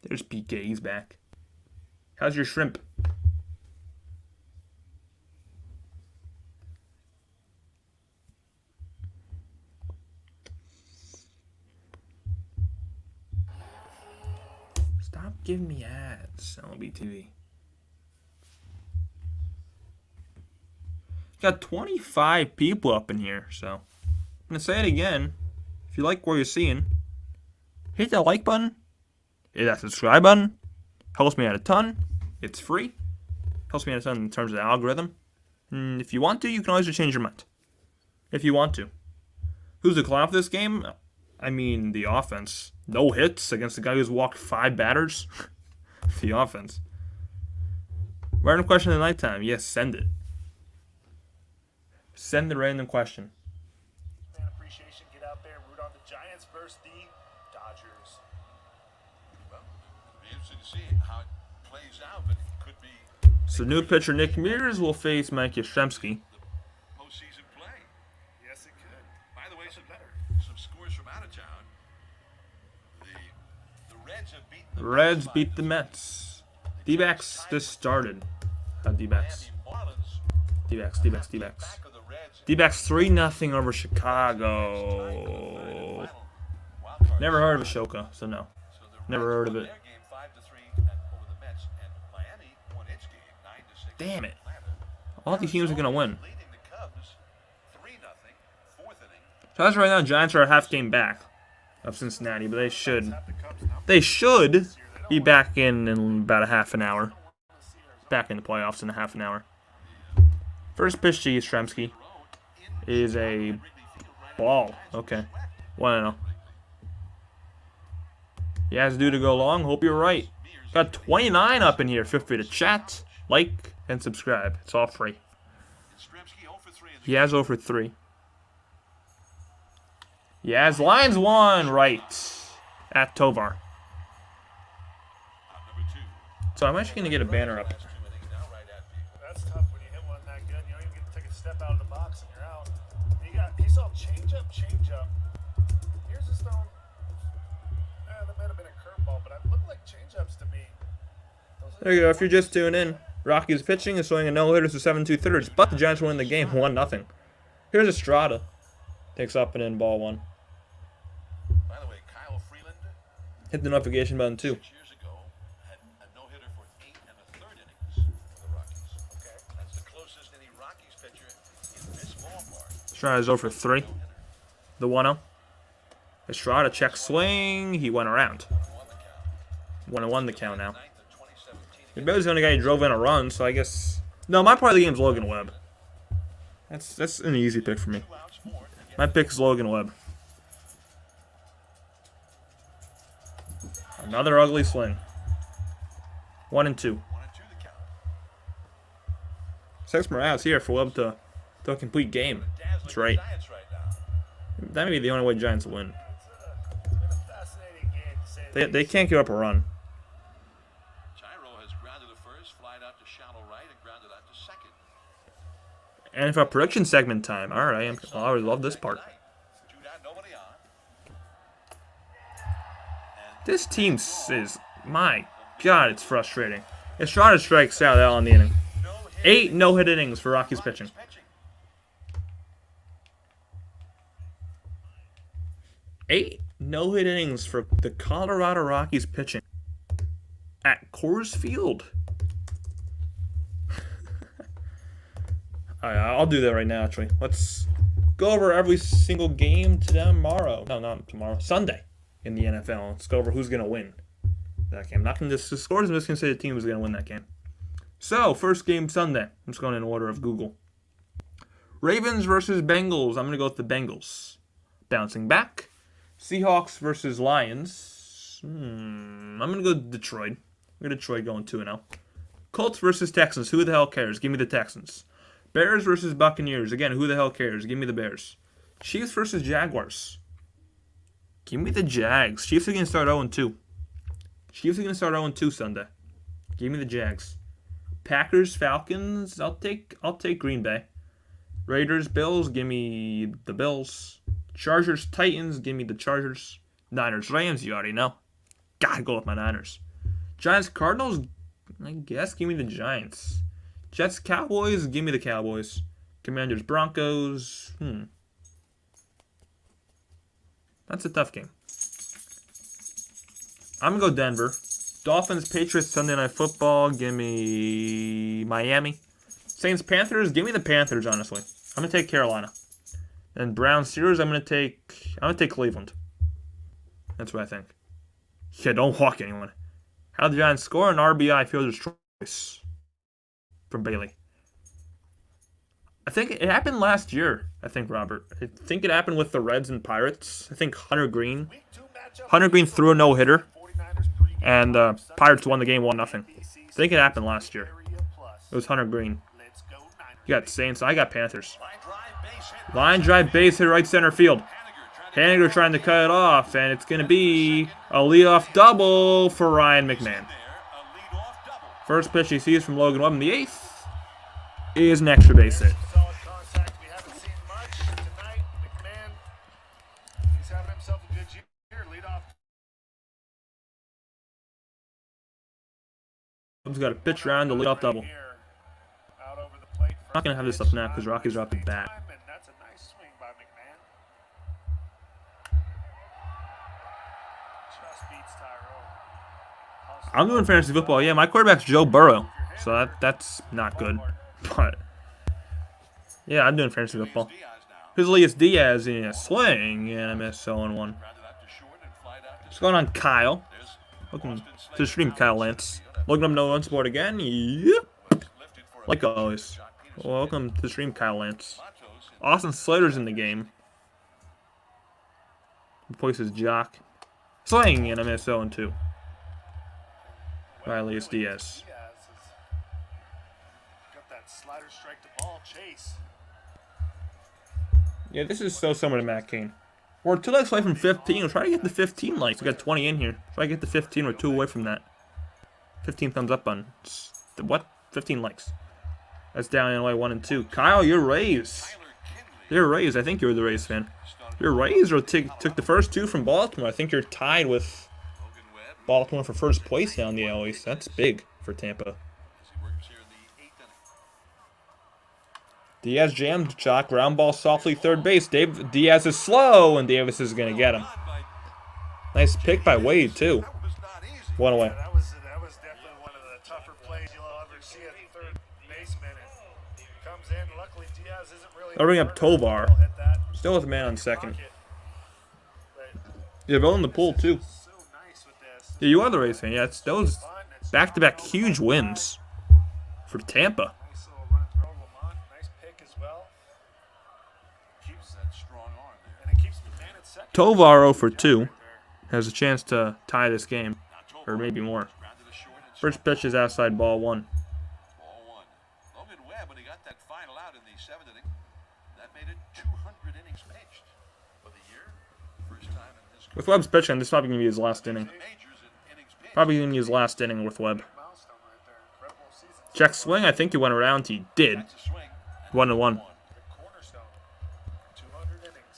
There's PK, he's back. How's your shrimp? Stop giving me ads, LBTV. Got 25 people up in here, so I'm gonna say it again. If you like what you're seeing, hit that like button. Hit that subscribe button. Helps me out a ton. It's free. Helps me out a ton in terms of the algorithm. And if you want to, you can always just change your mind. If you want to. Who's the clown for this game? I mean, the offense. No hits against the guy who's walked 5 batters. The offense. Random question at nighttime. Yes, send it. Send the random question. Fan appreciation, get out there, root on the Giants versus the Dodgers. Well, it'll be interesting to see how it plays out, but it could be So new pitcher Nick Mears will face Mike Yastrzemski. postseason play. Yes, it could. By the way, some scores from out of town. The Reds have beaten the Reds Mets beat the by Mets. D-backs just started. D-backs. Miami Marlins. D-backs. Back of the Reds. D-backs 3-0 over Chicago. Wild card. Never heard of Ashoka, so no. So the Never Reds heard of won it. their game 5-3 over the Mets, and Miami won its game 9-6. Damn it. Atlanta. All these teams are going to win. Leading the Cubs 3-0, fourth inning. So as right now, Giants are a half game back of Cincinnati, but they should be back in about a half an hour. Back in the playoffs in a half an hour. First pitch to Yastrzemski is a ball. Okay. 1-0. He has due to go long. Hope you're right. Got 29 up in here. Feel free to chat, like, and subscribe. It's all free. Yastrzemski 0 for 3 in the He has 0 for 3. He has lines 1 right at Tovar. So I'm actually going to get a banner up. That's tough when you hit one that good. You don't even get to take a step out of the box and you're out. He saw change up. Here's his stone. That might have been a curveball, but it looked like change ups to me. There you go. If you're just tuning in, Rockies pitching is showing a no-hitter to 7 2/3, but the Giants win the game 1-0. Here's Estrada. Takes up and in, ball 1. By the way, Kyle Freeland, Hit the notification button too. 6 years ago, had a no-hitter for 8 1/3 innings for the Rockies. Okay, that's the closest any Rockies pitcher in this ballpark. Estrada's 0 for 3. The 1-0. Estrada check swing. He went around. 1-1 the count now. Bears the only guy who drove in a run, so I guess. No, my part of the game is Logan Webb. That's an easy pick for me. My pick is Logan Webb. Another ugly swing. 1-2. 1-2 the count. 6 more outs here for Webb to a complete game. That's right. Giants right now. That may be the only way Giants will win. It's been a fascinating game to say the They least. can't give up a run. Gyro has grounded to first, flied out to shallow right, and grounded out to second. And for prediction segment time. All right, I always love this part. 2-0, nobody on. This team is, my God, it's frustrating. Estrada strikes out out on the inning. 8 no-hit innings for Rockies pitching. 8 no-hit innings for the Colorado Rockies pitching at Coors Field. Alright, I'll do that right now, actually. Let's go over every single game tomorrow. No, not tomorrow. Sunday in the NFL. Let's go over who's going to win that game. I'm not going to just the scores. I'm just going to say the team who's going to win that game. So, first game Sunday. I'm just going in order of Google. Ravens versus Bengals. I'm going to go with the Bengals. Bouncing back. Seahawks versus Lions. I'm going to go Detroit. I'm going to Detroit going 2-0. Colts versus Texans. Who the hell cares? Give me the Texans. Bears versus Buccaneers. Again, who the hell cares? Give me the Bears. Chiefs versus Jaguars. Give me the Jags. Chiefs are going to start 0-2. Chiefs are going to start 0-2 Sunday. Give me the Jags. Packers, Falcons. I'll take Green Bay. Raiders, Bills. Give me the Bills. Chargers, Titans. Give me the Chargers. Niners, Rams. You already know. Gotta go with my Niners. Giants, Cardinals. I guess give me the Giants. Jets, Cowboys. Give me the Cowboys. Commanders, Broncos. That's a tough game. I'm going to go Denver. Dolphins, Patriots, Sunday Night Football. Give me Miami. Saints, Panthers. Give me the Panthers, honestly. I'm going to take Carolina. And Browns, Steelers, I'm going to take Cleveland. That's what I think. Yeah, don't walk anyone. How the Giants score an RBI fielder's choice from Bailey. I think it happened last year, Robert. I think it happened with the Reds and Pirates. I think Hunter Green threw a no-hitter, and Pirates won the game 1-0. I think it happened last year. It was Hunter Green. You got Saints. I got Panthers. Line drive base hit right center field. Haniger trying to cut it off, and it's going to be a leadoff double for Ryan McMahon. First pitch he sees from Logan Webb in the 8th is an extra base hit. Solid contact. We haven't seen much tonight. McMahon, he's having himself a good year. Lead off. Webb's got a pitch around the leadoff double. Out over the plate. I'm not going to have this up now because Rockies are up at bat. And that's a nice swing by McMahon. Just beats Tyrone. I'm doing fantasy football. Yeah, my quarterback's Joe Burrow, so that's not good. But yeah, I'm doing fantasy football. Here's Elias Diaz in a swing and a miss 0-1. What's going on, Kyle? Welcome to the stream, Kyle Lance. Looking up no one sport again. Yep. Like always. Welcome to the stream, Kyle Lance. Austin Slater's in the game. Replaces Jock. Swing and a miss 0-2. By Elias Diaz. Got that slider strike to ball chase. Yeah, this is so similar to Matt Cain. We're 2 likes away from 15. We'll try to get the 15 likes. We got 20 in here. Try to get the 15. We're 2 away from that. 15 thumbs up on what? 15 likes. That's down in way 1 and 2. Kyle, you're Rays. You're Rays. I think you're the Rays fan. You're Rays or took the first 2 from Baltimore. I think you're tied with Baltimore for first place down the AL East. That's big for Tampa. Diaz jammed shot, ground ball softly third base. Diaz is slow, and Davis is going to get him. Nice pick by Wade, too. One away. That was definitely one of the tougher plays you'll ever see at third baseman. And comes in. Luckily, Diaz isn't really. I'll bring up Tovar. Still with a man on second. Yeah, Bill in the pool, too. Yeah, you are the Rays fan. Yeah, it's those back-to-back huge wins for Tampa. Tovar 0 for 2 has a chance to tie this game, or maybe more. First pitch is outside, ball 1. Logan Webb, when he got that final out in the 7th inning, that made it 200 innings pitched for the year. First time in his With Webb's pitching, this is probably going to be his last inning. Probably going to be his last inning with Webb. Check swing, I think he went around. He did. 1-1.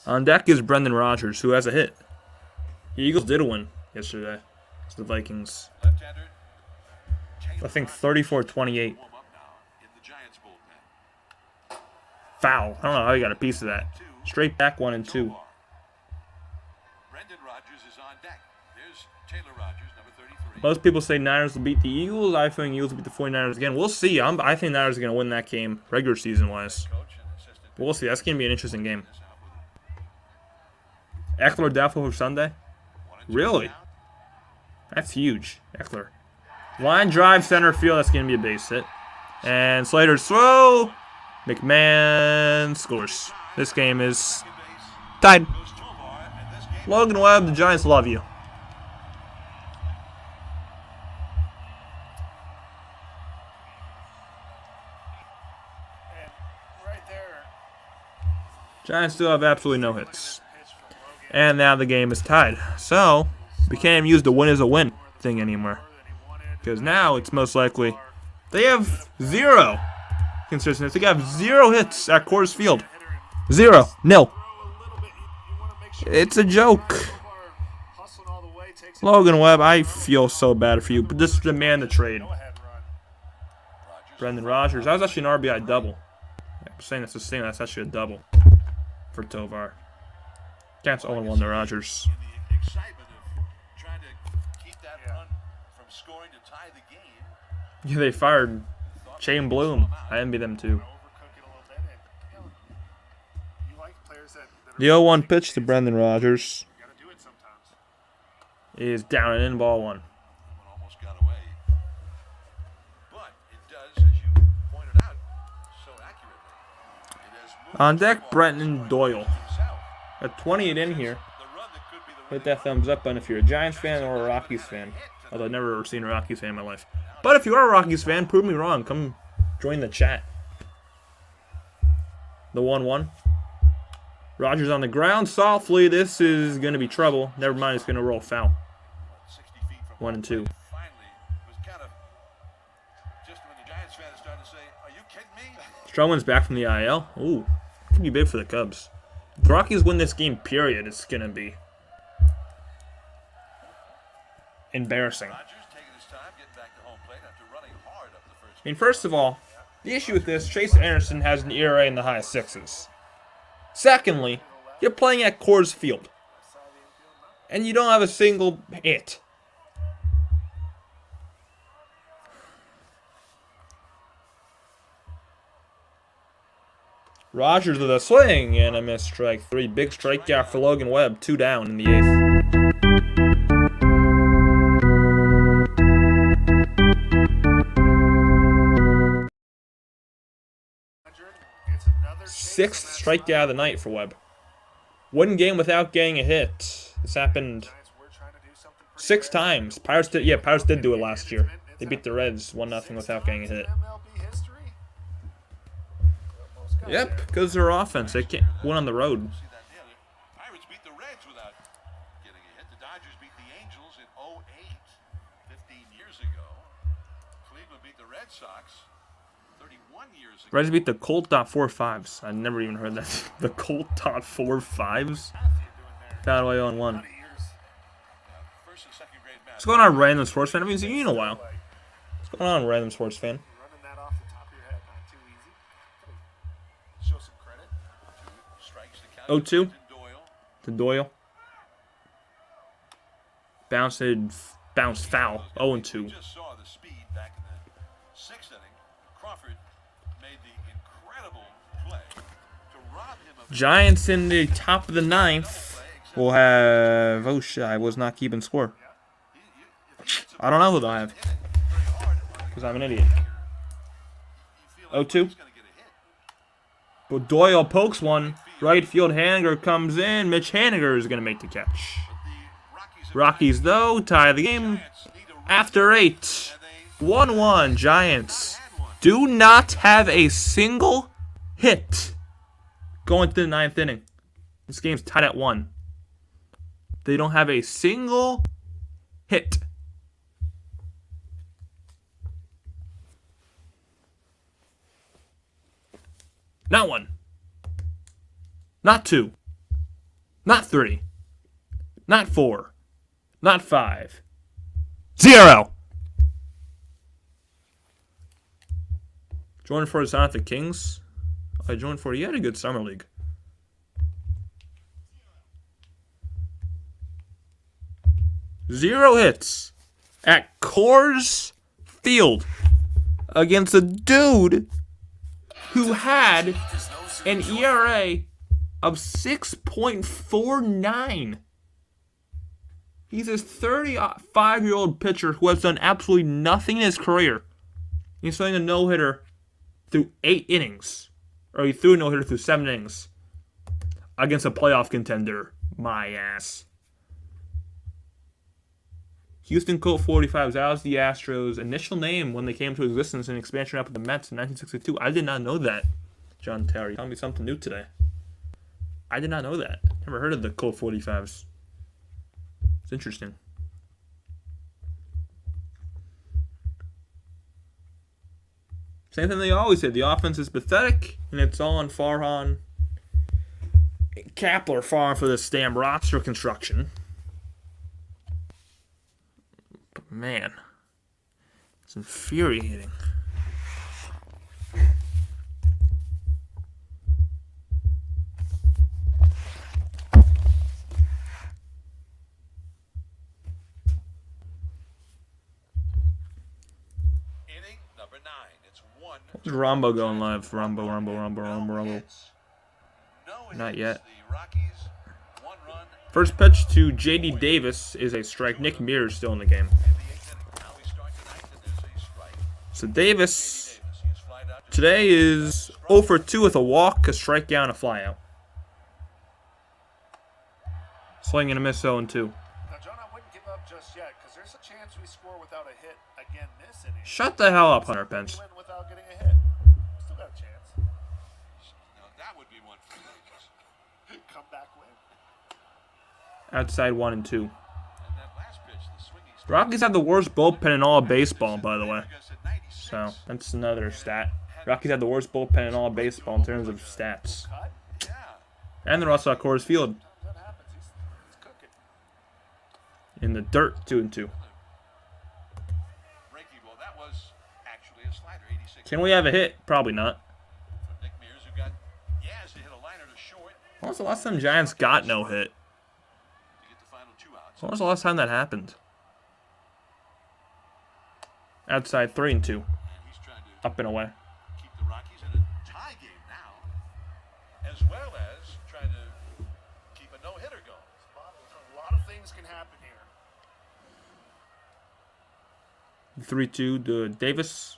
On deck is Brendan Rodgers, who has a hit. The Eagles did win yesterday. It's the Vikings. I think 34-28. Foul. I don't know how you got a piece of that. Straight back 1 and 2. Brendan Rodgers is on deck. There's Taylor Rodgers, number 33. Most people say Niners will beat the Eagles. I think Eagles will beat the 49ers again. We'll see. I think Niners are going to win that game, regular season-wise. We'll see. That's going to be an interesting game. Eckler doubtful for Sunday? Really? That's huge. Eckler. Line drive center field. That's going to be a base hit. And Slater's throw. McMahon scores. This game is tied. Logan Webb, the Giants love you. Giants still have absolutely no hits. And now the game is tied. So, we can't even use the win is a win thing anymore. Because now it's most likely they have 0 consistency. They have 0 hits at Coors Field. 0. Nil. It's a joke. Logan Webb, I feel so bad for you. But just demand the trade. Brendan Rodgers. That was actually an RBI double. I'm saying that's the same. That's actually a double for Tovar. That's 0-1 to Rodgers. In the excitement of trying to keep that run from scoring to tie the game. Yeah, they fired Shane Bloom. I envy them too. The 0-1 pitch to Brendan Rodgers is down and in, ball 1. Almost got away. But it does, as you pointed out so accurately. It has moved On deck, Brenton Doyle. At 28 in here. Hit that thumbs up button if you're a Giants fan or a Rockies fan. Although I've never seen a Rockies fan in my life. But if you are a Rockies fan, prove me wrong. Come join the chat. The 1-1. Rodgers on the ground softly. This is going to be trouble. Never mind, it's going to roll foul. 1 and 2. Stroman's back from the IL. Ooh, could be big for the Cubs. If the Rockies win this game, period, it's going to be embarrassing. I mean, first of all, the issue with this, Chase Anderson has an ERA in the high 6s. Secondly, you're playing at Coors Field, and you don't have a single hit. Rodgers with a swing and a missed strike 3. Big strikeout for Logan Webb. 2 down in the 8th. Sixth strikeout of the night for Webb. 1 game without getting a hit. This happened 6 times. Pirates did do it last year. They beat the Reds 1-0 without getting a hit. Yep, because their offense. They can't win on the road. Pirates beat the Reds without getting a hit. The Dodgers beat the Angels in 2008, 15 years ago. beat the Red Sox 31 years ago. Reds beat the Colt.45s. I never even heard that. The Colt.45s? Found away on one. First and second grade match. What's going on, Random Sports Fan? I haven't seen you in a while. What's going on, Random Sports Fan? Running that off the top of your head, not too easy. Show some credit. 2 strikes to count. 0-2 to Doyle. to Doyle. Bounced foul. 0-2. We just saw the speed back in the 6th inning. Crawford made the incredible play to rob him of Giants in the top of the 9th will have... Oh, shit. I was not keeping score. I don't know who they'll have. Because I'm an idiot. 0-2. But Doyle pokes one. Right field Haniger comes in. Mitch Haniger is going to make the catch. Rockies, though, tie the game after 8. 1-1. Giants do not have a single hit going to the 9th inning. This game's tied at 1. They don't have a single hit. Not 1. Not 2. Not 3. Not 4. Not 5. 0. Jordan Ford is not at the Kings. Jordan Ford, you had a good summer league. Zero hits at Coors Field against a dude who had an ERA of 6.49. He's a 35-year-old pitcher who has done absolutely nothing in his career. He's throwing a no-hitter through 8 innings. Or he threw a no-hitter through 7 innings. Against a playoff contender. My ass. Houston Colt 45s. That was the Astros' initial name when they came to existence in expansion up with the Mets in 1962. I did not know that. John Terry, tell me something new today. I did not know that. Never heard of the Colt 45s. It's interesting. Same thing they always say. The offense is pathetic, and it's all on Farhan Kapler farm for this damn roster construction. But man, it's infuriating. What's Rombo going live? Rombo. Not yet. First pitch to J.D. Davis is a strike. Nick Mears still in the game. So Davis today is 0 for 2 with a walk, a strikeout, and a flyout. Swing and a miss 0-2. Now, John, I wouldn't give up just yet because there's a chance we score without a hit again this inning. Shut the hell up, Hunter Pence. Win without getting a hit. Still got a chance. Now, that would be one for the Comeback win. Outside 1 and 2. And that last pitch, the swinging strike. Rockies have the worst bullpen in all of baseball, by the way. So that's another stat. Rockies have the worst bullpen in all of baseball in terms of stats. Yeah. And they're also at Coors Field. That happens. He's cooking. In the dirt, 2 and 2. Breaky ball. That was actually a slider, 86. Can we have a hit? Probably not. Nick Mears, who got Yaz to hit a liner to short When was the last time Giants got no hit? to get the final 2 outs. When was the last time that happened? Outside 3 and 2. And he's trying to Up and away. keep the Rockies in a tie game now, as well as trying to keep a no-hitter going. A lot of things can happen here. 3-2 to Davis.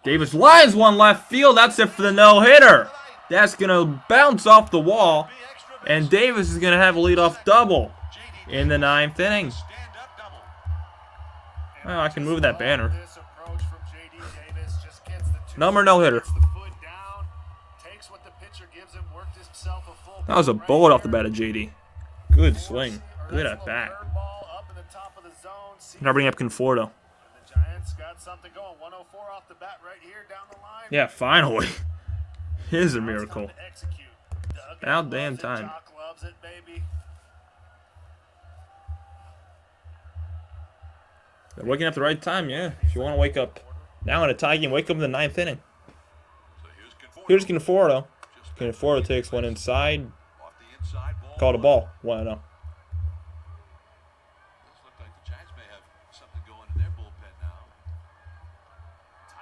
Davis lines one left field. That's it for the no-hitter. That's going to bounce off the wall. And Davis is going to have a leadoff double in the 9th inning. Stand-up double. Oh, I can move that banner. This approach from J.D. Davis just gets the two. Number no-hitter. Gets the foot down, takes what the pitcher gives him, worked himself a full That was a right bullet off the here. bat of JD. Good swing. Good at bat. Ball up in the top of the zone. Now bring up Conforto. And the Giants got something going. 104 off the bat right here down the line. Yeah, finally. Here's a Now it's miracle. time to execute. Dugout About damn loves it, time. Jock loves it, baby. They're waking up the right time, yeah. If you want to wake up now in a tie game, wake up in the 9th inning. So Here's Conforto. Conforto takes one inside. Off the inside ball. Called a ball. 1-0. Does look like the Giants may have something going in their bullpen now.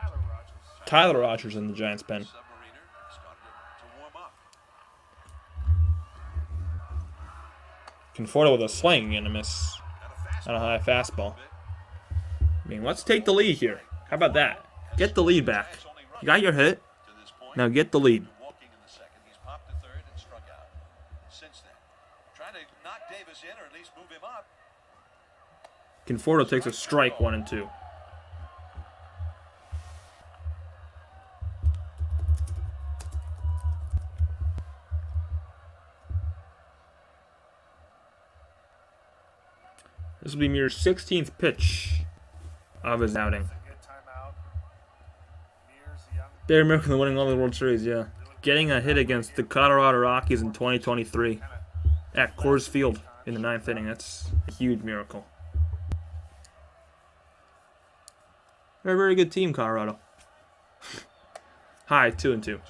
Tyler Rogers. Tyler Rogers in the Giants pen. Submariner started to warm up. Conforto with a swing and a miss Got on a high fastball. I mean, let's take the lead here. How about that? Get the lead back. You got your hit. To this point, Now get the lead. walking in the second. He's popped to third and struck out. Since then, trying to knock Davis in or at least move him up. Conforto takes a strike, 1 and 2. This will be Muir's 16th pitch of his outing. Good timeout. Mears, young. They're American winning all the World Series, yeah. Getting a hit against the Colorado Rockies in 2023 at Coors Field in the 9th inning. That's a huge miracle. They're a very good team, Colorado. Hi, 2-2. 2-2.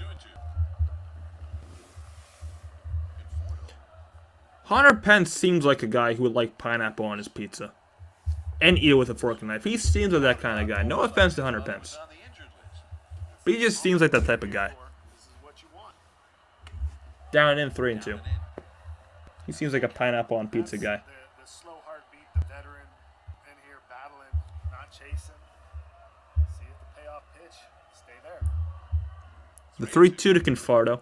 Hunter Pence seems like a guy who would like pineapple on his pizza and eat it with a fork and knife. He seems like that kind of guy. No offense to Hunter Pence, On the injured list. but he just seems like that type of guy. This is what you want. Down and in, 3-2. He seems like a pineapple on pizza guy. The slow heartbeat, the veteran in here battling, not chasing. See if the payoff pitch. Stay there. The 3-2 to Conforto,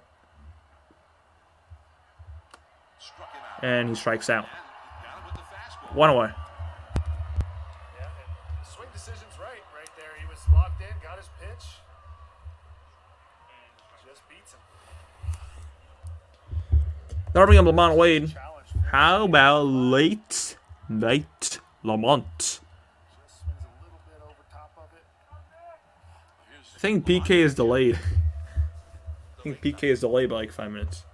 Struck him out. and he strikes out. Got him with the fastball. 1 away. Yeah, and the swing decision's right there. He was locked in, got his pitch, and just beats him. Now bring up Lamont Wade. Challenge. How about late night Lamont? Just swings a little bit over top of it. I think PK is delayed. I think PK is delayed by like 5 minutes.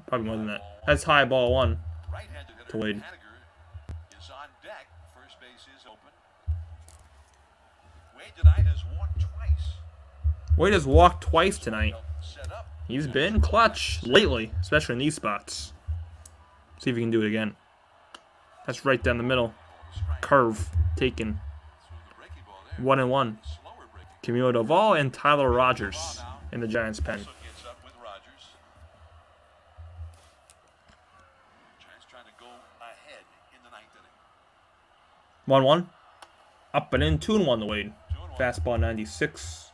Probably more than that. That's high ball 1. Right-handed hitter To Wade. Haniger is on deck. First base is open. Wade tonight has walked twice. Wade has walked twice tonight. Set up. He's been clutch lately, especially in these spots. See if he can do it again. That's right down the middle. Curve taken. Through the breaking ball there. 1-1. Slower breaking. Camilo Doval and Tyler Rogers in the Giants pen. Also gets up with Rogers. Giants trying to go ahead in the 9th inning. 1-1. Up and in, 2-1 to Wade. 2-1. Fastball 96.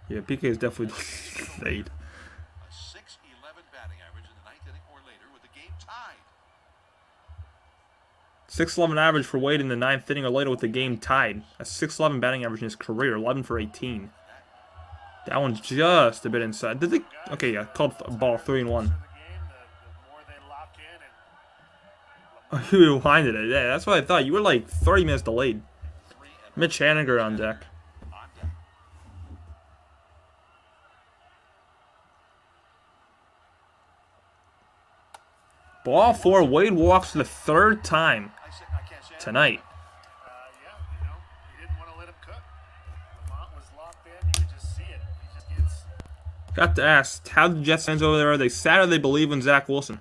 Yeah, PK is definitely delayed. A 6-11 batting average in the 9th inning or later with the game tied. 6-11 average for Wade in the 9th inning or later with the game tied. A 6-11 batting average in his career, 11 for 18. That one's just a bit inside. Did they? Okay, yeah, called ball 3-1. The game, the more they lock in and Oh, you rewinded it. Yeah, that's what I thought. You were like 30 minutes delayed. 3 and Mitch Haniger on deck. on deck. Ball 4. Wade walks for the 3rd time I can't say tonight. yeah, he didn't want to let him cook. Lamont was locked in. You could just see it. He just gets. Got to ask, how the Jets fans over there, are they sad or they believe in Zach Wilson?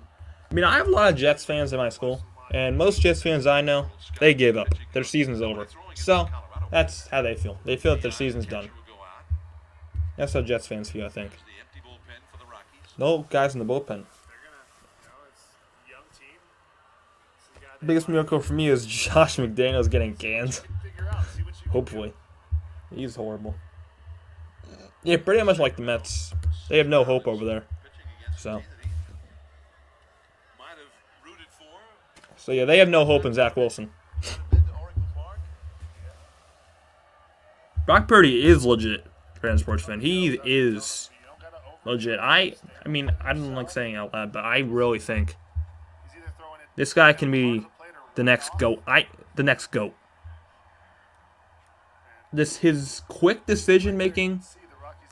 I mean, I have a lot of Jets fans in my school, and most Jets fans I know, they give up. Their season's over. So, that's how they feel. They feel that their season's done. will go out. That's how Jets fans feel, I think. There's the empty bullpen for the Rockies. No guys in the bullpen. They're gonna. It's a young team. It's the guy The biggest miracle for me is Josh McDaniels getting canned. figure out. See what you can Hopefully. He's horrible. Yeah, pretty much like the Mets. They have no hope over there. Pitching against So. a team that he might have rooted for. So yeah, they have no hope in Zach Wilson. Been to Oracle Park. Brock Purdy is legit, Grand Sports fan. He is You don't gotta over. legit. I mean, I don't like saying it out loud, but I really think He's either throwing it this guy can be to the plate or the next GOAT. The next GOAT. his quick decision making,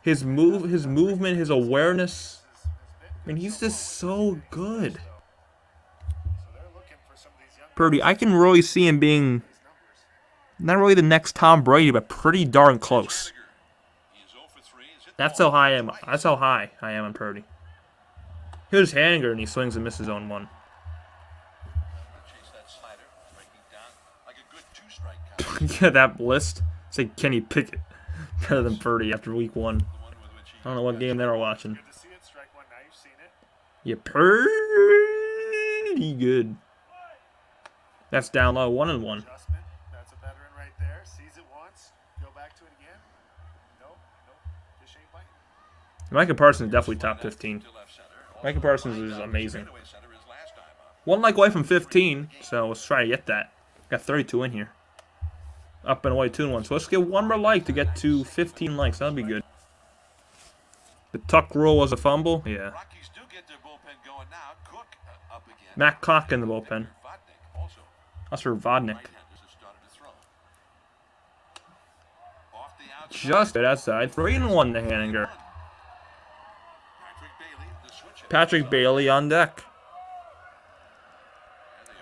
his movement, his awareness. I mean, he's just so good. Purdy, I can really see him being not really the next Tom Brady, but pretty darn close. That's how high I am. That's how high I am on Purdy. Here's Hanger, and he swings and misses on one. Yeah, that list. Say Kenny Pickett better than Purdy after week 1. I don't know what game they were watching. Yeah, pretty good. That's down low, 1-1. That's a veteran right there. Sees it once, go back to it again. Nope. Fish ain't biting. Micah Parsons is definitely top 15. Micah Parsons is amazing. One like away from 15, so let's try to get that. Got 32 in here. Up and away 2-1. So let's get one more like to get to 15 likes. That'll be good. The tuck rule was a fumble. Yeah. Matt Cock in the bullpen. That's for Vodnik. Just outside. 3-1 to Haninger. Patrick Bailey on deck.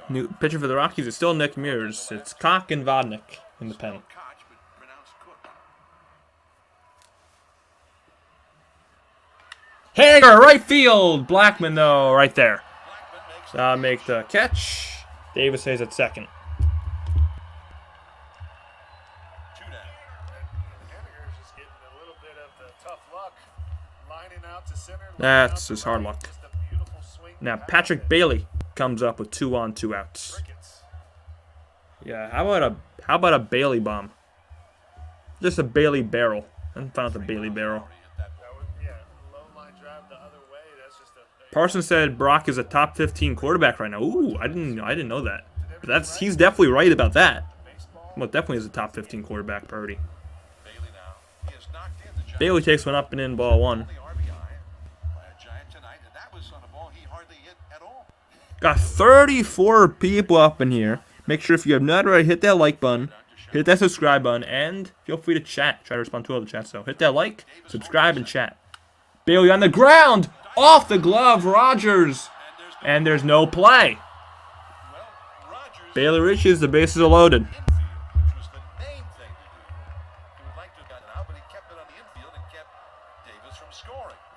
New pitcher for the Rockies is still Nick Mears. It's Cock and Vodnik in the pen. Hanger, right field. Blackman, though, right there. So make the catch. Davis stays at second. That's his hard luck. Now Patrick Bailey comes up with 2 on, 2 outs. Yeah, how about a Bailey bomb? Just a Bailey barrel. I'm fine with the Bailey barrel. Parsons said Brock is a top 15 quarterback right now. Ooh, I didn't know that. But he's definitely right about that. Well, definitely is a top 15 quarterback, Purdy. Bailey takes one up and in, ball 1. Got 34 people up in here. Make sure if you have not already, hit that like button, hit that subscribe button, and feel free to chat. Try to respond to all the chat. So hit that like, subscribe, and chat. Bailey on the ground, off the glove, Rogers, and there's no play. Bailey reaches, the bases are loaded.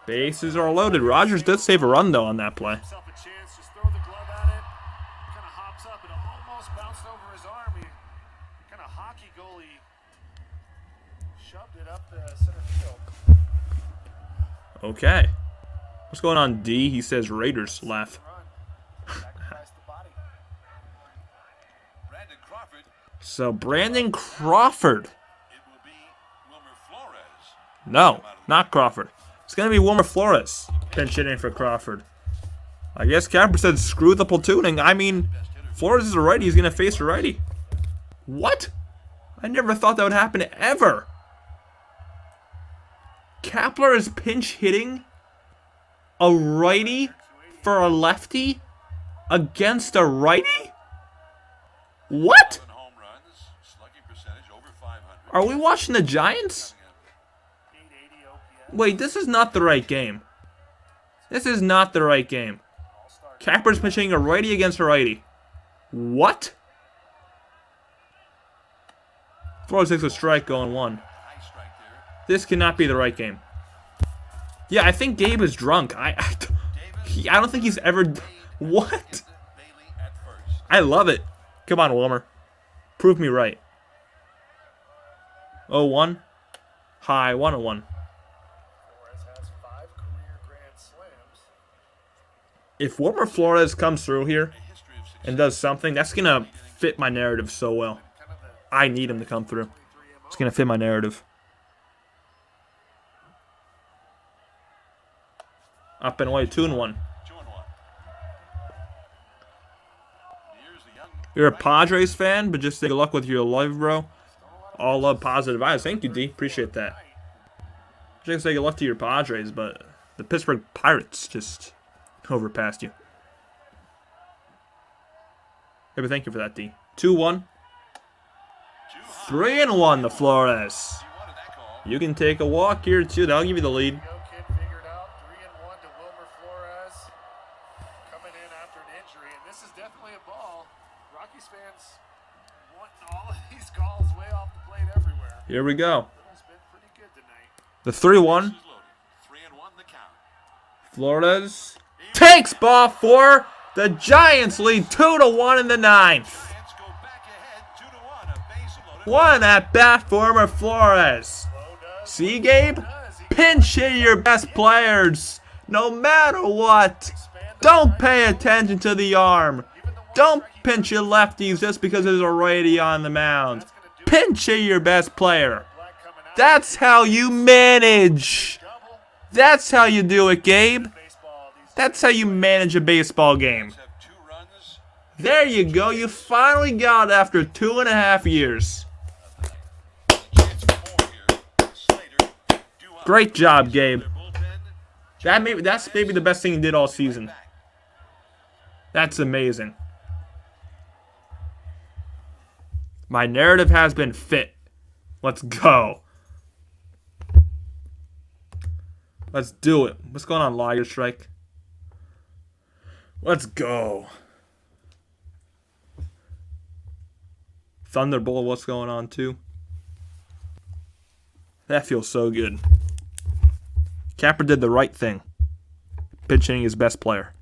Bases are loaded. Rogers did save a run though on that play. Okay. What's going on, D? He says Raiders. Laugh. So, Brandon Crawford. No, not Crawford. It's going to be Wilmer Flores pinch hitting for Crawford. I guess Capper said screw the platooning. I mean, Flores is a righty. He's going to face a righty. What? I never thought that would happen ever. Kapler is pinch hitting a righty for a lefty against a righty? What? Are we watching the Giants? Wait, this is not the right game. This is not the right game. Kapler's pitching a righty against a righty. What? Flores takes a strike going 1. This cannot be the right game. Yeah, I think Gabe is drunk. I don't think he's ever... What? I love it. Come on, Wilmer. Prove me right. 0-1. High, 1-1. If Wilmer Flores comes through here and does something, that's going to fit my narrative so well. I need him to come through. It's going to fit my narrative. Up and away, 2-1. You're a Padres fan, but just good luck with your life, bro. All love, positive vibes. Thank you, D. Appreciate that. Just say good luck to your Padres, but the Pittsburgh Pirates just overpassed you. Yeah, but thank you for that, D. 2-1. 3-1 to Flores. He wanted that call. You can take a walk here too. That'll give you the lead. Go kid figured out 3-1 to Wilmer Flores coming in after an injury, and this is definitely a ball. Rockies fans wanting all of these calls way off the plate everywhere. Here we go. Little's been pretty good tonight. The 3-1. Bases loaded. 3-1 the count. Flores takes ball 4. The Giants lead 2-1 in the 9th. Giants go back ahead 2-1. A base loaded. One at bat for Flores. See, Gabe? Pinch hit your best players, no matter what. Don't pay attention to the arm. Don't pinch your lefties just because there's a righty on the mound. Pinch hit your best player. That's how you manage. That's how you do it, Gabe. That's how you manage a baseball game. Have 2 runs. There you go. You finally got it after 2.5 years. Chance for more here. Slater. Due up. Great job, Gabe. Bullpen. That's maybe the best thing he did all season. That's amazing. My narrative has been fit. Let's go. Let's do it. What's going on, Lager Strike? Let's go. Thunderbolt, what's going on too? That feels so good. Capper did the right thing. Pitching his best player.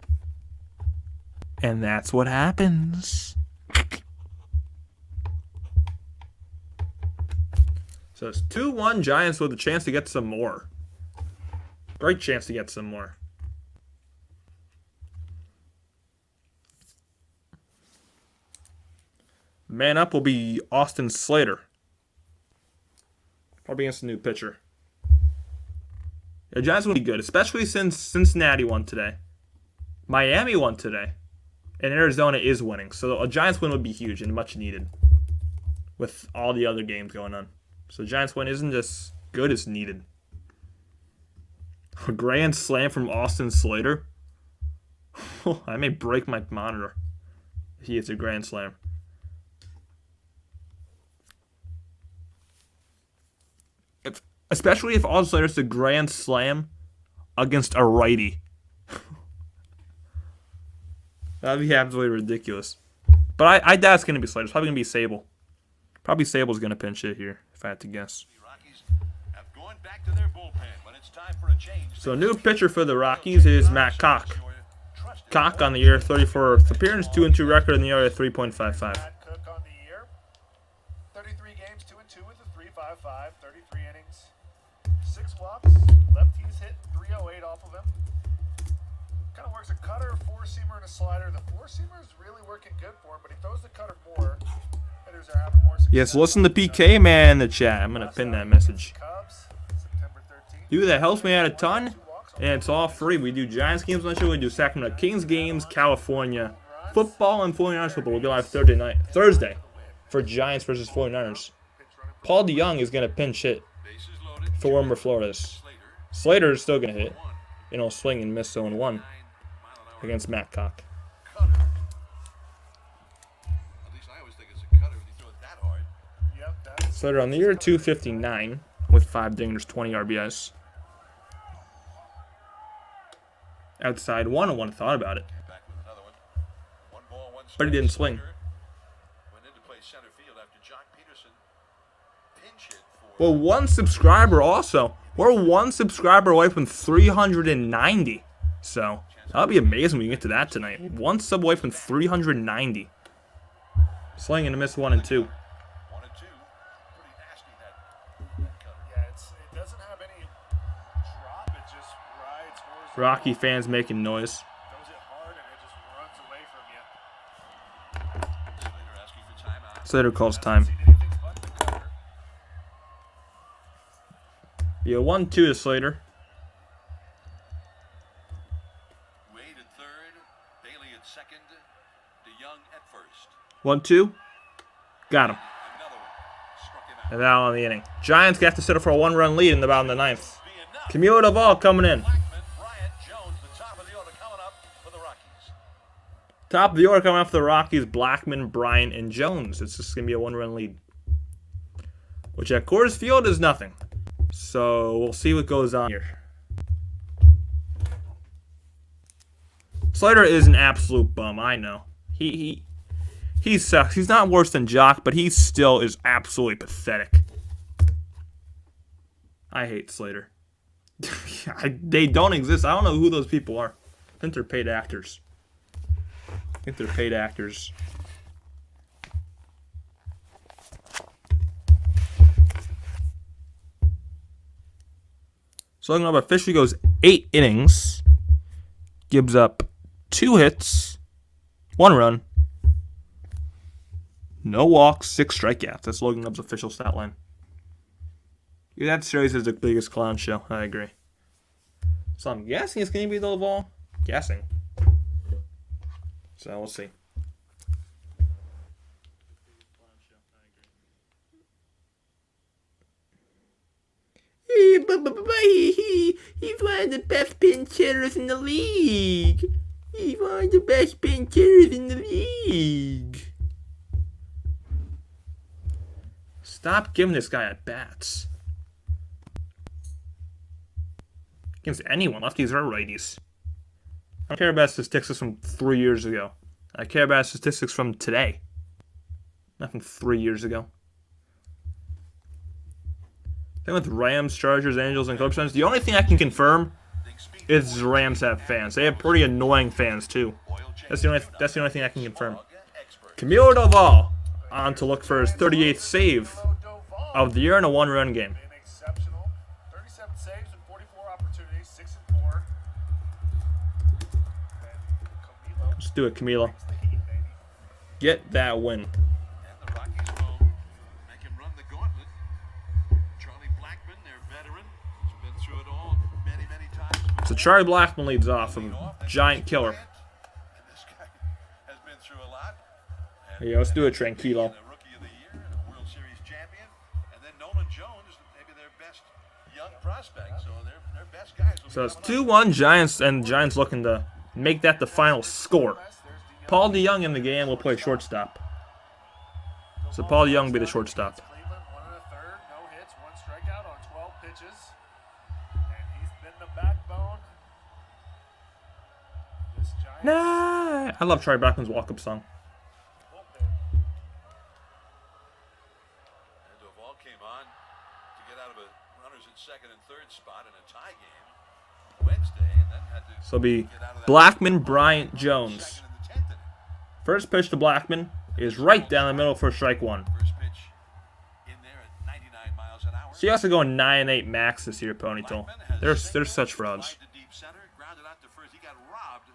And that's what happens. So it's 2-1 Giants with a chance to get some more. Great chance to get some more. Man up will be Austin Slater. Probably against a new pitcher. The Giants will be good, especially since Cincinnati won today. Miami won today. And Arizona is winning. So a Giants win would be huge and much needed. With all the other games going on. So the Giants win isn't just good, it's needed. A grand slam from Austin Slater. I may break my monitor if he hits a grand slam. Especially if Austin Slater's a grand slam against a righty. That'd be absolutely ridiculous. But I doubt it's going to be Slater. It's probably going to be Sable. Probably Sable's going to pinch it here, if I had to guess. Rockies have gone back to their bullpen, but it's time for a change. So a new pitcher for the Rockies is Matt Cock. Cock on the year, 34th appearance, 2-2 record in the area, 3.55. Matt Cook on the year. 33 games, 2-2 with a 3.55, 33 innings, 6 walks, lefties hit 308 off of him. Kind of works a cutter, a 4-seamer, and a slider. The 4-seamer is really working good for him, but he throws the cutter more. Hitters are having more success. Yes, listen to PK Man in the chat. I'm going to pin that message. Cubs, September 13th. Dude, that helps me out a ton. And it's all free. We do Giants games on the show. We do Sacramento Kings games, California football, and 49ers football. We'll go live Thursday for Giants versus 49ers. Paul DeYoung is going to pinch hit Bases loaded. for Wilmer Flores. Slater is still going to hit. Swing and miss 0-1 against Matt Cock. Cutter. At least I always think it's a cutter when you throw it that hard. Yep, that's Slater on the year, 259 with 5 dingers, 20 RBIs. Outside 1-1, thought about it. Back with another one. 1 ball, 1 strike. But he didn't swing. Slater went into play center field after Jock Peterson pinch hit for. Well, one subscriber also. We're 1 subscriber away from 390. So, that'll be amazing when we get to that tonight. 1 sub away from 390. Swing and a miss 1 and 2. 1 and 2. Pretty nasty that cutter. yeah, it doesn't have any drop. It just rides horses. Rocky fans making noise. Throws it hard and it just runs away from you. Slater asking for timeout. Slater calls time. Seen anything but the cutter. Be a 1-2 to Slater. Wade at third. Bailey at second. DeYoung at first. 1-2. Got him. Another one. Struck him out. And that on the inning. Giants got to settle for a 1-run lead in the bottom of the 9th. Be enough. Camilo Duvall coming in. Blackman, Bryant, Jones, the top of the order coming up for the Rockies. Top of the order coming up for the Rockies, Blackman, Bryant, and Jones. It's just going to be a 1-run lead. which at Coors Field is nothing. So we'll see what goes on here. Slater is an absolute bum, I know. He sucks. He's not worse than Jock, but he still is absolutely pathetic. I hate Slater. They don't exist. I don't know who those people are. I think they're paid actors. So Logan Webb officially goes 8 innings. Gives up 2 hits, 1 run, no walks, 6 strikeouts. That's Logan Webb's official stat line. Yeah, that series is the biggest clown show. I agree. So I'm guessing it's going to be the ball. Guessing. So we'll see. He's one of the best pinch hitters in the league. Stop giving this guy at bats. Against anyone, lefties or righties. I don't care about statistics from 3 years ago. I care about statistics from today. Not from 3 years ago. Same with Rams, Chargers, Angels, and Cubs fans. The only thing I can confirm is the Rams have fans. They have pretty annoying fans too. That's the only thing I can confirm. Camilo Doval on to look for his 38th save of the year in a 1-run game. Been exceptional. 37 saves in 44 opportunities, 6 and 4. And Let's do it, Camilo. takes the heat, baby. Get that win. And the Rockies will make him run the gauntlet. Charlie Blackmon, their veteran, has been through it all many, many times. So Charlie Blackmon leads off, a giant killer. And this guy has been through a lot. And Yeah, let's do it, Tranquilo. a Rookie of the Year and a World Series champion. And then Nolan Jones, maybe their best young prospect. So their best guys will So it's be coming up. 2-1 Giants, and Giants looking to make that the final score. Paul DeYoung in the game will play shortstop. So Paul DeYoung will be the shortstop. Cleveland, 1 1/3, no hits, 1 strikeout on 12 pitches. And he's been the backbone. This Giants Nah, I love Charlie Blackmon's walk-up song. bullpen. And Doval came on to get out of a runners at second and third spot in a tie game Wednesday, and then had to So it'll be get out of that Blackmon, Bryant, Jones. second in the 10th inning. First pitch to Blackmon is right down the middle for strike 1. First pitch in there at 99 miles an hour. So you also going 9-8 max this year, Ponytail. They're such frauds. Flied to deep center, grounded out to first. He got robbed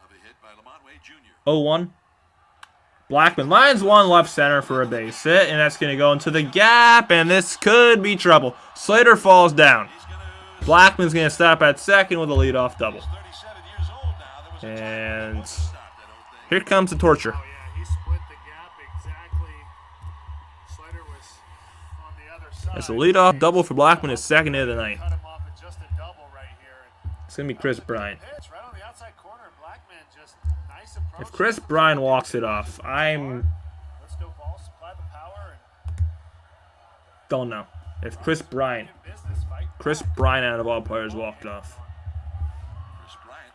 of a hit by Lamont Wade Jr. 0-1. Blackmon lines one left center for a base hit, and that's going to go into the gap, and this could be trouble. Slater falls down. He's going to Blackman's going to stop at second with a leadoff double. 37 years old now. There was a And time stopped, I don't think. here comes the torture. Oh, yeah, he split the gap exactly. Slater was on the other side. It's a leadoff double for Blackman, his second hit of the night. Cut him off at just a double right here. And It's going to be Chris Bryant. pitch right on the outside corner. Blackman just nice approach. If Chris Bryant walks it off, I'm... Let's go ball, supply the power, don't know. If Chris Bryant, and business fight. Chris Bryant out of all players walked off. Chris Bryant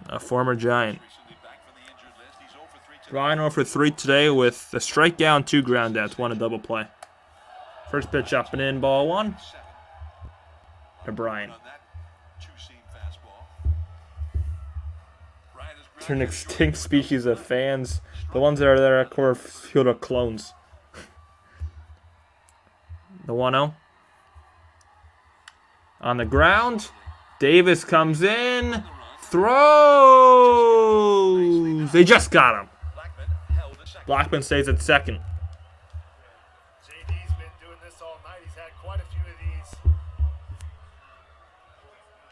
now, A former Giant. recently back from the injured list. He's 0 for 3 today. Bryant 0 for 3 today with a strikeout and 2 ground outs, 1 a double play. First pitch up and in, ball 1 to Bryant. On that two-seam fastball. Bryant is They're an extinct species of fans. The ones that are there at Coors Field are clones. The 1-0. On the ground. Davis comes in. Throws. They just got him. Blackman held a second. Blackman stays at second. JD's been doing this all night. He's had quite a few of these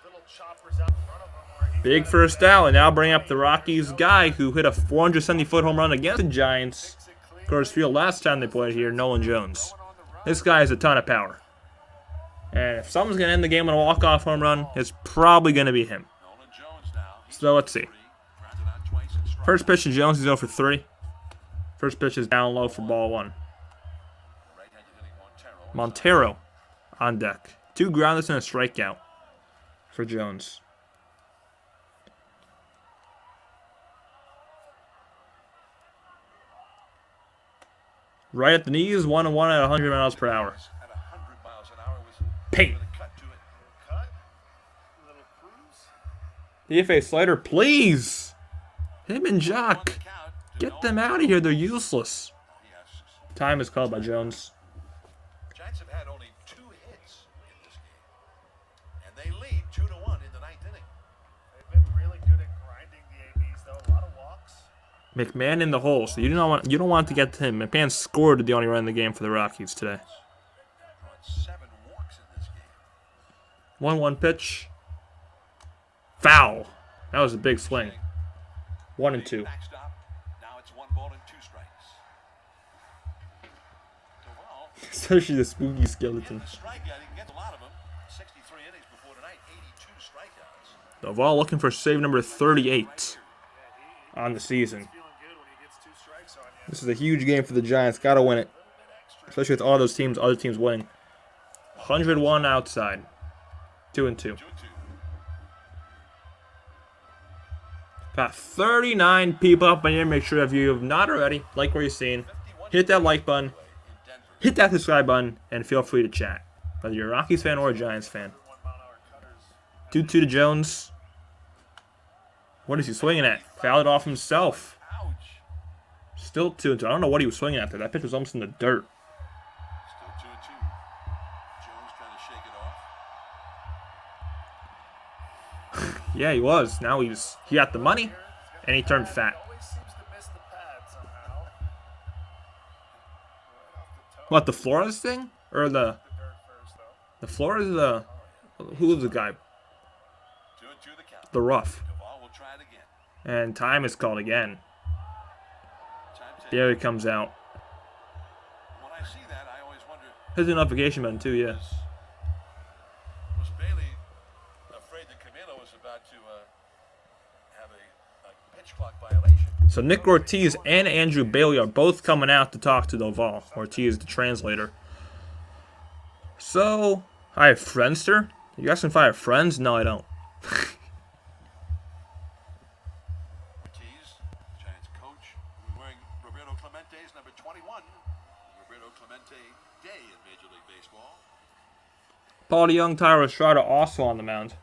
little choppers out in front of him. Where he's Big got first out, and now bring up the Rockies guy who hit a 470-foot home run against the Giants. Coors Field last time they played here, Nolan Jones. This guy has a ton of power. And if someone's going to end the game with a walk-off home run, it's probably going to be him. Nolan Jones now. He's So let's see. grounded out twice and struck. First pitch to Jones, he's 0 for 3. First pitch is down low for ball 1. Right-handed hitting one Montero on deck. 2 grounders and a strikeout for Jones. Right at the knees, 1-1 at 100 miles per hour. At 100 miles an hour was Paint. with a cut to it. Cut. Little cruise. DFA slider, please. Him and On Jock. the count to Get them Nolan. out of here. They're useless. Yes. Time is called by Jones. Giants have had only 2 hits in this game, and they lead 2-1 in the 9th inning. They've been really good at grinding the ABs, though. A lot of walks. McMahon in the hole, so you don't want to get to him. McMahon scored the only run in the game for the Rockies today. Drawn 7 walks in this game. 1-1 pitch. Foul. That was a big swing. 1-2. Backstop. Now it's 1 ball and 2 strikes. Duvall Especially the spooky in skeleton. the strikeout. He can get a lot of them. 63 innings before tonight. 82 strikeouts. Duvall looking for save number 38 on the season. Feeling good when he gets 2 strikes on you. This is a huge game for the Giants. Gotta win it. Especially with all those teams, other teams winning. 101 outside. 2-2. 2-2. Got 39 people up in here. Make sure if you have not already, like what you're seeing, hit that like button, In Denver. hit that subscribe button, and feel free to chat. Whether you're a Rockies fan or a Giants fan. 1-mile-an-hour cutters. 2-2 to Jones. What is he swinging at? Fouled it off himself. Ouch. Still 2-2. I don't know what he was swinging at there. That pitch was almost in the dirt. Still 2-2. Jones trying to shake it off. Yeah, he was. Now he got the money, and he turned fat. Always seems to miss the pad somehow. Right off the toe. What, the Flores thing? Or the The dirt first, though. Flores? The who was the guy? 2-2 the count. The rough. Duvall will try it again. And time is called again. Time to. There he comes out. When I see that, I always wonder. Hit the notification button too, yeah. Was Bailey afraid that Camilo was about to have a pitch clock violation? So Nick Ortiz and Andrew Bailey are both coming out to talk to Duvall. Ortiz, the translator. So, I have Friendster. You asking if I have friends? No, I don't. Ortiz, Giants coach, wearing Roberto Clemente's number 21. Roberto Clemente Day in Major League Baseball. Paul DeYoung, Tyler Estrada also on the mound.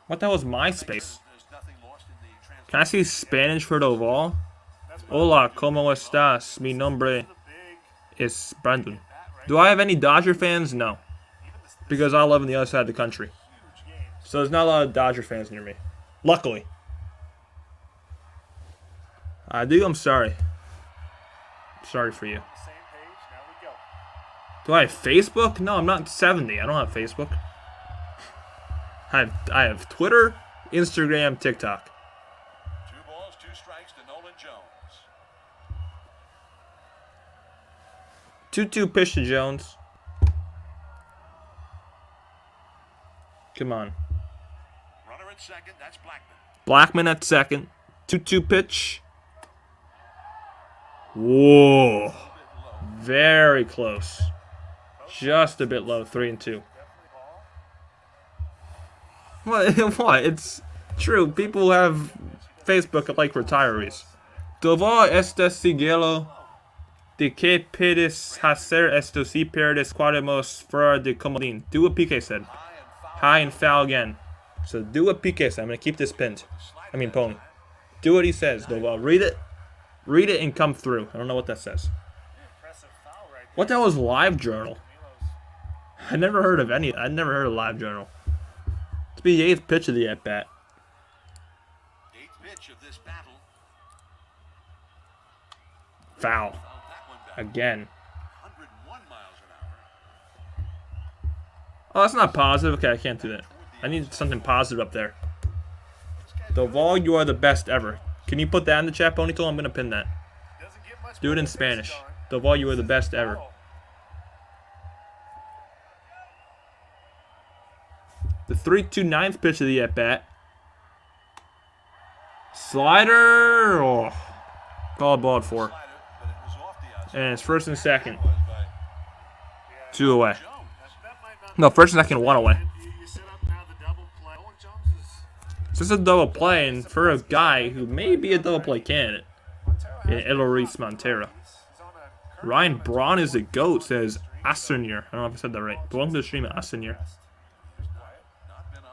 What the hell is MySpace? There's nothing lost in the translation. Can I see Spanish for Duvall? That's Hola, ¿cómo estás? Mi nombre the big is Brandon. Do I have any Dodger fans? No. Because I live on the other side of the country. huge games. So there's not a lot of Dodger fans near me. Luckily. I do, I'm sorry. Sorry for you. On the same page. Now we go. Do I have Facebook? No, I'm not 70. I don't have Facebook. I have Twitter, Instagram, TikTok. 2 balls, 2 strikes to Nolan Jones. 2-2 pitch to Jones. Come on. Runner at second, that's Blackman. Blackman at second. 2-2 pitch. Whoa. Very close. Just a bit low. 3-2. What? What? It's true. People have Facebook like retirees. Duvall este sigilo de que puedes hacer esto si pierdes cuadremos fuera de comodín. Do what PK said. High and foul again. So do what PK said. I'm going to keep this pinned. Pony. Do what he says, Duvall. Read it. Read it and come through. I don't know what that says. Impressive foul right there. What the hell is Live Journal? Milos. I never heard of any. I never heard of Live Journal. It's be the 8th pitch of the at-bat. 8th pitch of this battle. Foul. Fouled that one back. Again. 101 miles an hour. Oh, that's not positive. Okay, I can't do that. I need something positive up there. Duvall, you are the best ever. Can you put that in the chat, Ponytail? I'm going to pin that. Doesn't get much Do it in more Spanish. going. Duvall, you are the best ever. Foul. The 3-2 9th pitch of the at-bat. Slider. Oh. Call ball at 4. Slider, but it was off the outside. And it's first and second. Was by Yeah, 2 away. No, first and second, 1 away. It's just a double play, and for a guy who may be a double play candidate in Eloise Montero. Ryan Braun is a GOAT, says Asunier. I don't know if I said that right. But welcome to the stream, Asunier.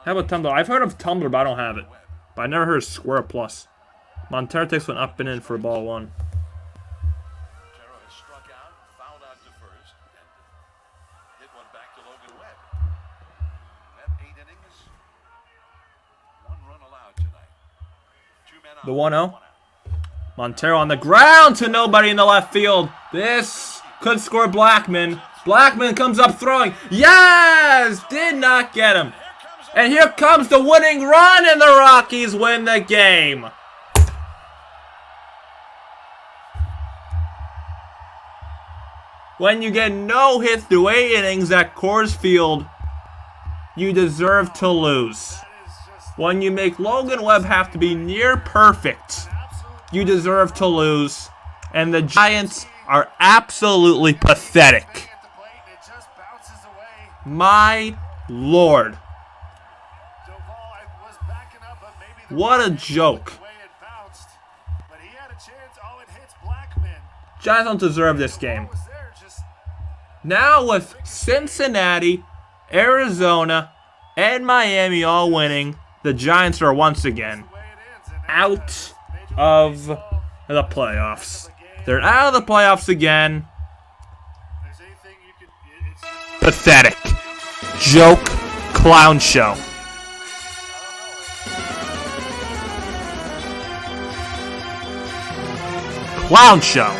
How about Tumblr? I've heard of Tumblr, but I don't have it. But I never heard of Square Plus. Montero takes one up and in for ball 1. Montero has struck out, fouled out to first, and hit one back to Logan Webb. Webb 8 innings, 1 run allowed tonight. 2 men out. The 1-0. Montero on the ground to nobody in the left field. This could score Blackman. Blackman comes up throwing. Yes! Did not get him. And here comes the winning run, and the Rockies win the game. When you get no hits through 8 innings at Coors Field, you deserve to lose. When you make Logan Webb have to be near perfect, you deserve to lose. And the Giants are absolutely pathetic. My Lord. What a joke. Giants don't deserve this game. Now with Cincinnati, Arizona, and Miami all winning, the Giants are once again out of the playoffs. They're out of the playoffs again. Pathetic. Joke. Clown show. Clown show.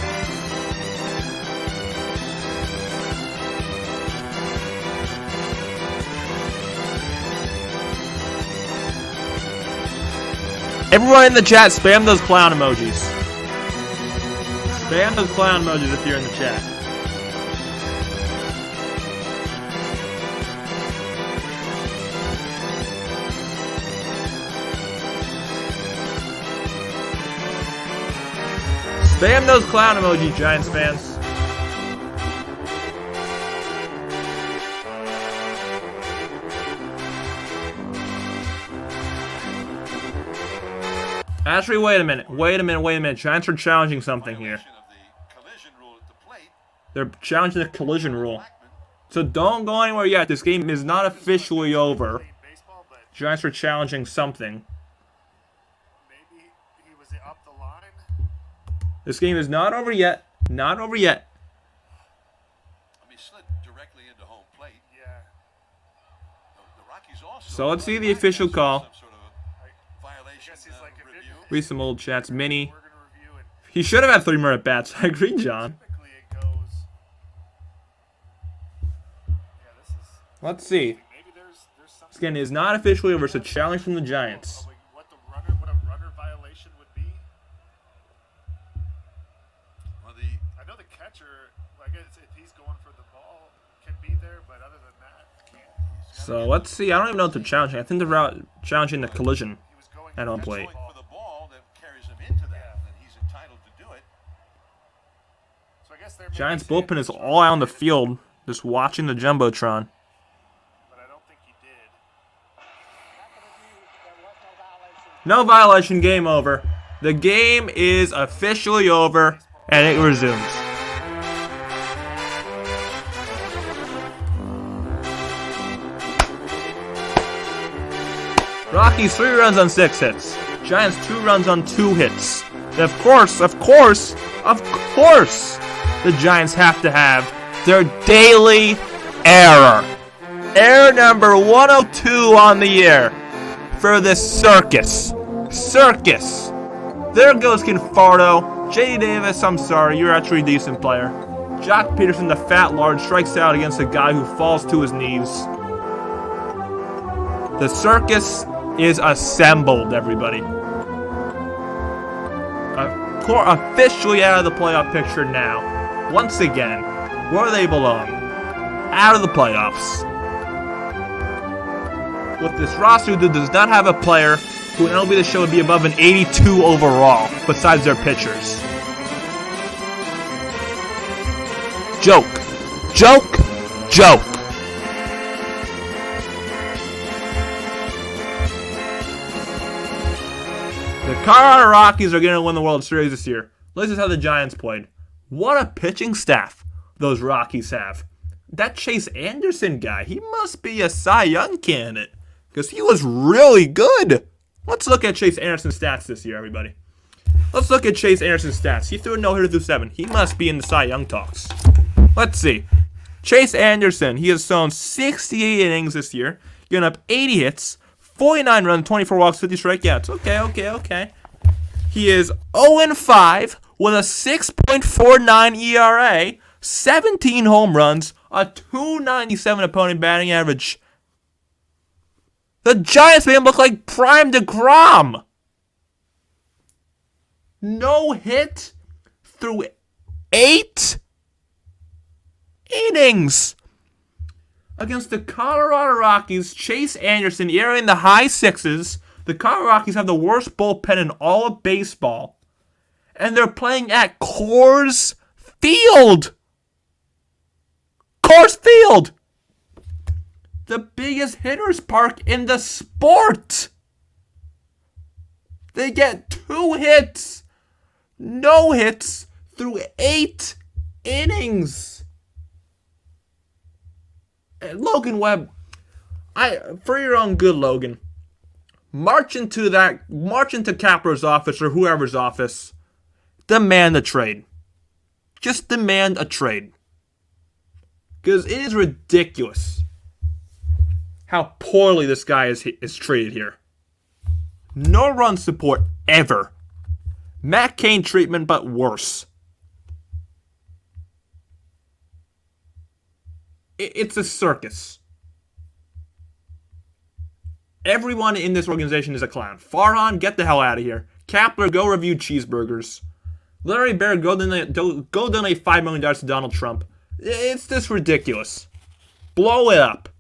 Everyone in the chat, spam those clown emojis. Spam those clown emojis if you're in the chat. Spam those clown emojis, Giants fans. Actually, wait a minute. Giants are challenging something here. They're challenging the collision rule. So don't go anywhere yet. This game is not officially over. Giants are challenging something. This game is not over yet. Not over yet. So let's see the official call. Read some old chats. Mini. He should have had 3 more at bats. I agree, John. Let's see. This game is not officially over. It's a challenge from the Giants. What a runner violation would be. I know the catcher, I guess if he's going for the ball, can be there, but other than that, can't. So let's see. I don't even know what they're challenging. I think they're challenging the collision at home plate. Giants bullpen is all out on the field, just watching the Jumbotron. But I don't think he did. No violation, game over. The game is officially over, and it resumes. Rockies 3 runs on 6 hits. Giants 2 runs on 2 hits. Of course, the Giants have to have their daily error. Error number 102 on the year for this circus. There goes Conforto. J.D. Davis, I'm sorry, you're actually a decent player. Jock Peterson, the fat lard, strikes out against a guy who falls to his knees. The circus is assembled, everybody. Officially out of the playoff picture now. Once again, where they belong. Out of the playoffs. With this roster that does not have a player who in MLB The Show would be above an 82 overall, besides their pitchers. Joke. joke. The Colorado Rockies are going to win the World Series this year. This is how the Giants played. What a pitching staff those Rockies have. That Chase Anderson guy, he must be a Cy Young candidate because he was really good. Let's look at Chase Anderson's stats this year, everybody. Let's look at Chase Anderson's stats. He threw a no-hitter through 7. He must be in the Cy Young talks. Let's see. Chase Anderson, he has thrown 68 innings this year, given up 80 hits, 49 runs, 24 walks, 50 strikeouts. Okay. He is 0-5 with a 6.49 ERA, 17 home runs, a 297 opponent batting average. The Giants made him look like Prime DeGrom. No hit through 8 innings. Against the Colorado Rockies, Chase Anderson, ERA in the high 6s. The Colorado Rockies have the worst bullpen in all of baseball. And they're playing at Coors Field. Coors Field! The biggest hitters park in the sport. They get 2 hits. No hits through 8 innings. And Logan Webb, for your own good, Logan, march into Kapler's office or whoever's office. Demand a trade. Just demand a trade. Because it is ridiculous how poorly this guy is treated here. No run support ever. Matt Cain treatment, but worse. It's a circus. Everyone in this organization is a clown. Farhan, get the hell out of here. Kapler, go review cheeseburgers. Larry Baird, go donate $5 million to Donald Trump. It's just ridiculous. Blow it up.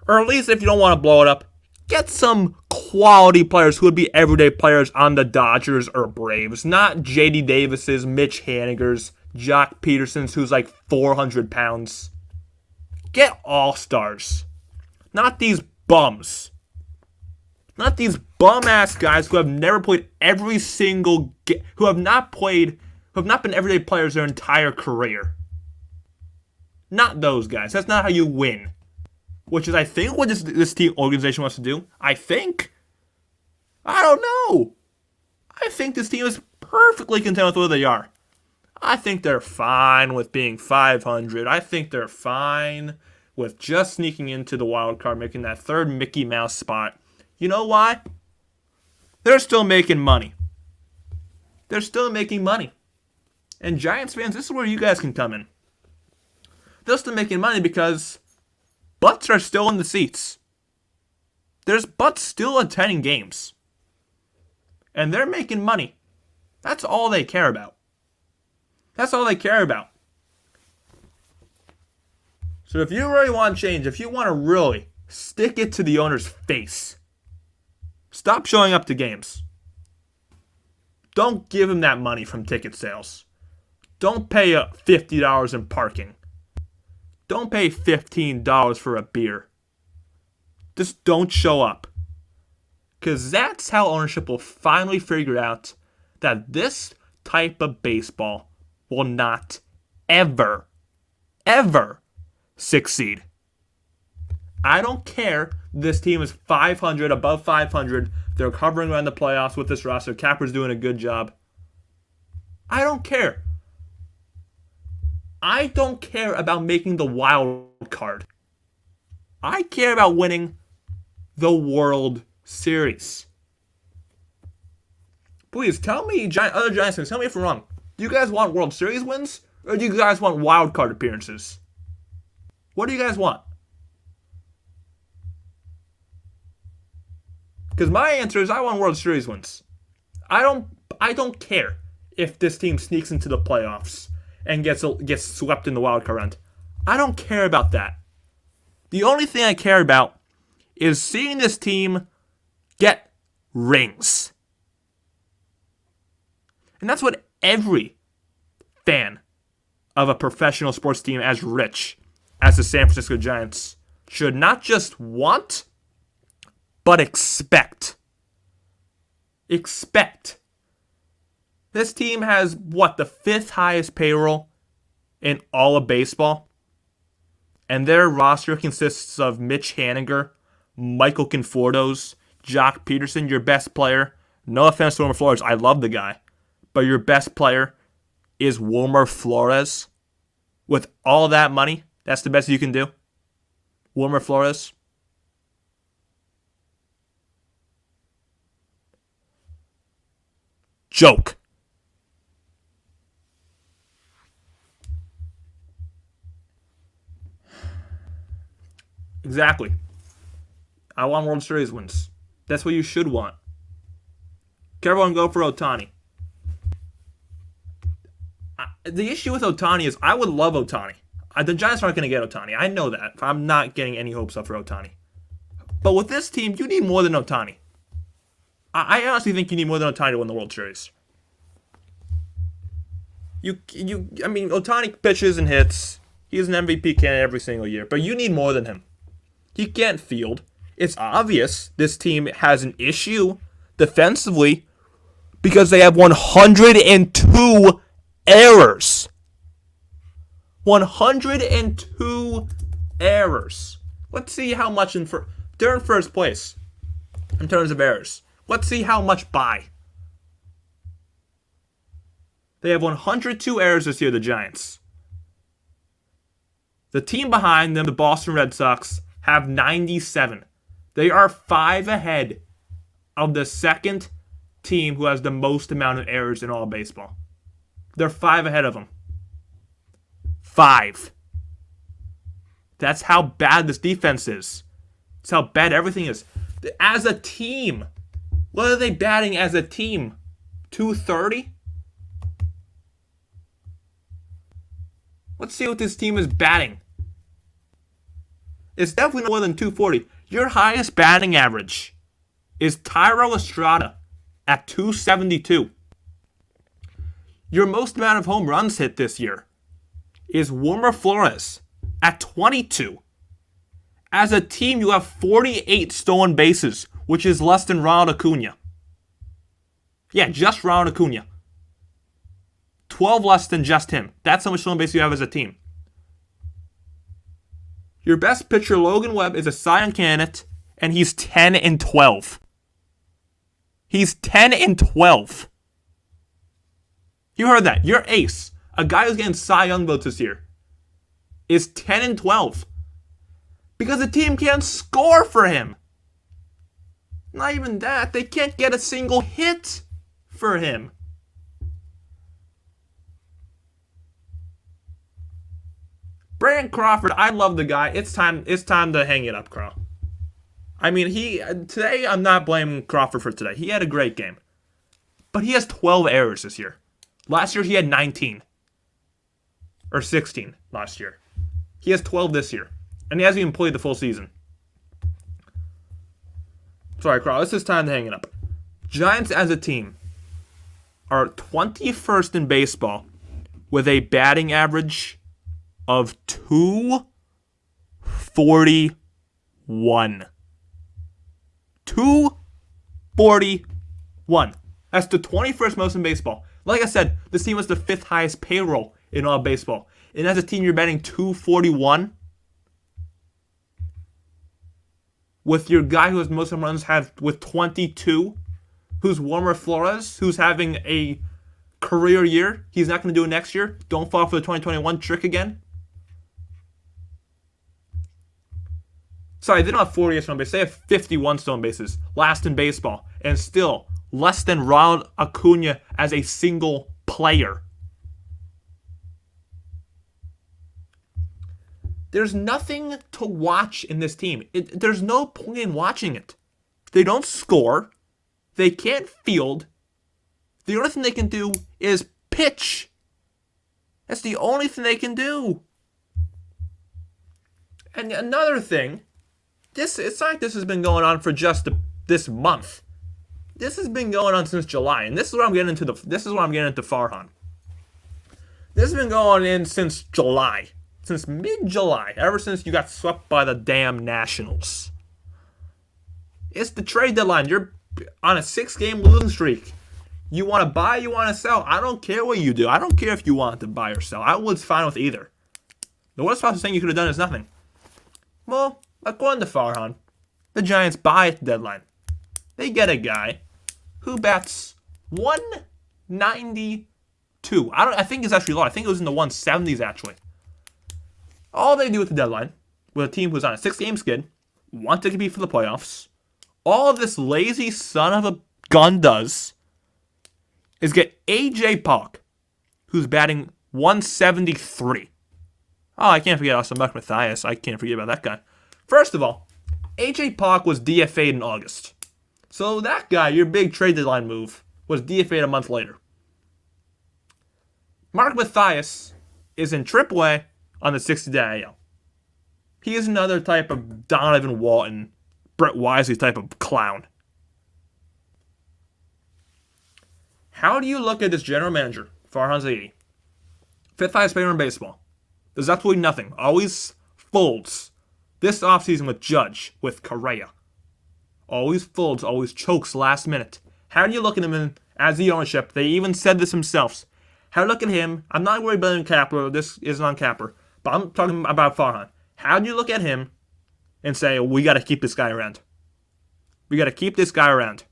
Or at least if you don't want to blow it up, get some quality players who would be everyday players on the Dodgers or Braves. Not J.D. Davis's, Mitch Hanigers, Jock Peterson's, who's like 400 pounds. Get all-stars. Not these bums. Not these bum-ass guys who have never played every single game, who have not been everyday players their entire career. Not those guys. That's not how you win. Which is, I think, what this team organization wants to do. I think. I don't know. I think this team is perfectly content with where they are. I think they're fine with being 500. I think they're fine with just sneaking into the wild card, making that third Mickey Mouse spot. You know why? They're still making money. They're still making money. And Giants fans, this is where you guys can come in. They're still making money because butts are still in the seats. There's butts still attending games. And they're making money. That's all they care about. That's all they care about. So if you really want change, if you want to really stick it to the owner's face, stop showing up to games. Don't give him that money from ticket sales. Don't pay $50 in parking. Don't pay $15 for a beer. Just don't show up. Because that's how ownership will finally figure out that this type of baseball will not ever succeed. I don't care. This team is 500, above 500. They're covering around the playoffs with this roster. Capper's doing a good job. I don't care. I don't care about making the wild card. I care about winning the World Series. Please tell me, other Giants fans, tell me if I'm wrong. Do you guys want World Series wins? Or do you guys want wild card appearances? What do you guys want? Because my answer is I want World Series wins. I don't care if this team sneaks into the playoffs and gets swept in the wild card round. I don't care about that. The only thing I care about is seeing this team get rings. And that's what every fan of a professional sports team as rich as the San Francisco Giants should not just want, but expect. Expect. This team has, the 5th highest payroll in all of baseball? And their roster consists of Mitch Haniger, Michael Confortos, Jock Peterson, your best player. No offense to Wilmer Flores, I love the guy. But your best player is Wilmer Flores. With all that money, that's the best you can do? Wilmer Flores? Joke. Exactly. I want World Series wins. That's what you should want. Everyone go for Ohtani. The issue with Ohtani is I would love Ohtani. The Giants aren't going to get Ohtani. I know that. I'm not getting any hopes up for Ohtani. But with this team, you need more than Ohtani. I honestly think you need more than Ohtani to win the World Series. Ohtani pitches and hits. He's an MVP candidate every single year. But you need more than him. He can't field. It's obvious this team has an issue defensively because they have 102 errors. 102 errors. Let's see how much they're in first place in terms of errors. Let's see how much by. They have 102 errors this year, the Giants. The team behind them, the Boston Red Sox, have 97. They are 5 ahead of the second team who has the most amount of errors in all of baseball. They're 5 ahead of them. 5. That's how bad this defense is. That's how bad everything is. As a team, what are they batting as a team? 230? Let's see what this team is batting. It's definitely more than 240. Your highest batting average is Thairo Estrada at 272. Your most amount of home runs hit this year is Wilmer Flores at 22. As a team, you have 48 stolen bases, which is less than Ronald Acuna. Yeah, just Ronald Acuna. 12 less than just him. That's how much stolen bases you have as a team. Your best pitcher, Logan Webb, is a Cy Young candidate, and he's 10-12. He's 10-12. You heard that. Your ace, a guy who's getting Cy Young votes this year, is 10-12. Because the team can't score for him. Not even that. They can't get a single hit for him. Brandon Crawford, I love the guy. It's time to hang it up, Crow. Today I'm not blaming Crawford for today. He had a great game. But he has 12 errors this year. Last year he had 19. Or 16 last year. He has 12 this year. And he hasn't even played the full season. Sorry, Crow. It's just time to hang it up. Giants as a team are 21st in baseball with a batting average of 241. 241. That's the 21st most in baseball. Like I said, this team was the 5th highest payroll in all of baseball. And as a team, you're batting 241. With your guy who has most home runs with 22, who's Wilmer Flores, who's having a career year. He's not going to do it next year. Don't fall for the 2021 trick again. Sorry, they don't have 48 stolen bases. They have 51 stolen bases. Last in baseball. And still less than Ronald Acuna as a single player. There's nothing to watch in this team. There's no point in watching it. They don't score. They can't field. The only thing they can do is pitch. That's the only thing they can do. And another thing, it's not like this has been going on for just this month. This has been going on since July, and this is where I'm getting into Farhan. This has been going in since July. Since mid-July. Ever since you got swept by the damn Nationals. It's the trade deadline. You're on a 6-game losing streak. You want to buy, you want to sell. I don't care what you do. I don't care if you want to buy or sell. I was fine with either. The worst possible thing you could have done is nothing. Well, according to Farhan, the Giants buy at the deadline. They get a guy who bats 192. I think it's actually low. I think it was in the 170s actually. All they do at the deadline, with a team who's on a 6-game skid, want to compete for the playoffs, all this lazy son of a gun does is get A.J. Pollock, who's batting 173. Oh, I can't forget Austin Buck Mathias. I can't forget about that guy. First of all, A.J. Pollock was DFA'd in August. So that guy, your big trade deadline move, was DFA'd a month later. Mark Mathias is in AAA on the 60-day IL. He is another type of Donovan Walton, Brett Wisely type of clown. How do you look at this general manager, Farhan Zaidi? 5th highest payer in baseball. There's absolutely nothing. Always folds. This offseason with Judge, with Correa. Always folds, always chokes last minute. How do you look at him as the ownership? They even said this themselves. How do you look at him? I'm not worried about him Capper. This isn't on Capper. But I'm talking about Farhan. How do you look at him and say, we got to keep this guy around? We got to keep this guy around.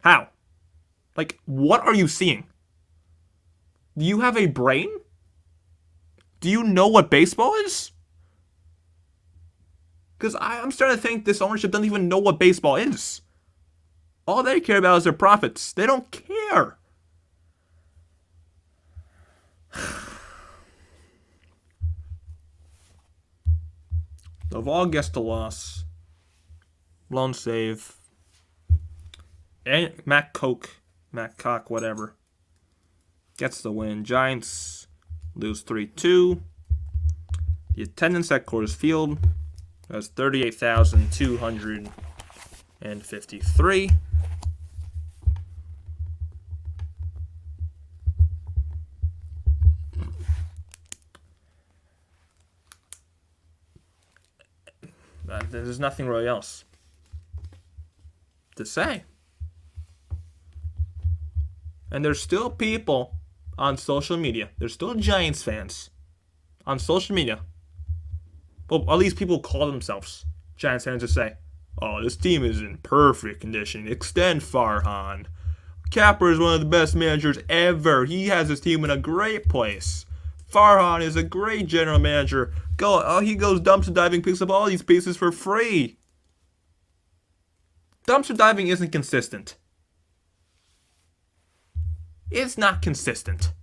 How? Like, what are you seeing? Do you have a brain? Do you know what baseball is? Because I'm starting to think this ownership doesn't even know what baseball is. All they care about is their profits. They don't care. Duvall gets the loss. Lone save. And Matt Cock, whatever, gets the win. Giants lose 3-2. The attendance at Coors Field was 38,253. There's nothing really else to say. And there's still people on social media. There's still Giants fans on social media. Well, at least people call themselves Giants fans to say, oh, this team is in perfect condition. Extend Farhan. Capper is one of the best managers ever. He has his team in a great place. Farhan is a great general manager. He goes dumpster diving, picks up all these pieces for free. Dumpster diving isn't consistent. It's not consistent.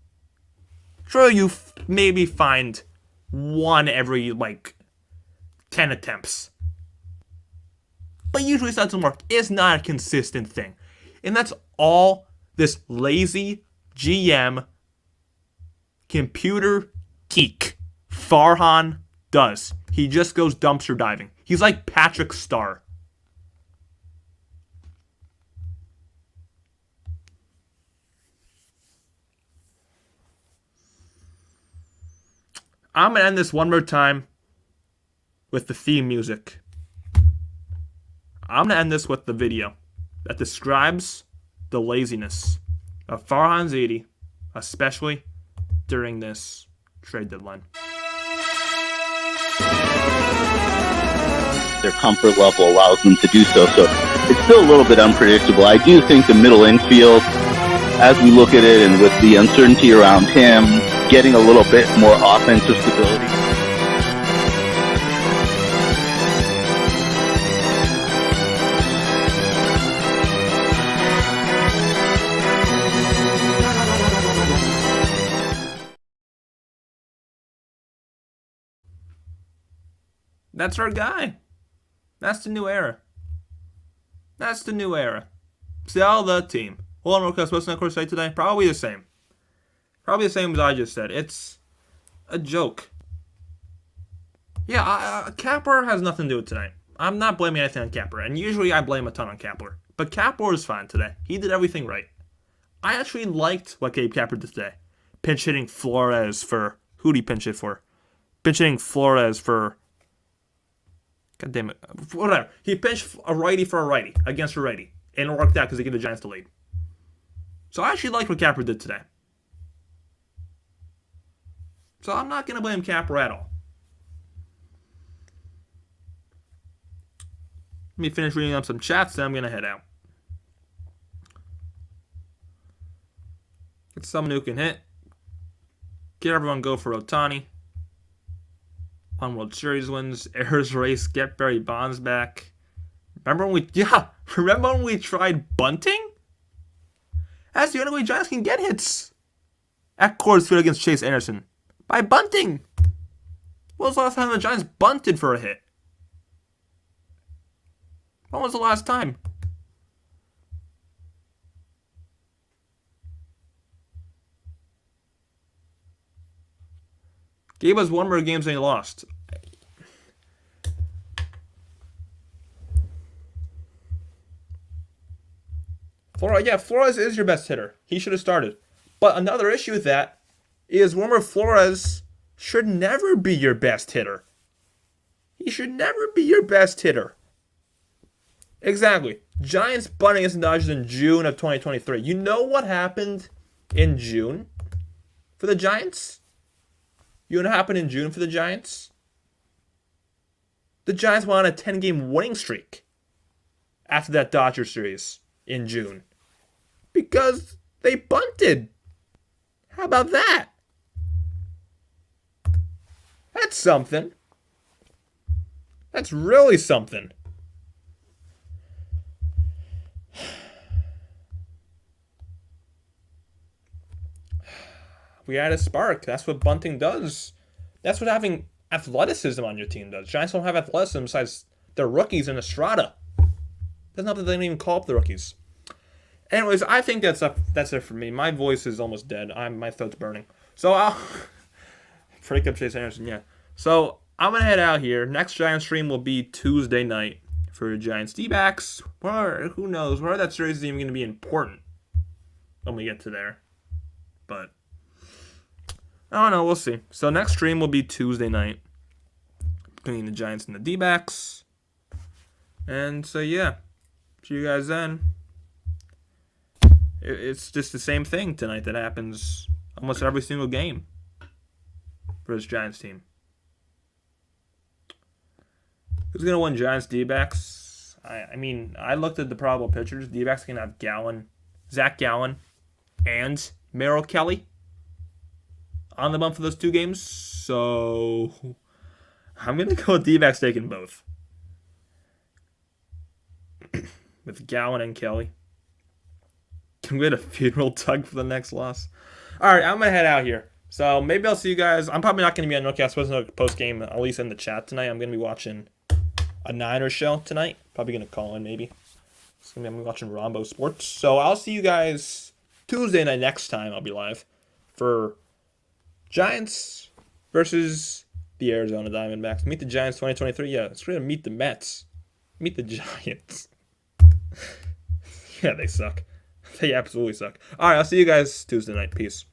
Sure, you maybe find one every, 10 attempts. But usually it doesn't work. It's not a consistent thing. And that's all this lazy GM computer geek Farhan does. He just goes dumpster diving. He's like Patrick Starr. I'm going to end this one more time with the theme music. I'm going to end this with the video that describes the laziness of Farhan Zaidi, especially during this trade deadline. Their comfort level allows them to do so. So it's still a little bit unpredictable. I do think the middle infield, as we look at it and with the uncertainty around him, getting a little bit more offensive stability. That's our guy. That's the new era. That's the new era. Sell the team. Hold on, what's the course say today? Probably the same. Probably the same as I just said. It's a joke. Yeah, Capper has nothing to do with tonight. I'm not blaming anything on Capper, and usually I blame a ton on Capper. But Capper is fine today. He did everything right. I actually liked what Gabe Kapler did today. Pinch hitting Flores for... Who did he pinch hit for? Pinch hitting Flores for... God damn it. Whatever. He pinched a righty for a righty against a righty. And it worked out because they gave the Giants the lead. So I actually liked what Kapler did today. So I'm not going to blame Kapler at all. Let me finish reading up some chats, then I'm going to head out. Get someone who can hit. Get everyone go for Ohtani. One World Series wins. Errors race. Get Barry Bonds back. Remember when we tried bunting? That's the only way Giants can get hits. At Coors Field against Chase Anderson. By bunting. When was the last time the Giants bunted for a hit? When was the last time? Gave us one more games than he lost. Flores is your best hitter. He should have started. But another issue with that is Wilmer Flores should never be your best hitter. He should never be your best hitter. Exactly. Giants bunting against the Dodgers in June of 2023. You know what happened in June for the Giants? You know what happened in June for the Giants? The Giants went on a 10-game winning streak after that Dodger series in June. Because they bunted. How about that? That's something. That's really something. We had a spark. That's what bunting does. That's what having athleticism on your team does. Giants don't have athleticism besides their rookies in Estrada. That's not that they didn't even call up the rookies. Anyways, I think that's it for me. My voice is almost dead. My throat's burning. So I'll break up Chase Anderson, yeah. So I'm gonna head out here. Next Giants stream will be Tuesday night for Giants D-backs. Or who knows? Whether that series is even gonna be important when we get to there. But I don't know, we'll see. So next stream will be Tuesday night between the Giants and the D-backs. And so yeah, see you guys then. It's just the same thing tonight that happens almost every single game for this Giants team. Who's going to win Giants D-backs? I mean, I looked at the probable pitchers. D-backs can have Zach Gallen, and Merrill Kelly on the bump for those two games. So I'm going to go with D-backs taking both. With Gallen and Kelly. Can we get a funeral tug for the next loss? All right, I'm going to head out here. So maybe I'll see you guys. I'm probably not going to be on NorCal SportsReport post-game, at least in the chat tonight. I'm going to be watching a Niners show tonight. Probably going to call in maybe. I'm going to be watching Rombo Sports. So I'll see you guys Tuesday night next time I'll be live for Giants versus the Arizona Diamondbacks. Meet the Giants 2023. Yeah, it's going to meet the Mets. Meet the Giants. Yeah, they suck. They absolutely suck. All right, I'll see you guys Tuesday night. Peace.